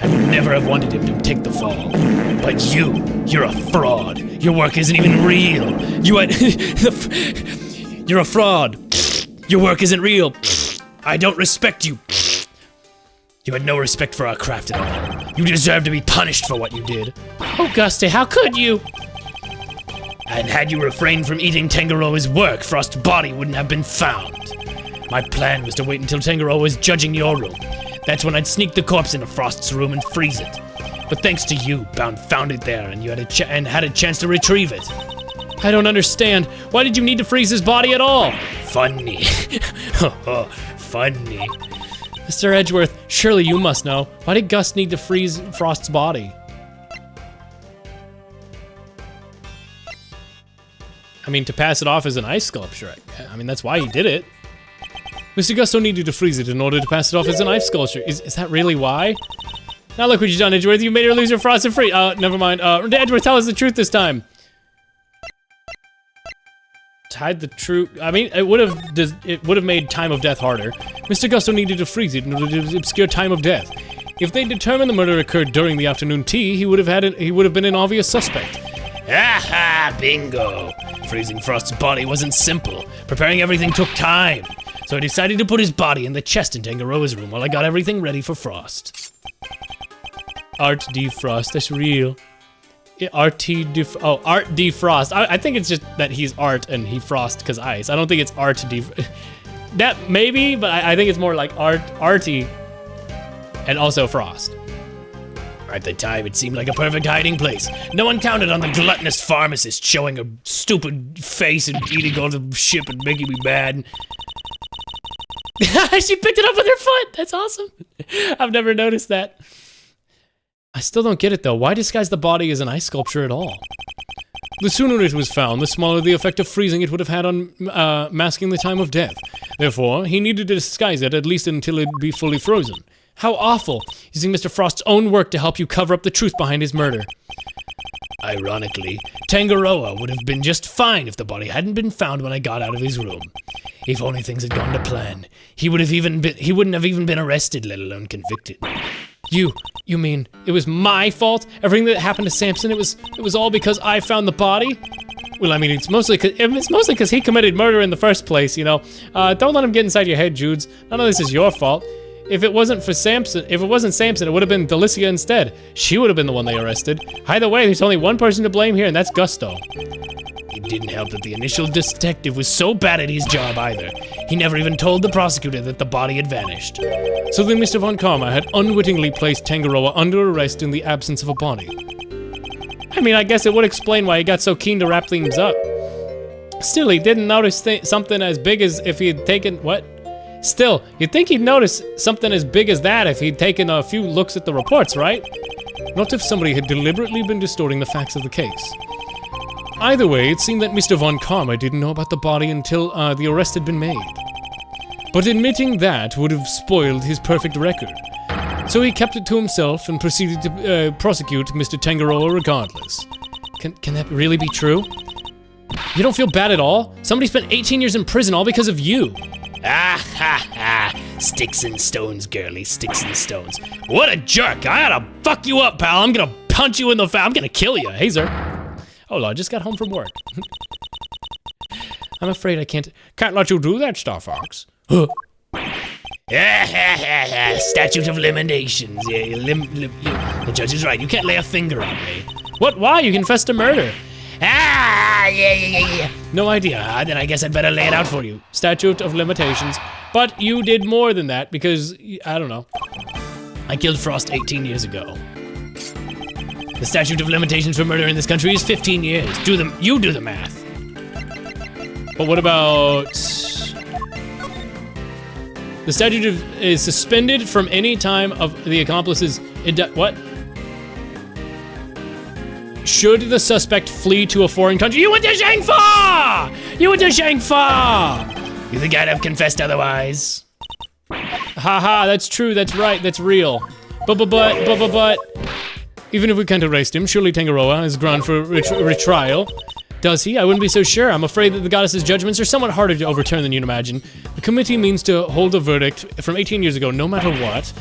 I would never have wanted him to take the fall. But you're a fraud. Your work isn't even real. You're a fraud. Your work isn't real. I don't respect you. You had no respect for our craft at all. You deserve to be punished for what you did. Oh, Gusty, how could you? And had you refrained from eating Tangaroa's work, Frost's body wouldn't have been found. My plan was to wait until Tangaroa was judging your room. That's when I'd sneak the corpse into Frost's room and freeze it. But thanks to you, Bound found it there, and you had a chance to retrieve it. I don't understand. Why did you need to freeze his body at all? Funny. Funny. Mr. Edgeworth, surely you must know. Why did Gus need to freeze Frost's body? I mean, to pass it off as an ice sculpture. I mean, that's why he did it. Mr. Gusto needed to freeze it in order to pass it off as an ice sculpture. Is that really why? Now look what you've done, Edgeworth. You made her lose her frosted free. Never mind. Edgeworth, tell us the truth this time. To hide the truth. I mean, it would have made time of death harder. Mr. Gusto needed to freeze it in order to obscure time of death. If they determined the murder occurred during the afternoon tea, he would have been an obvious suspect. Aha! Bingo! Freezing Frost's body wasn't simple. Preparing everything took time. So I decided to put his body in the chest in Tangaroa's room while I got everything ready for Frost. Art D. Frost, that's real. Art D. Frost. I think it's just that he's Art and he Frost because ice. I don't think it's Art D. That maybe, but I think it's more like Artie and also Frost. At the time, it seemed like a perfect hiding place. No one counted on the gluttonous pharmacist showing a stupid face and eating all the shit and making me mad. She picked it up with her foot! That's awesome. I've never noticed that. I still don't get it though. Why disguise the body as an ice sculpture at all? The sooner it was found, the smaller the effect of freezing it would have had on masking the time of death. Therefore, he needed to disguise it at least until it'd be fully frozen. How awful, using Mr. Frost's own work to help you cover up the truth behind his murder. Ironically, Tangaroa would have been just fine if the body hadn't been found when I got out of his room. If only things had gone to plan, he wouldn't have even been arrested, let alone convicted. You mean it was my fault? Everything that happened to Samson, it was all because I found the body? Well, I mean, it's mostly because he committed murder in the first place, you know. Don't let him get inside your head, Judes. None of this is your fault. If it wasn't Samson, it would have been Delicia instead. She would have been the one they arrested. Either way, there's only one person to blame here, and that's Gusto. It didn't help that the initial detective was so bad at his job either. He never even told the prosecutor that the body had vanished. So then Mr. Von Karma had unwittingly placed Tangaroa under arrest in the absence of a body. I mean, I guess it would explain why he got so keen to wrap things up. Still, he didn't notice something as big as if he had taken... What? Still, you'd think he'd notice something as big as that if he'd taken a few looks at the reports, right? Not if somebody had deliberately been distorting the facts of the case. Either way, it seemed that Mr. Von Karma didn't know about the body until the arrest had been made. But admitting that would have spoiled his perfect record. So he kept it to himself and proceeded to prosecute Mr. Tangaroa regardless. Can that really be true? You don't feel bad at all? Somebody spent 18 years in prison all because of you. Ah ha ha. Sticks and stones, girly, sticks and stones. What a jerk. I oughta fuck you up, pal. I'm gonna punch you in the face. I'm gonna kill you. Hey, sir. Oh, I just got home from work. I'm afraid I can't let you do that, Star Fox. Huh. Statute of limitations. Yeah, the judge is right. You can't lay a finger on me. What? Why? You confessed to murder. Yeah. No idea. Then I guess I'd better lay it out for you. Statute of limitations. But you did more than that because, I don't know. I killed Frost 18 years ago. The statute of limitations for murder in this country is 15 years. You do the math. But what about... The statute is suspended from any time of the accomplice's... What? Should the suspect flee to a foreign country? You went to Shangfa! You think I'd have confessed otherwise? Haha, that's true, that's right, that's real. But... Even if we can't erase him, surely Tangaroa is ground for retrial. Does he? I wouldn't be so sure. I'm afraid that the goddess's judgments are somewhat harder to overturn than you'd imagine. The committee means to hold a verdict from 18 years ago, no matter what.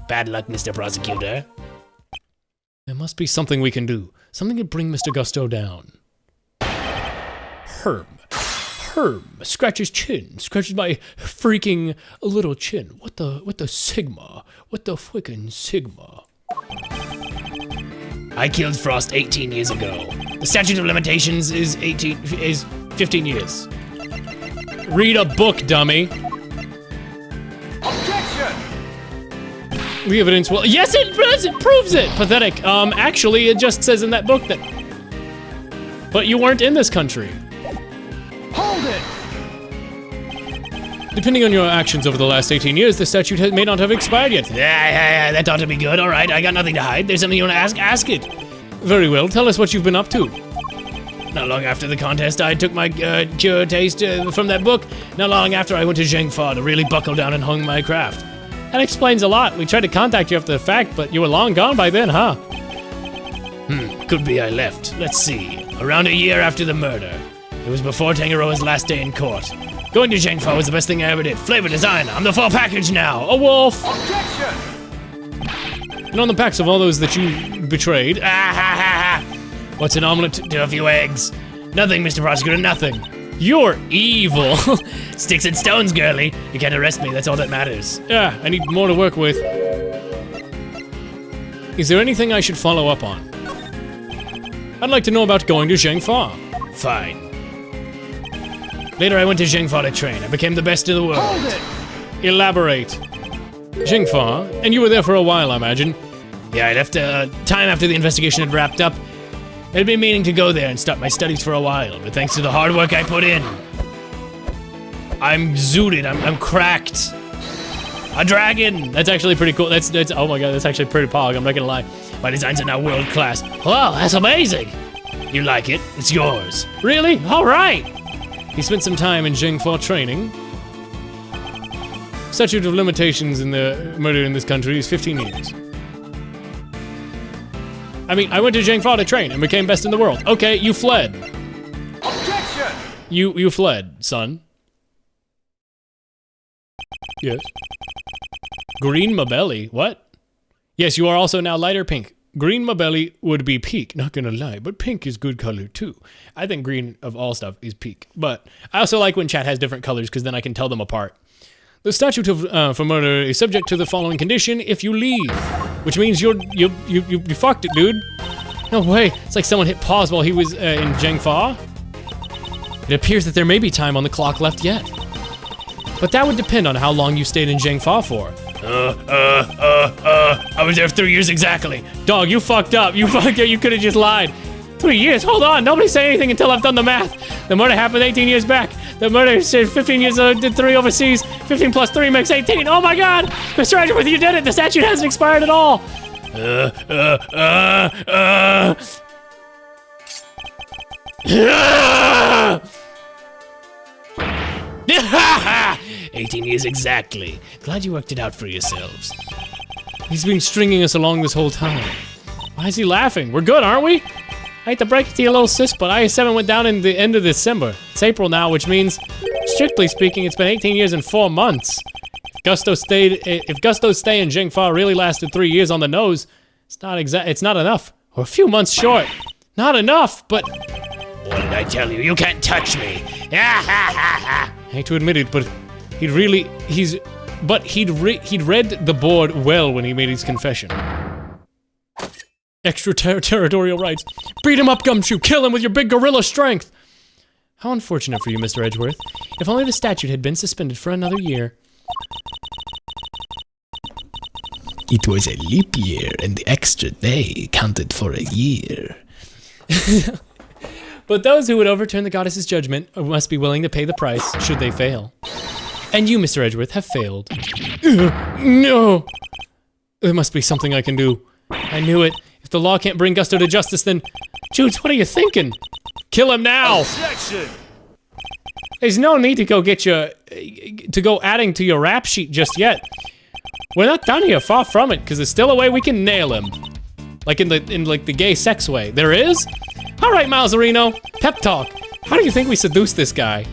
Bad luck, Mr. Prosecutor. There must be something we can do. Something to bring Mr. Gusto down. Herm. Scratch his chin. Scratches my freaking little chin. What the Sigma? What the frickin' Sigma? I killed Frost 18 years ago. The statute of limitations is 15 years. Read a book, dummy. Objection! The evidence will... Yes, it proves it! Pathetic. Actually, it just says in that book that... But you weren't in this country. Hold it! Depending on your actions over the last 18 years, the statute may not have expired yet. Yeah, that ought to be good. All right, I got nothing to hide. There's something you want to ask? Ask it. Very well. Tell us what you've been up to. Not long after the contest, I took my cure taste from that book. Not long after, I went to Zhengfa to really buckle down and hone my craft. That explains a lot. We tried to contact you after the fact, but you were long gone by then, huh? Could be I left. Let's see. Around a year after the murder. It was before Tangaroa's last day in court. Going to Zhengfa was the best thing I ever did. Flavor design. I'm the full package now. A wolf. Objection! And on the backs of all those that you betrayed. What's an omelet to a few eggs? Nothing, Mr. Prosecutor, nothing. You're evil. Sticks and stones, girly. You can't arrest me, that's all that matters. Yeah, I need more to work with. Is there anything I should follow up on? I'd like to know about going to Zhengfa. Fine. Later I went to Zhengfa to train. I became the best in the world. Hold it! Elaborate. Zhengfa? And you were there for a while, I imagine? Yeah, I left time after the investigation had wrapped up. I'd been meaning to go there and start my studies for a while, but thanks to the hard work I put in, I'm zooted, I'm cracked. A dragon! That's actually pretty cool. That's oh my god, that's actually pretty pog, I'm not gonna lie. My designs are now world class. Wow, that's amazing! You like it? It's yours. Really? Alright! He spent some time in Zhengfa training. Statute of limitations in the murder in this country is 15 years. I mean, I went to Zhengfa to train and became best in the world. Okay, you fled. Objection! You fled, son. Yes. Green Mabelli, what? Yes, you are also now lighter pink. Green Mabelli would be peak, not gonna lie, but pink is good color too. I think green of all stuff is peak, but I also like when chat has different colors because then I can tell them apart. The statute of for murder is subject to the following condition if you leave, which means you fucked it, dude. No way. It's like someone hit pause while he was in Zhengfa. It appears that there may be time on the clock left yet. But that would depend on how long you stayed in Zhengfa for. I was there for 3 years exactly. Dog, you fucked up. You fucked up. You could have just lied. 3 years? Hold on. Nobody say anything until I've done the math. The murder happened 18 years back. The murder said 15 years, did 3 overseas. 15 plus 3 makes 18. Oh my god! Mr. Edgeworth, you did it! The statute hasn't expired at all! 18 years exactly. Glad you worked it out for yourselves. He's been stringing us along this whole time. Why is he laughing? We're good, aren't we? I hate to break it to you, little sis, but IS-7 went down in the end of December. It's April now, which means, strictly speaking, it's been 18 years and 4 months. If Gusto's stay in Zhengfa really lasted 3 years on the nose, it's not enough. We're a few months short. Not enough, but... What did I tell you? You can't touch me. I hate to admit it, but he'd read the board well when he made his confession. Extraterritorial rights. Beat him up, Gumshoe! Kill him with your big gorilla strength! How unfortunate for you, Mr. Edgeworth. If only the statute had been suspended for another year. It was a leap year, and the extra day counted for a year. But those who would overturn the goddess's judgment must be willing to pay the price, should they fail. And you, Mr. Edgeworth, have failed. No! There must be something I can do. I knew it. If the law can't bring Gusto to justice, then... Judes, what are you thinking? Kill him now! Objection! There's no need to go adding to your rap sheet just yet. We're not done here, far from it, because there's still a way we can nail him. Like in the gay sex way. There is? Alright, Malzarino, pep talk. How do you think we seduce this guy?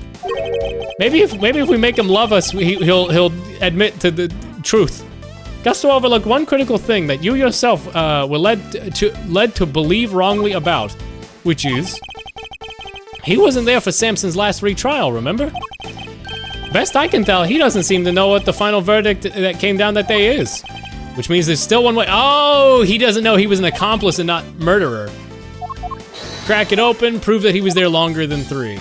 Maybe if we make him love us, he'll admit to the truth. Gusto overlooked one critical thing that you yourself were led to believe wrongly about, which is he wasn't there for Samson's last retrial, remember? Best I can tell, he doesn't seem to know what the final verdict that came down that day is. Which means there's still one way. Oh, he doesn't know he was an accomplice and not murderer. Crack it open, prove that he was there longer than 3.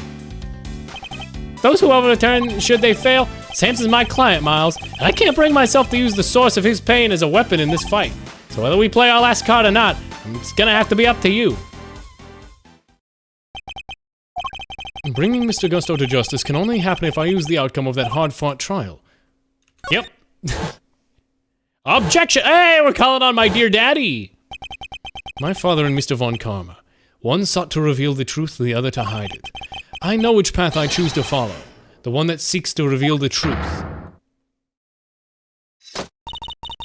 Those who overturn, should they fail? Samson's my client, Miles, and I can't bring myself to use the source of his pain as a weapon in this fight. So whether we play our last card or not, it's gonna have to be up to you. Bringing Mr. Gusto to justice can only happen if I use the outcome of that hard-fought trial. Yep. Objection! Hey, we're calling on my dear daddy! My father and Mr. Von Karma. One sought to reveal the truth, the other to hide it. I know which path I choose to follow. The one that seeks to reveal the truth.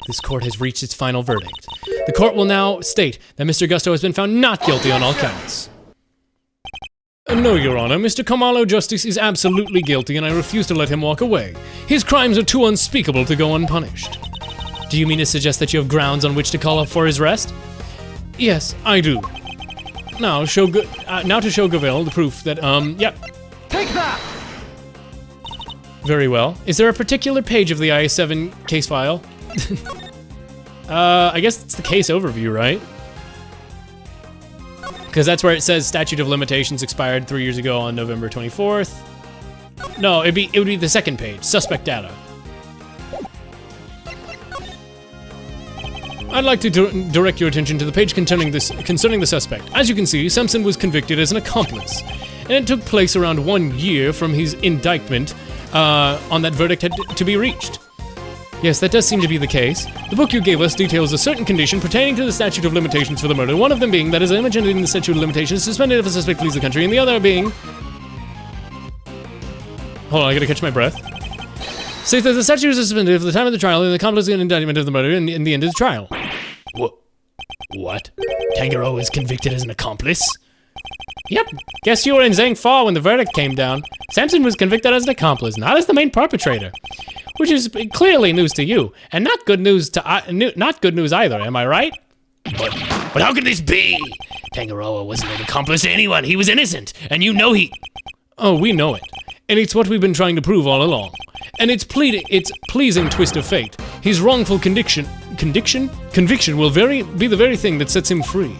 This court has reached its final verdict. The court will now state that Mr. Gusto has been found not guilty on all counts. No, Your Honor, Mr. Kamalo Justice is absolutely guilty and I refuse to let him walk away. His crimes are too unspeakable to go unpunished. Do you mean to suggest that you have grounds on which to call up for his arrest? Yes, I do. Now to show Gavel the proof that, yep. Take that! Very well. Is there a particular page of the IS-7 case file? I guess it's the case overview, right? Because that's where it says statute of limitations expired 3 years ago on November 24th. No, it would be the second page, suspect data. I'd like to direct your attention to the page concerning the suspect. As you can see, Simpson was convicted as an accomplice, and it took place around 1 year from his indictment on that verdict had to be reached. Yes, that does seem to be the case. The book you gave us details a certain condition pertaining to the statute of limitations for the murder, one of them being that as image in the statute of limitations is suspended if a suspect flees the country, and the other being... Hold on, I gotta catch my breath. Say that the statute is suspended for the time of the trial and the accomplice in indictment of the murder in the end of the trial. What? Tangaroa is convicted as an accomplice? Yep. Guess you were in Zhengfa when the verdict came down. Samson was convicted as an accomplice, not as the main perpetrator. Which is clearly news to you, and not good news either, am I right? But how can this be? Tangaroa wasn't an accomplice to anyone, he was innocent, and you know he... Oh, we know it. And it's what we've been trying to prove all along. And it's pleasing twist of fate. His wrongful conviction will be the very thing that sets him free.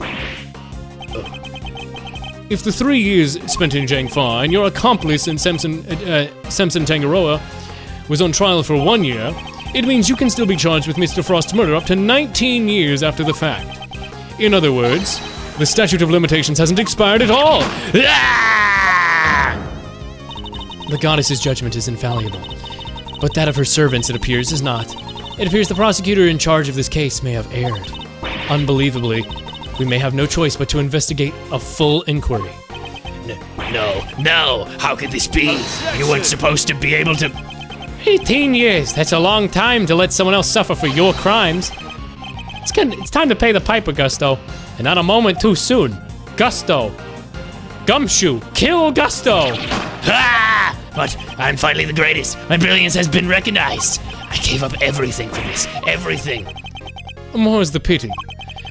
If the 3 years spent in Jiangfa and your accomplice in Samson Tangaroa was on trial for 1 year, it means you can still be charged with Mr. Frost's murder up to 19 years after the fact. In other words, the statute of limitations hasn't expired at all. The goddess's judgment is infallible, but that of her servants, it appears, is not. It appears the prosecutor in charge of this case may have erred. Unbelievably, we may have no choice but to investigate a full inquiry. No, how could this be? You weren't supposed to be able to... 18 years, that's a long time to let someone else suffer for your crimes. It's time to pay the piper, Gusto, and not a moment too soon. Gusto. Gumshoe, kill Gusto! Ah! But I'm finally the greatest. My brilliance has been recognized. I gave up everything for this. Everything. More's the pity.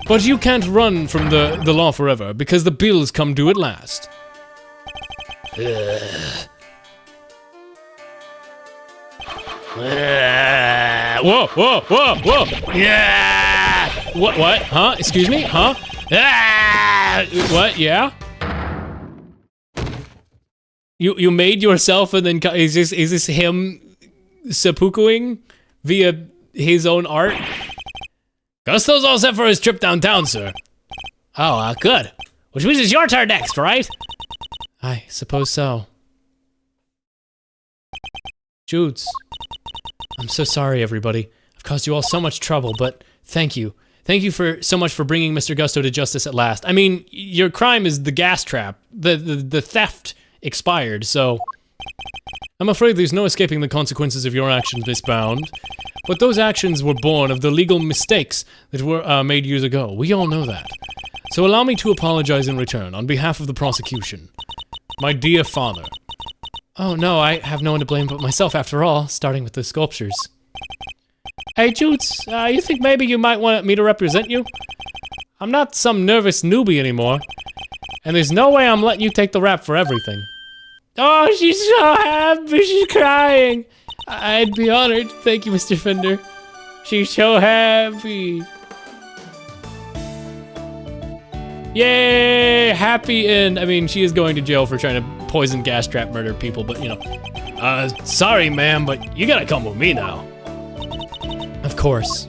But you can't run from the law forever, because the bills come due at last. Whoa! Yeah! What? Huh? Excuse me? Huh? Ah! What? Yeah? You made yourself and then is this him seppukuing via his own art? Gusto's all set for his trip downtown, sir. Oh, good. Which means it's your turn next, right? I suppose so. Judes, I'm so sorry, everybody. I've caused you all so much trouble, but thank you. Thank you so much for bringing Mr. Gusto to justice at last. I mean, your crime is the gas trap. The theft expired, so I'm afraid there's no escaping the consequences of your actions, Miss Bound. But those actions were born of the legal mistakes that were made years ago. We all know that. So allow me to apologize in return on behalf of the prosecution. My dear father. Oh no, I have no one to blame but myself after all, starting with the sculptures. Hey Jutes, you think maybe you might want me to represent you? I'm not some nervous newbie anymore. And there's no way I'm letting you take the rap for everything. Oh, she's so happy, she's crying. I'd be honored. Thank you, Mr. Fender. She's so happy. Yay! Happy end. I mean, she is going to jail for trying to poison, gas trap, murder people, but you know. Sorry, ma'am, but you gotta come with me now. Of course.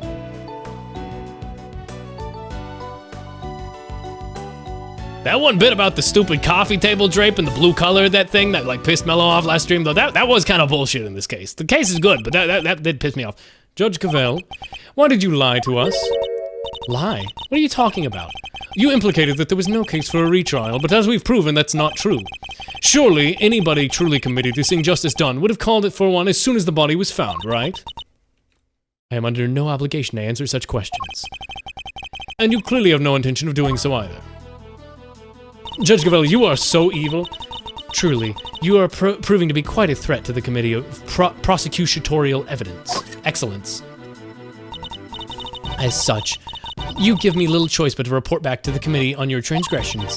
That one bit about the stupid coffee table drape and the blue color of that thing that like pissed Mello off last stream, though, that was kind of bullshit in this case. The case is good, but that did piss me off. Judge Cavell, why did you lie to us? Lie? What are you talking about? You implicated that there was no case for a retrial, but as we've proven, that's not true. Surely, anybody truly committed to seeing justice done would have called it for one as soon as the body was found, right? I am under no obligation to answer such questions. And you clearly have no intention of doing so either. Judge Cavell, you are so evil. Truly, you are proving to be quite a threat to the Committee of Prosecutorial Evidence. Excellence. As such, you give me little choice but to report back to the committee on your transgressions.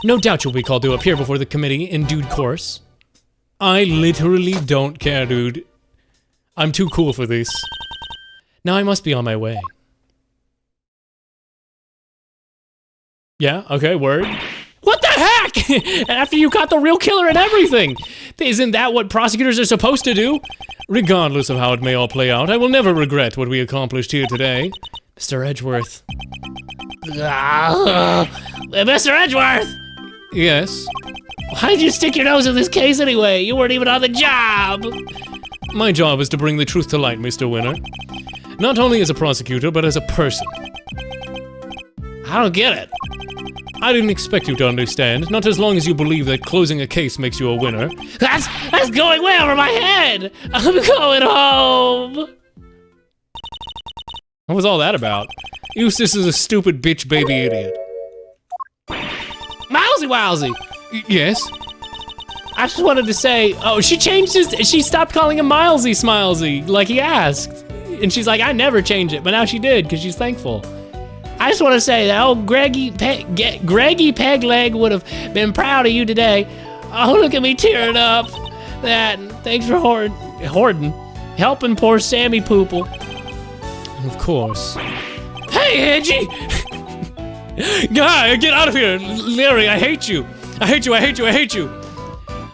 No doubt you'll be called to appear before the committee in due course. I literally don't care, dude. I'm too cool for this. Now I must be on my way. Yeah, okay, word. What the heck? After you caught the real killer and everything! Isn't that what prosecutors are supposed to do? Regardless of how it may all play out, I will never regret what we accomplished here today. Mr. Edgeworth. Mr. Edgeworth! Yes? Why'd you stick your nose in this case anyway? You weren't even on the job! My job is to bring the truth to light, Mr. Winner. Not only as a prosecutor, but as a person. I don't get it. I didn't expect you to understand, not as long as you believe that closing a case makes you a winner. That's going way over my head! I'm going home! What was all that about? Eustace is a stupid bitch baby idiot. Mousy Wowsy! Yes? I just wanted to say, oh, she stopped calling him Milesy Smilesy, like he asked. And she's like, I never change it, but now she did, because she's thankful. I just want to say that old Greggy Pegleg would have been proud of you today. Oh, look at me tearing up. that, and thanks for helping poor Sammy Poople. Of course. Hey, Angie! Guy, get out of here! Larry, I hate you! I hate you, I hate you, I hate you!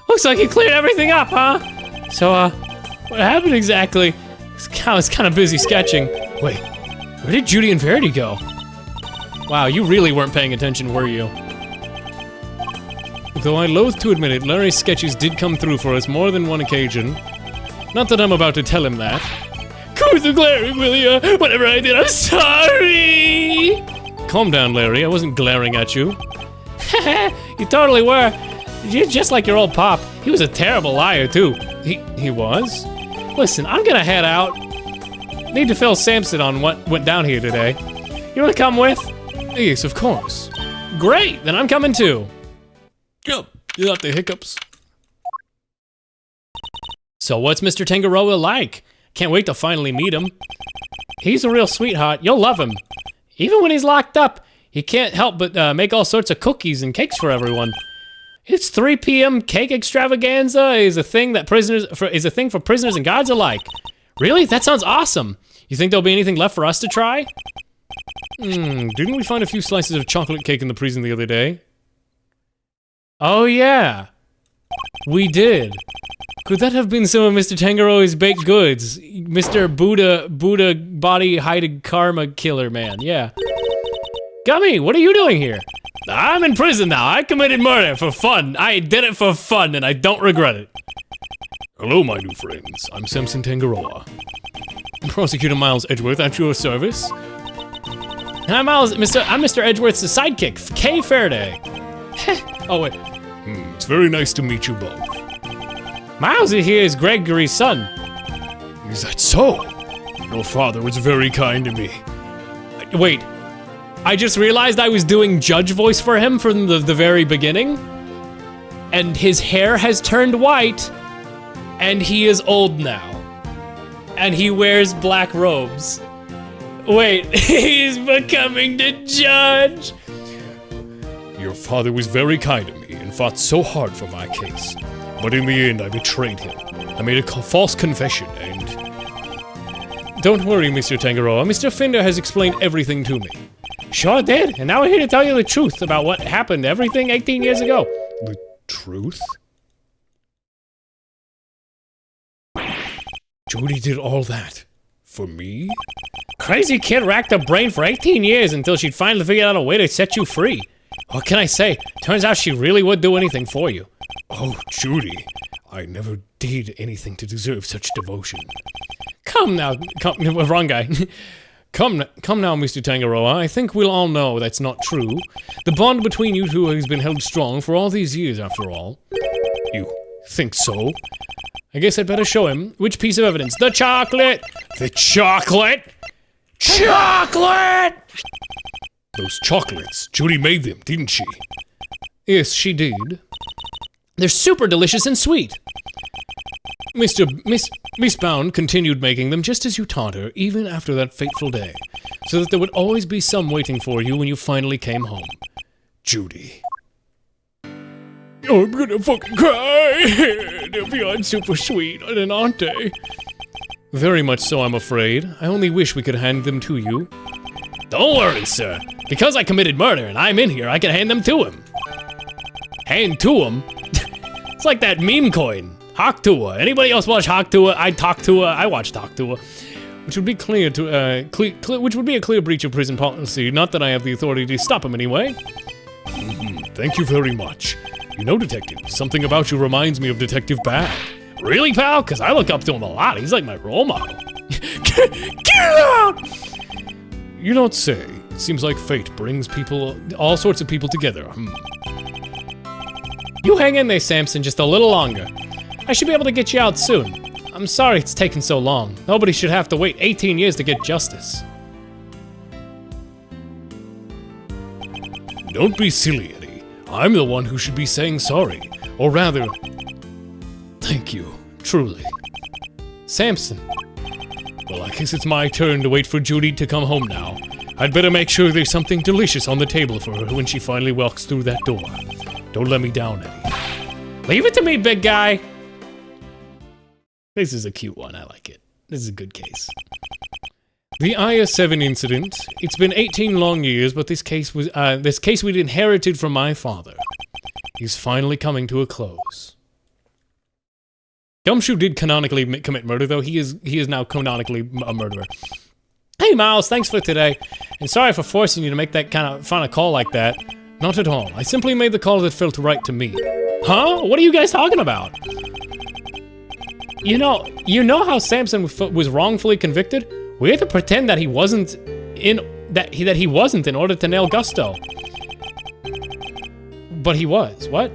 Looks like you cleared everything up, huh? So, what happened exactly? I was kind of busy sketching. Wait, where did Judy and Verity go? Wow, you really weren't paying attention, were you? Though I loathe to admit it, Larry's sketches did come through for us more than one occasion. Not that I'm about to tell him that. Quit the glaring, will ya? Whatever I did, I'm sorry! Calm down, Larry. I wasn't glaring at you. You totally were. You're just like your old pop. He was a terrible liar, too. He was? Listen, I'm gonna head out. Need to fill Samson on what went down here today. You wanna come with? Yes, of course. Great, then I'm coming too. Go, you got the hiccups. So what's Mr. Tangaroa like? Can't wait to finally meet him. He's a real sweetheart. You'll love him. Even when he's locked up, he can't help but make all sorts of cookies and cakes for everyone. His 3 p.m. cake extravaganza is a thing for prisoners and guards alike. Really? That sounds awesome. You think there'll be anything left for us to try? Didn't we find a few slices of chocolate cake in the prison the other day? Oh yeah, we did. Could that have been some of Mr. Tangaroa's baked goods? Mr. Buddha body hiding karma killer man, yeah. Gummy, what are you doing here? I'm in prison now. I committed murder for fun. I did it for fun and I don't regret it. Hello, my new friends. I'm Samson Tangaroa. Prosecutor Miles Edgeworth at your service. Hi, Miles. I'm Mr. Edgeworth's sidekick, Kay Faraday. Oh, wait. It's very nice to meet you both. Miles here is Gregory's son. Is that so? Your father was very kind to me. Wait. I just realized I was doing judge voice for him from the very beginning. And his hair has turned white. And he is old now. And he wears black robes. Wait, he's becoming the judge. Your father was very kind to me and fought so hard for my case. But in the end, I betrayed him. I made a false confession and... Don't worry, Mr. Tangaroa. Mr. Fender has explained everything to me. Sure did, and now we're here to tell you the truth about what happened, everything 18 years ago. The truth? Judy did all that. For me? Crazy kid racked her brain for 18 years until she'd finally figured out a way to set you free. What can I say? Turns out she really would do anything for you. Oh, Judy. I never did anything to deserve such devotion. Come now, wrong guy. Come now, Mr. Tangaroa. I think we'll all know that's not true. The bond between you two has been held strong for all these years, after all. You think so? I guess I'd better show him. Which piece of evidence? The chocolate! The chocolate! Chocolate! Those chocolates. Judy made them, didn't she? Yes, she did. They're super delicious and sweet. Miss Bound continued making them just as you taught her, even after that fateful day, so that there would always be some waiting for you when you finally came home. Judy. Oh, I'm gonna fucking cry! They're beyond super sweet, aren't they? Very much so, I'm afraid. I only wish we could hand them to you. Don't worry, sir. Because I committed murder and I'm in here, I can hand them to him. Hand to him? It's like that meme coin. Hawktua. Anybody else watch Hawktua? I watched Hawktua. Which would be which would be a clear breach of prison policy. Not that I have the authority to stop him anyway. Thank you very much. You know, Detective, something about you reminds me of Detective Bad. Really, pal? Because I look up to him a lot. He's like my role model. Get out! You don't say. It seems like fate brings all sorts of people together. You hang in there, Samson, just a little longer. I should be able to get you out soon. I'm sorry it's taken so long. Nobody should have to wait 18 years to get justice. Don't be silly, Eddie. I'm the one who should be saying sorry. Or rather, thank you, truly. Samson. Well, I guess it's my turn to wait for Judy to come home now. I'd better make sure there's something delicious on the table for her when she finally walks through that door. Don't let me down, Eddie. Leave it to me, big guy. This is a cute one. I like it. This is a good case. The IS-7 incident. It's been 18 long years, but this case we'd inherited from my father. He's finally coming to a close. Gumshoe did canonically commit murder, though. He is now canonically a murderer. Hey, Miles, thanks for today. And sorry for forcing you to make that kind of final call like that. Not at all. I simply made the call that felt right to me. Huh? What are you guys talking about? You know how Samson was wrongfully convicted? We had to pretend that he wasn't in order to nail Gusto. But he was. What?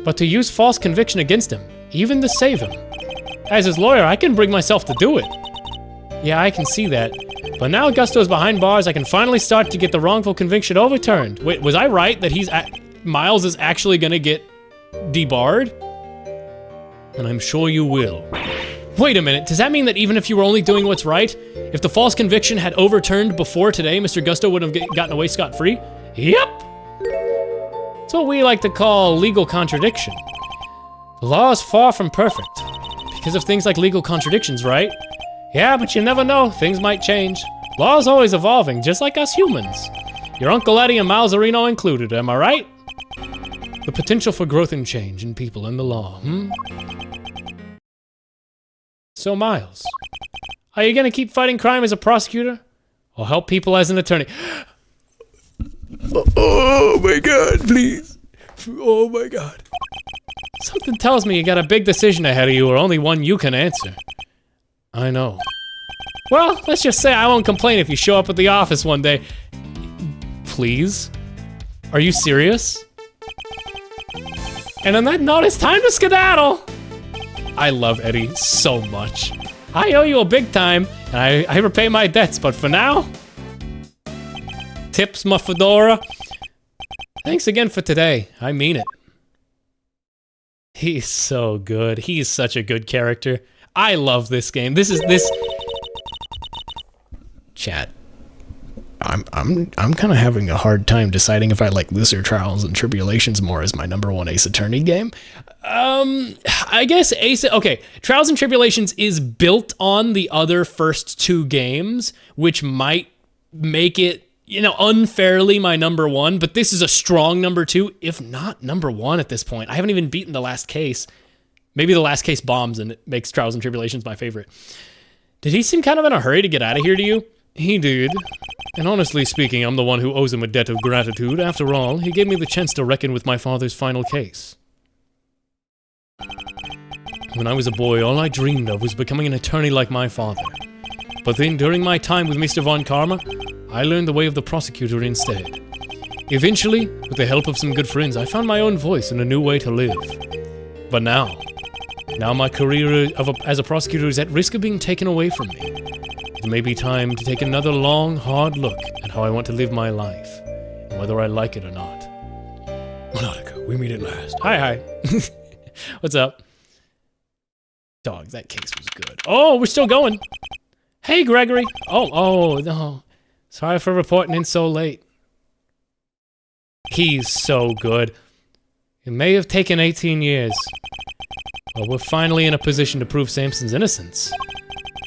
But to use false conviction against him, even to save him. As his lawyer, I can bring myself to do it. Yeah, I can see that. But now Gusto's behind bars, I can finally start to get the wrongful conviction overturned. Wait, was I right that Miles is actually gonna get debarred? And I'm sure you will. Wait a minute, does that mean that even if you were only doing what's right, if the false conviction had overturned before today, Mr. Gusto would have gotten away scot-free? Yep! It's what we like to call legal contradiction. The law is far from perfect, because of things like legal contradictions, right? Yeah, but you never know, things might change. Law's always evolving, just like us humans. Your Uncle Eddie and Miles Areno included, am I right? The potential for growth and change in people and the law, So, Miles, are you gonna keep fighting crime as a prosecutor? Or help people as an attorney? Oh my god, please. Oh my god. Something tells me you got a big decision ahead of you, or only one you can answer. I know. Well, let's just say I won't complain if you show up at the office one day. Please? Are you serious? And on that note, it's time to skedaddle! I love Eddie so much. I owe you a big time, and I repay my debts, but for now... Tips, my fedora. Thanks again for today. I mean it. He's so good. He's such a good character. I love this game. This... Chat. I'm kind of having a hard time deciding if I like this or Trials and Tribulations more as my #1 Ace Attorney game. I guess okay, Trials and Tribulations is built on the other first two games, which might make it, unfairly my #1, but this is a strong #2, if not #1 at this point. I haven't even beaten the last case. Maybe the last case bombs and it makes Trials and Tribulations my favorite. Did he seem kind of in a hurry to get out of here to you? He did. And honestly speaking, I'm the one who owes him a debt of gratitude. After all, he gave me the chance to reckon with my father's final case. When I was a boy, all I dreamed of was becoming an attorney like my father. But then, during my time with Mr. Von Karma, I learned the way of the prosecutor instead. Eventually, with the help of some good friends, I found my own voice and a new way to live. But now my career as a prosecutor is at risk of being taken away from me. It may be time to take another long, hard look at how I want to live my life, and whether I like it or not. Monica, we meet at last. Hi. What's up? Dog, that case was good. Oh, we're still going. Hey, Gregory. Oh, no. Sorry for reporting in so late. He's so good. It may have taken 18 years, but we're finally in a position to prove Samson's innocence.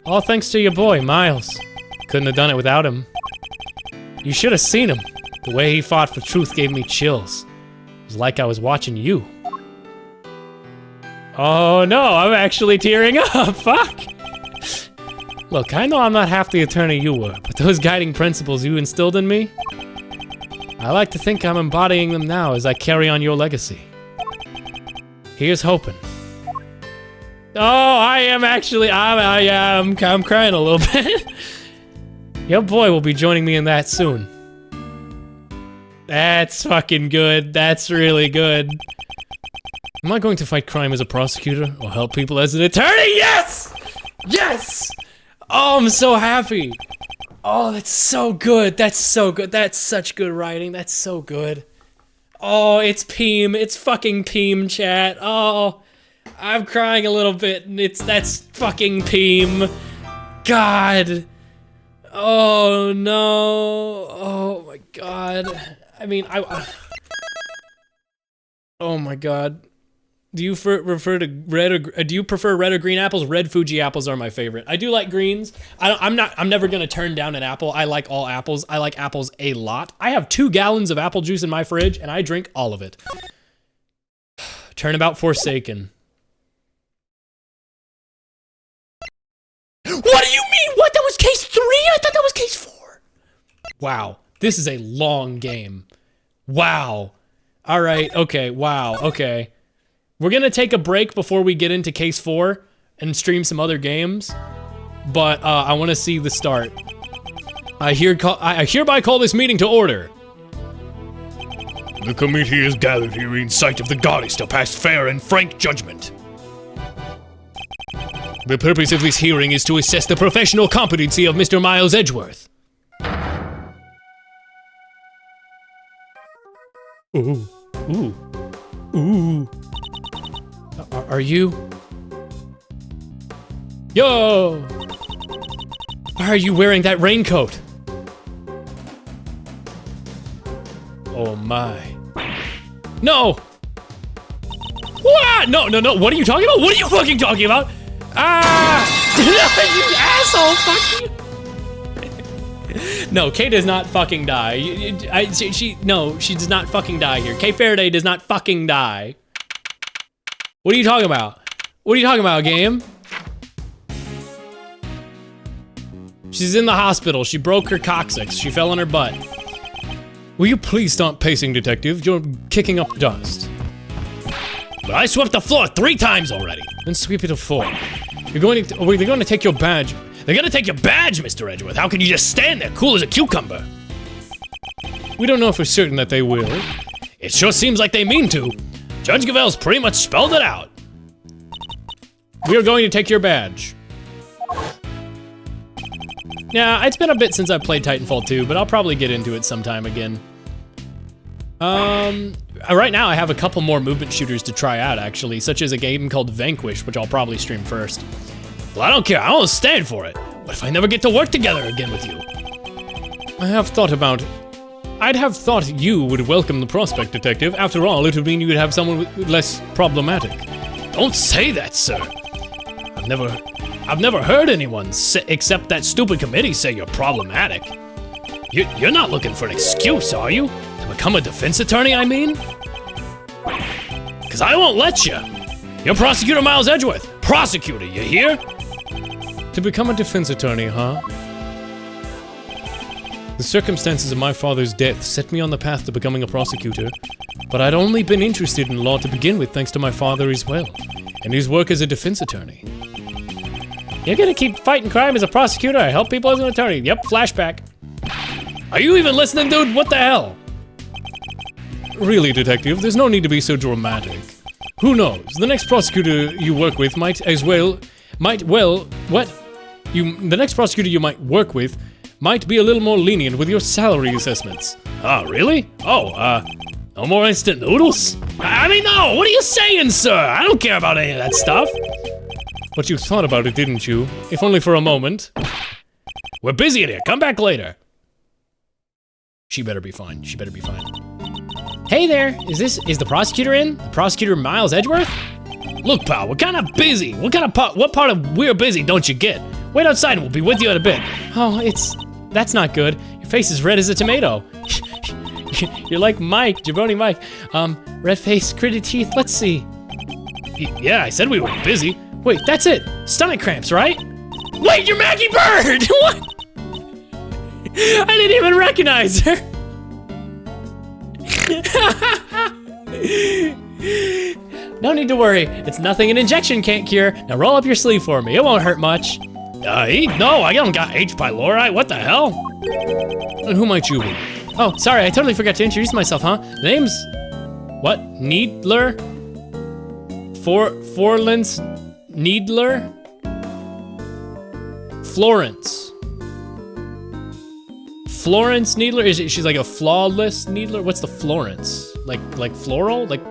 All thanks to your boy, Miles. Couldn't have done it without him. You should have seen him. The way he fought for truth gave me chills. It was like I was watching you. Oh no, I'm actually tearing up, fuck! Look, I know I'm not half the attorney you were, but those guiding principles you instilled in me, I like to think I'm embodying them now as I carry on your legacy. Here's hoping. Oh, I am actually, I'm crying a little bit. Your boy will be joining me in that soon. That's fucking good. That's really good. Am I going to fight crime as a prosecutor or help people as an attorney? Yes! Yes! Oh, I'm so happy. Oh, that's so good. That's so good. That's such good writing. That's so good. Oh, it's Peem. It's fucking Peem, chat. Oh, I'm crying a little bit. That's fucking Peem. God. Oh, no. Oh, my God. I mean, oh, my God. Do you prefer to red or do you prefer red or green apples? Red Fuji apples are my favorite. I do like greens. I'm never gonna turn down an apple. I like all apples. I like apples a lot. I have 2 gallons of apple juice in my fridge, and I drink all of it. Turnabout Forsaken. What do you mean? What? That was case 3? I thought that was case 4. Wow, this is a long game. Wow. All right. Okay. Wow. Okay. We're gonna take a break before we get into case 4 and stream some other games, but I want to see the start. I hereby call this meeting to order. The committee is gathered here in sight of the goddess to pass fair and frank judgment. The purpose of this hearing is to assess the professional competency of Mr. Miles Edgeworth. Ooh, ooh, ooh. Are you? Yo! Why are you wearing that raincoat? Oh my. No! What? No, no, no, what are you talking about? What are you fucking talking about? Ah! You asshole, fuck you! No, Kay does not fucking die. No, she does not fucking die here. Kay Faraday does not fucking die. What are you talking about? What are you talking about, game? She's in the hospital. She broke her coccyx. She fell on her butt. Will you please stop pacing, detective? You're kicking up dust. But I swept the floor 3 times already. Then sweep it a 4. They're going to take your badge. They're gonna take your badge, Mr. Edgeworth. How can you just stand there, cool as a cucumber? We don't know for certain that they will. It sure seems like they mean to. Judge Gavel's pretty much spelled it out. We are going to take your badge. Yeah, it's been a bit since I played Titanfall 2, but I'll probably get into it sometime again. Right now I have a couple more movement shooters to try out, actually, such as a game called Vanquish, which I'll probably stream first. Well, I don't care, I won't stand for it. What if I never get to work together again with you? I have thought about it. I'd have thought you would welcome the prospect, detective. After all, it would mean you would have someone less problematic. Don't say that, sir. I've never heard anyone except that stupid committee say you're problematic. You're not looking for an excuse, are you? To become a defense attorney, I mean? Cause I won't let you. You're Prosecutor Miles Edgeworth. Prosecutor, you hear? To become a defense attorney, huh? The circumstances of my father's death set me on the path to becoming a prosecutor, but I'd only been interested in law to begin with thanks to my father as well, and his work as a defense attorney. You're gonna keep fighting crime as a prosecutor? I help people as an attorney. Yep, flashback. Are you even listening, dude? What the hell? Really, detective, there's no need to be so dramatic. Who knows? The next prosecutor you work with the next prosecutor you might work with might be a little more lenient with your salary assessments. Oh, really? Oh, no more instant noodles? I mean, no, what are you saying, sir? I don't care about any of that stuff. But you thought about it, didn't you? If only for a moment. We're busy in here, come back later. She better be fine, she better be fine. Hey there, is the prosecutor in? The prosecutor Miles Edgeworth? Look, pal, we're kinda busy. What part of we're busy don't you get? Wait outside and we'll be with you in a bit. Oh, that's not good. Your face is red as a tomato. You're like Mike, Jabroni Mike. Red face, gritty teeth, let's see. Yeah, I said we were busy. Wait, that's it. Stomach cramps, right? Wait, you're Maggie Bird! What? I didn't even recognize her. No need to worry. It's nothing an injection can't cure. Now roll up your sleeve for me. It won't hurt much. No, I don't got H. pylori. What the hell? And who might you be? Oh, sorry, I totally forgot to introduce myself, huh? The name's... what? Needler? Forlance Needler? Florence Needler? She's like a flawless Needler? What's the Florence? Like floral? Like,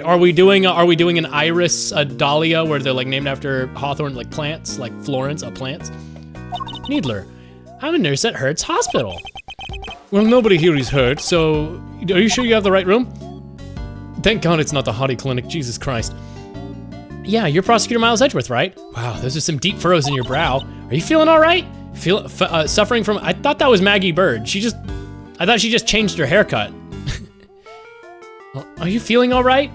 are we doing an iris, a dahlia, where they're like named after Hawthorne, like plants, like Florence, plants? Needler, I'm a nurse at Hertz Hospital. Well, nobody here is hurt, so are you sure you have the right room? Thank God it's not the Hottie Clinic, Jesus Christ. Yeah, you're Prosecutor Miles Edgeworth, right? Wow, those are some deep furrows in your brow. Are you feeling all right? Suffering from, I thought that was Maggie Bird. I thought she just changed her haircut. Are you feeling all right?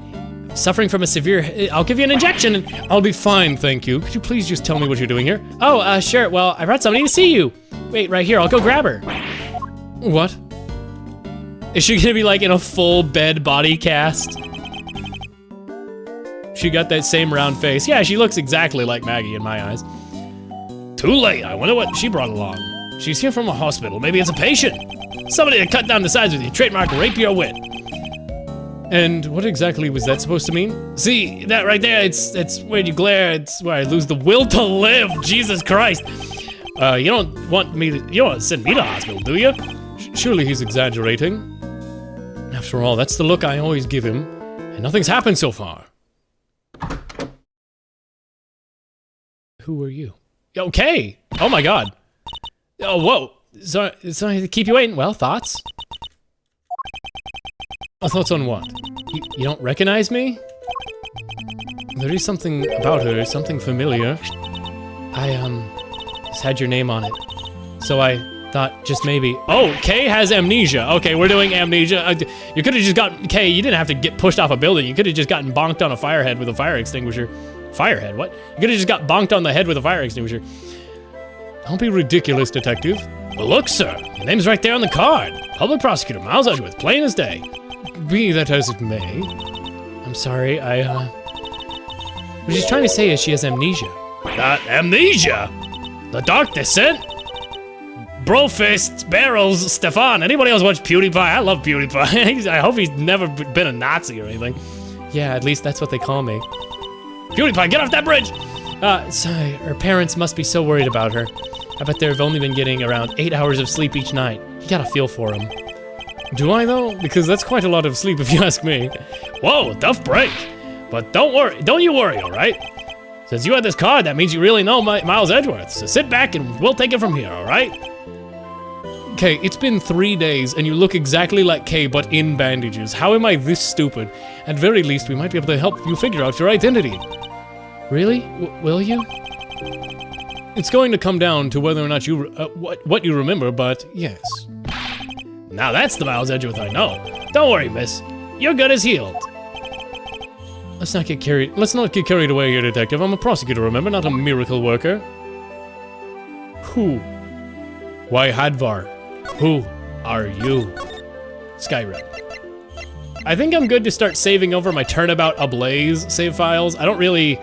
Suffering from a severe, I'll give you an injection and I'll be fine, thank you. Could you please just tell me what you're doing here? Oh, sure, well, I brought somebody to see you. Wait, right here, I'll go grab her. What? Is she gonna be like in a full bed body cast? She got that same round face. Yeah, she looks exactly like Maggie in my eyes. Too late, I wonder what she brought along. She's here from a hospital, maybe it's a patient. Somebody to cut down the sides with you, trademark rapier wit. And what exactly was that supposed to mean? See, that right there, it's where you glare, it's where I lose the will to live, Jesus Christ. You don't want to send me to hospital, do you? Surely he's exaggerating. After all, that's the look I always give him, and nothing's happened so far. Who are you? Okay. Oh my God. Oh, whoa. Sorry to keep you waiting. Well, thoughts? Thoughts on what? You don't recognize me? There is something about her, something familiar. It's had your name on it. So I thought just maybe. Oh, Kay has amnesia. Okay, we're doing amnesia. You could have just gotten, Kay, you didn't have to get pushed off a building. You could have just gotten bonked on a firehead with a fire extinguisher. Firehead, what? You could have just got bonked on the head with a fire extinguisher. Don't be ridiculous, detective. Well, look, sir, your name's right there on the card. Public Prosecutor Miles Edgeworth, plain as day. Be that as it may. I'm sorry, what she's trying to say is she has amnesia. Not amnesia? The Dark Descent? Bro-faced barrels, Stefan. Anybody else watch PewDiePie? I love PewDiePie. I hope he's never been a Nazi or anything. Yeah, at least that's what they call me. PewDiePie, get off that bridge! Sorry, her parents must be so worried about her. I bet they've only been getting around 8 hours of sleep each night. You gotta feel for them. Do I though? Because that's quite a lot of sleep if you ask me. Whoa, tough break. But don't you worry, alright? Since you had this card, that means you really know Miles Edgeworth. So sit back and we'll take it from here, alright? Okay, it's been 3 days and you look exactly like Kay but in bandages. How am I this stupid? At very least, we might be able to help you figure out your identity. Really? Will you? It's going to come down to whether or not you, what you remember, but yes. Now that's the Miles Edgeworth I know. Don't worry, miss. You're good as healed. Let's not get carried away here, detective. I'm a prosecutor, remember, not a miracle worker. Who? Why, Hadvar? Who are you? Skyrim. I think I'm good to start saving over my Turnabout Ablaze save files. I don't really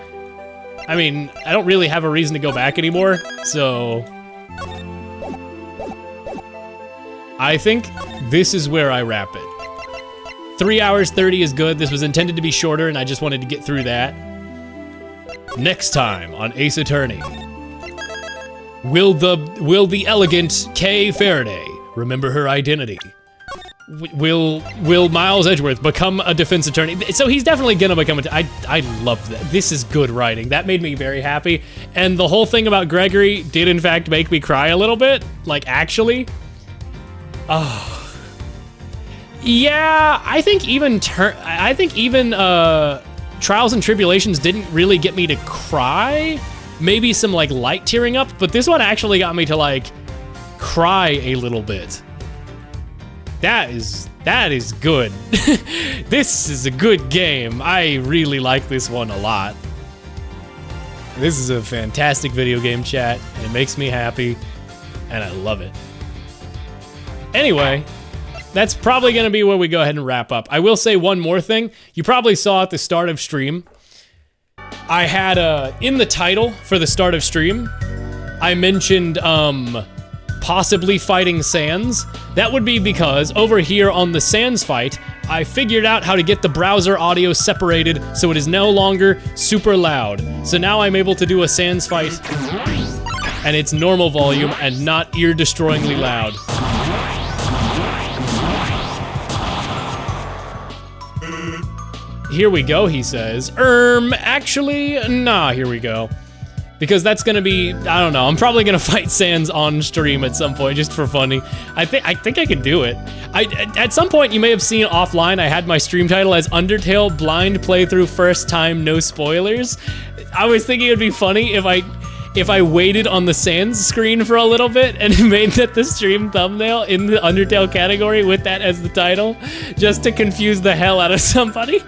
have a reason to go back anymore, so... I think this is where I wrap it. 3 hours 30 is good. This was intended to be shorter, and I just wanted to get through that. Next time on Ace Attorney. Will the elegant Kay Faraday remember her identity? Will Miles Edgeworth become a defense attorney? So he's definitely gonna become I love that. This is good writing. That made me very happy. And the whole thing about Gregory did in fact make me cry a little bit. Like, actually. Oh. Yeah, I think even Trials and Tribulations didn't really get me to cry. Maybe some like light tearing up, but this one actually got me to like cry a little bit. That is good. This is a good game. I really like this one a lot. This is a fantastic video game, chat, and it makes me happy, and I love it. Anyway, that's probably gonna be where we go ahead and wrap up. I will say one more thing. You probably saw at the start of stream, I had in the title for the start of stream, I mentioned possibly fighting Sans. That would be because over here on the Sans fight, I figured out how to get the browser audio separated so it is no longer super loud. So now I'm able to do a Sans fight and it's normal volume and not ear-destroyingly loud. Here we go, he says. Actually, nah, here we go. Because that's gonna be, I don't know, I'm probably gonna fight Sans on stream at some point, just for funny. I think I can do it. At some point, you may have seen offline, I had my stream title as Undertale Blind Playthrough First Time No Spoilers. I was thinking it'd be funny if I waited on the Sans screen for a little bit and made that the stream thumbnail in the Undertale category with that as the title, just to confuse the hell out of somebody.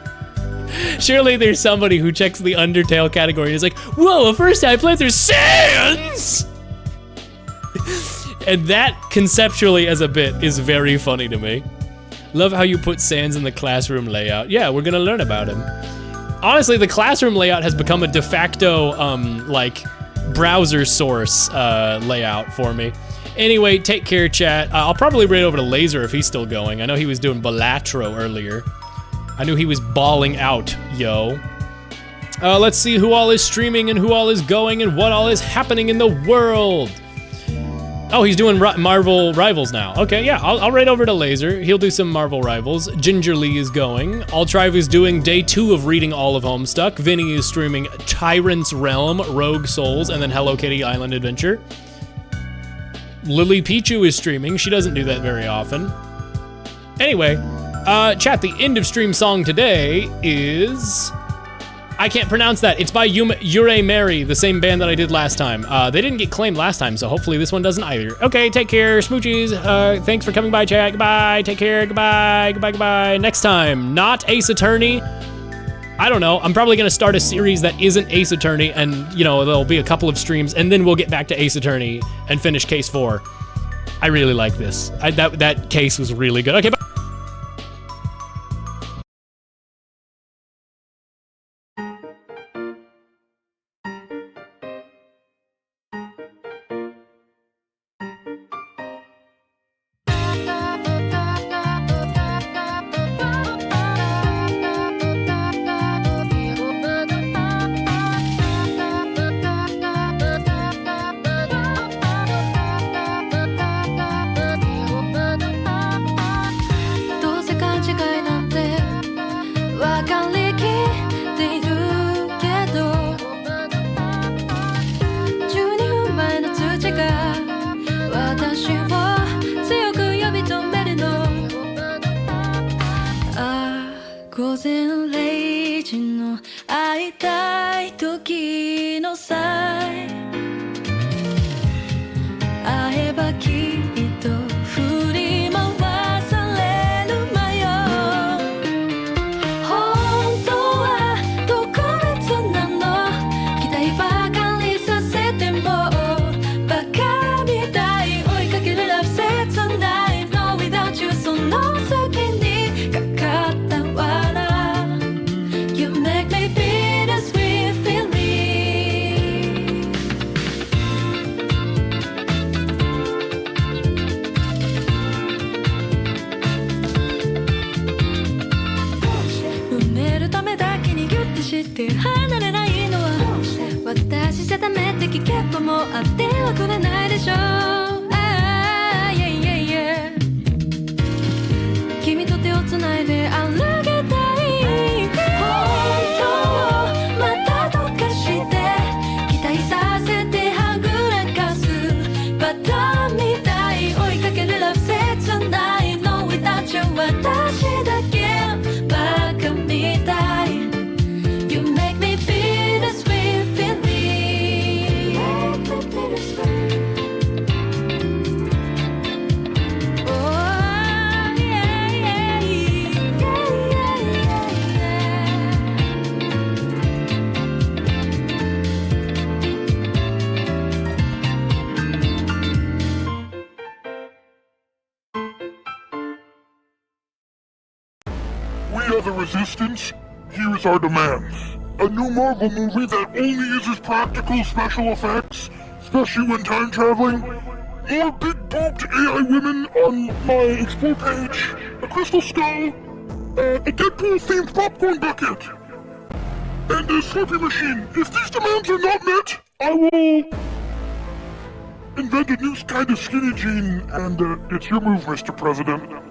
Surely there's somebody who checks the Undertale category and is like, whoa, a first time playthrough Sans! And that, conceptually as a bit, is very funny to me. Love how you put Sans in the classroom layout. Yeah, we're gonna learn about him. Honestly, the classroom layout has become a de facto, like, browser source layout for me. Anyway, take care, chat. I'll probably raid over to Laser if he's still going. I know he was doing Balatro earlier. I knew he was balling out, yo. Let's see who all is streaming and who all is going and what all is happening in the world. Oh, he's doing Marvel Rivals now. Okay, yeah, I'll raid over to Laser. He'll do some Marvel Rivals. Gingerly is going. Altrive is doing day 2 of reading all of Homestuck. Vinny is streaming Tyrant's Realm, Rogue Souls, and then Hello Kitty Island Adventure. Lily Pichu is streaming. She doesn't do that very often. Anyway, chat, the end of stream song today is... I can't pronounce that. It's by Ure Mary, the same band that I did last time. They didn't get claimed last time, so hopefully this one doesn't either. Okay, take care, smoochies. Thanks for coming by, chat. Goodbye, take care, goodbye, goodbye, goodbye. Next time, not Ace Attorney. I don't know, I'm probably gonna start a series that isn't Ace Attorney, and you know, there'll be a couple of streams, and then we'll get back to Ace Attorney and finish Case 4. I really like this. That case was really good. Okay, bye. Resistance, here's our demands. A new Marvel movie that only uses practical special effects, especially when time traveling. More big-boobed AI women on my Explore page. A crystal skull. A Deadpool-themed popcorn bucket. And a Slurpee machine. If these demands are not met, I will invent a new kind of skinny jean, and it's your move, Mr. President.